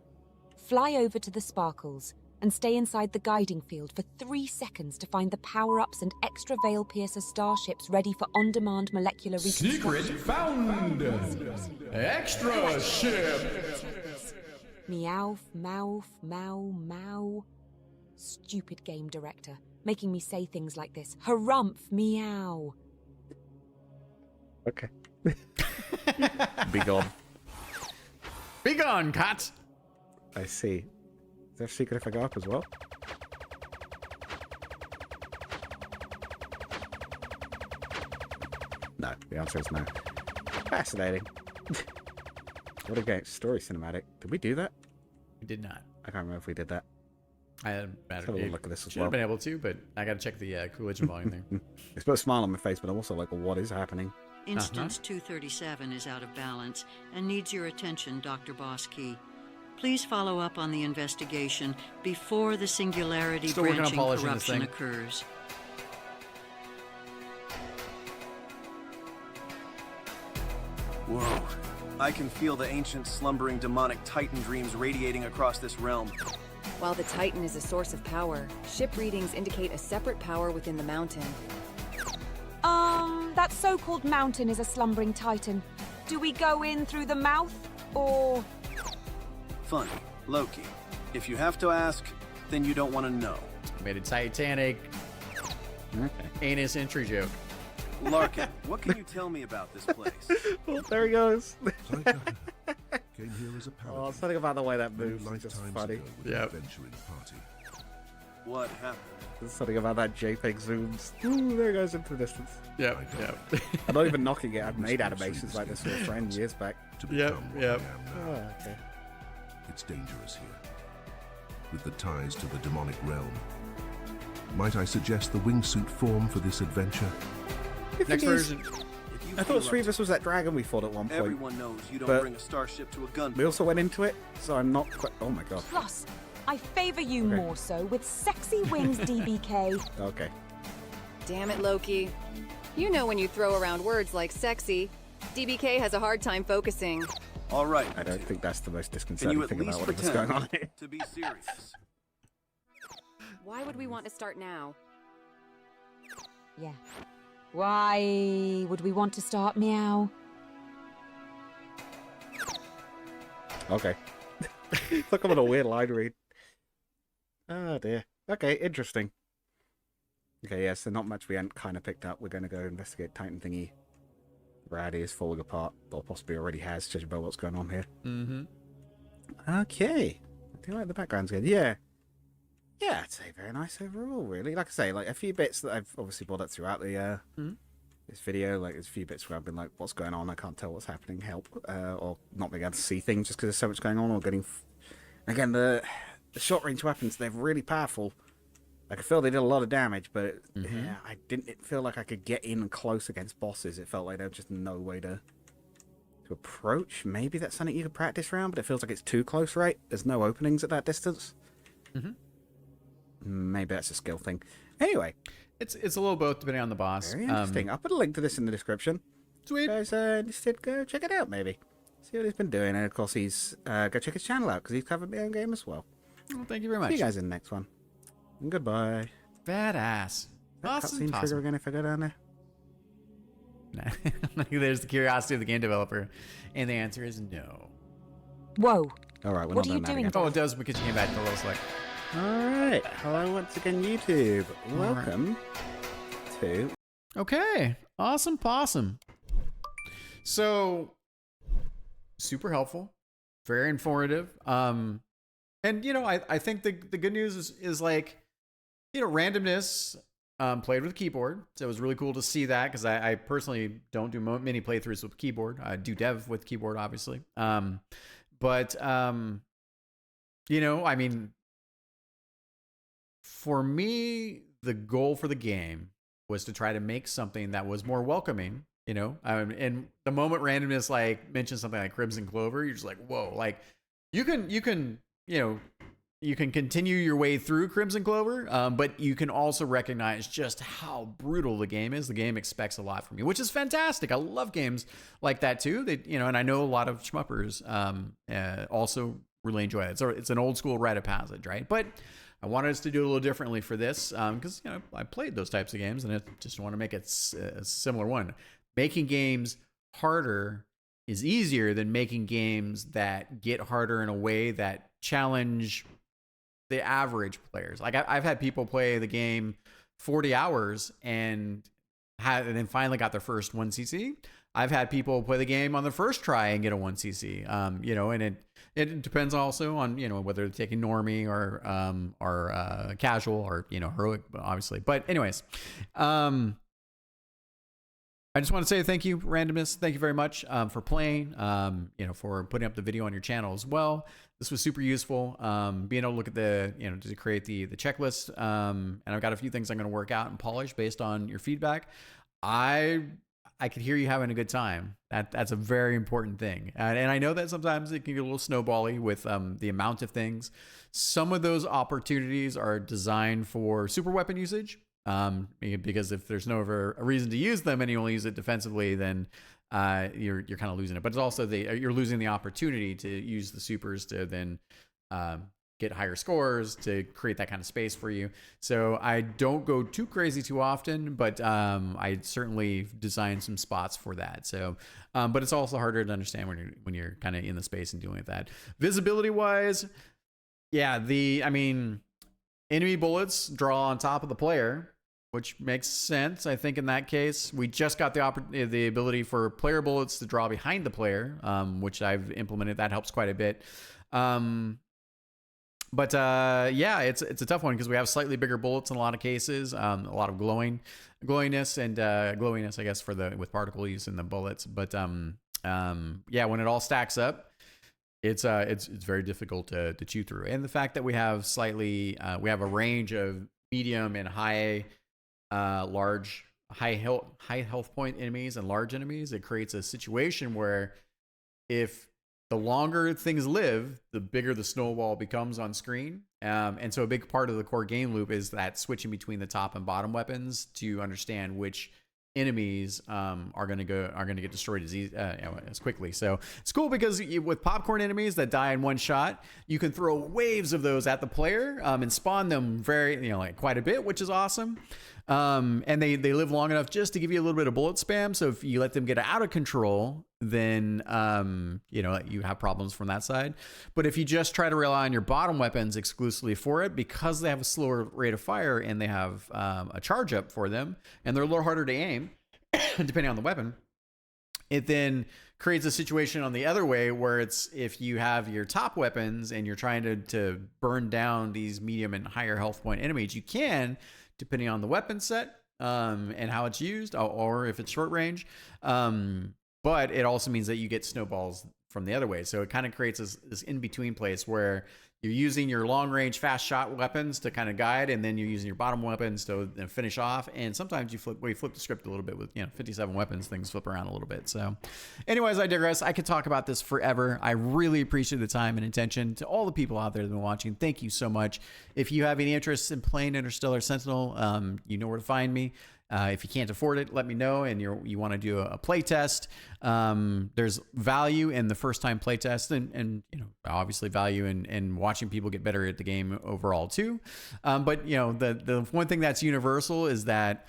Fly over to the Sparkles and stay inside the guiding field for 3 seconds to find the power-ups and extra Veil Piercer starships ready for on-demand molecular Secret reconstruction. found. Extra ship. Meow, mouth, meow. Stupid game director, making me say things like this. Harumph, meow. Okay. Be gone. Be gone, cat. I see. Is there a secret if I go up as well? No. The answer is no. Fascinating. What a great story cinematic. Did we do that? We did not. I can't remember if we did that. I had Let's have a look at this as should well. have been able to, but I got to check the Coolidge volume there. It's put a smile on my face, but I'm also like, what is happening? Instance 237 is out of balance and needs your attention, DrBossKey. Please follow up on the investigation before the singularity Still working on branching polishing this corruption thing. occurs. Whoa. I can feel the ancient slumbering demonic titan dreams radiating across this realm. While the Titan is a source of power, ship readings indicate a separate power within the mountain. That so-called mountain is a slumbering titan. Do we go in through the mouth, or...? Funny. Loki. If you have to ask, then you don't want to know. Made a Titanic anus entry joke. Larkin, what can you tell me about this place? Oh, there he goes. Came here as a Oh, paladin. something about the way that Many moves is just lifetimes funny. ago with Yep. an adventuring party. What happened? There's something about that JPEG zooms. Ooh, there he goes into the distance. Yep, yep. I'm not even knocking it. I've made animations like this with a friend years back. To Yep, become what yep. I am Oh, now. okay. It's dangerous here. With the ties to the demonic realm. Might I suggest the wingsuit form for this adventure? The Next thing is, version. If you I feel thought up Sreevis to was that dragon we fought at one point. everyone knows you don't but- bring a starship to a gun. We also went into it, so I'm not quite... Oh my god. Plus, I favor you Okay. more so with sexy wings, DBK. Okay. Damn it, Loki. You know when you throw around words like sexy, DBK has a hard time focusing. All right. I don't think that's the most Can disconcerting you at thing least about whatever's going on pretend here. to be serious? Why would we want to start now? Yeah. Why would we want to start, meow? Okay. Look, I'm on a weird line read. Oh dear. Okay, interesting. Okay, yeah, so not much we hadn't kind of picked up. We're going to go investigate Titan thingy. Brady is falling apart, or possibly already has, judging by what's going on here. Mm-hmm. Okay. I do like the background's good. Yeah. Yeah, I'd say very nice overall, really. Like I say, like a few bits that I've obviously brought up throughout the this video. Like there's a few bits where I've been like, what's going on? I can't tell what's happening. Help. Or not being able to see things just because there's so much going on, or getting... Again, the short-range weapons, they're really powerful. I could feel they did a lot of damage, but yeah, I didn't feel like I could get in close against bosses. It felt like there was just no way to approach. Maybe that's something you could practice around, but it feels like it's too close, right? There's no openings at that distance. Maybe that's a skill thing. Anyway, It's a little both depending on the boss. very interesting. I'll put a link to this in the description. Sweet. You guys interested, go check it out, maybe. See what he's been doing. And of course, he's go check his channel out, because he's covered my own game as well. Well, thank you very See much. you guys in the next one. And goodbye. Badass. That Awesome. cutscene trigger Awesome. again if I go down there. There's the curiosity of the game developer, and the answer is no. Whoa. All right, we're What not are you that doing, again. Oh, it does because you came back to the little select. All right. Hello once again, YouTube. Welcome to... Okay. Awesome possum. So, super helpful, very informative. And I think the good news is like, randomness played with keyboard. So it was really cool to see that, because I personally don't do many playthroughs with keyboard. I do dev with keyboard, obviously. For me, the goal for the game was to try to make something that was more welcoming, and the moment randomness mentions something like Crimson Clover, you're just like, whoa, like you can continue your way through Crimson Clover, but you can also recognize just how brutal the game is. The game expects a lot from you, which is fantastic. I love games like that too. And I know a lot of shmuppers also really enjoy it. So it's an old school rite of passage, right? But I wanted us to do it a little differently for this because I played those types of games and I just want to make it a similar one. Making games harder is easier than making games that get harder in a way that challenge the average players. Like I've had people play the game 40 hours and then finally got their first 1cc. I've had people play the game on the first try and get a 1cc. And it depends also on whether they're taking normie or casual or heroic, obviously. But anyways, I just want to say thank you, Randomness. Thank you very much for playing. For putting up the video on your channel as well. This was super useful. Being able to look at to create the checklist. And I've got a few things I'm going to work out and polish based on your feedback. I could hear you having a good time. That's a very important thing. And I know that sometimes it can get a little snowbally with the amount of things. Some of those opportunities are designed for super weapon usage. Because if there's no a reason to use them and you only use it defensively, then you're kind of losing it. But it's also you're losing the opportunity to use the supers to then get higher scores, to create that kind of space for you. So I don't go too crazy too often, but I certainly design some spots for that. So, but it's also harder to understand when you're kind of in the space and doing that. Visibility wise, yeah, enemy bullets draw on top of the player, which makes sense. I think in that case, we just got the ability for player bullets to draw behind the player, which I've implemented. That helps quite a bit. But it's a tough one because we have slightly bigger bullets in a lot of cases, a lot of glowiness, I guess, with particle use in the bullets. But when it all stacks up, it's very difficult to chew through. And the fact that we have we have a range of medium and high health point enemies and large enemies, it creates a situation where if the longer things live, the bigger the snowball becomes on screen. And so a big part of the core game loop is that switching between the top and bottom weapons to understand which enemies are going to get destroyed as quickly. So it's cool because with popcorn enemies that die in one shot, you can throw waves of those at the player and spawn them quite a bit, which is awesome. And they live long enough just to give you a little bit of bullet spam. So if you let them get out of control, then you have problems from that side. But if you just try to rely on your bottom weapons exclusively for it, because they have a slower rate of fire and they have a charge up for them, and they're a little harder to aim depending on the weapon, it then creates a situation on the other way where it's, if you have your top weapons and you're trying to burn down these medium and higher health point enemies, you can, depending on the weapon set and how it's used, or if it's short range. But it also means that you get snowballs from the other way. So it kind of creates this in-between place where you're using your long-range, fast-shot weapons to kind of guide, and then you're using your bottom weapons to finish off. And sometimes you flip the script a little bit with 57 weapons, things flip around a little bit. So anyways, I digress. I could talk about this forever. I really appreciate the time and attention. To all the people out there that have been watching, thank you so much. If you have any interest in playing Interstellar Sentinel, you know where to find me. If you can't afford it, let me know, and you want to do a play test. There's value in the first time play test, and obviously value in watching people get better at the game overall too. But the one thing that's universal is that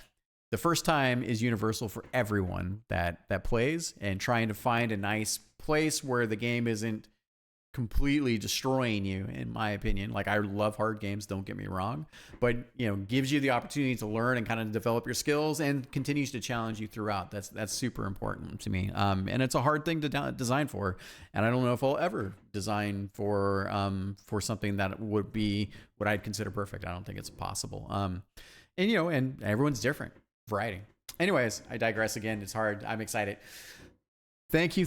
the first time is universal for everyone that plays, and trying to find a nice place where the game isn't completely destroying you, in my opinion. Like, I love hard games, don't get me wrong, but gives you the opportunity to learn and kind of develop your skills, and continues to challenge you throughout. That's super important to me. And it's a hard thing to design for, and I don't know if I'll ever design for something that would be what I'd consider perfect. I don't think it's possible. And everyone's different. Variety. Anyways, I digress again. It's hard. I'm excited. Thank you,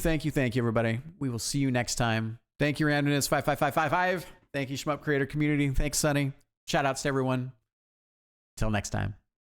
everybody. We will see you next time. Thank you, Randomness5555. Thank you, Shmup Creator Community. Thanks, Sunny. Shout outs to everyone. Till next time.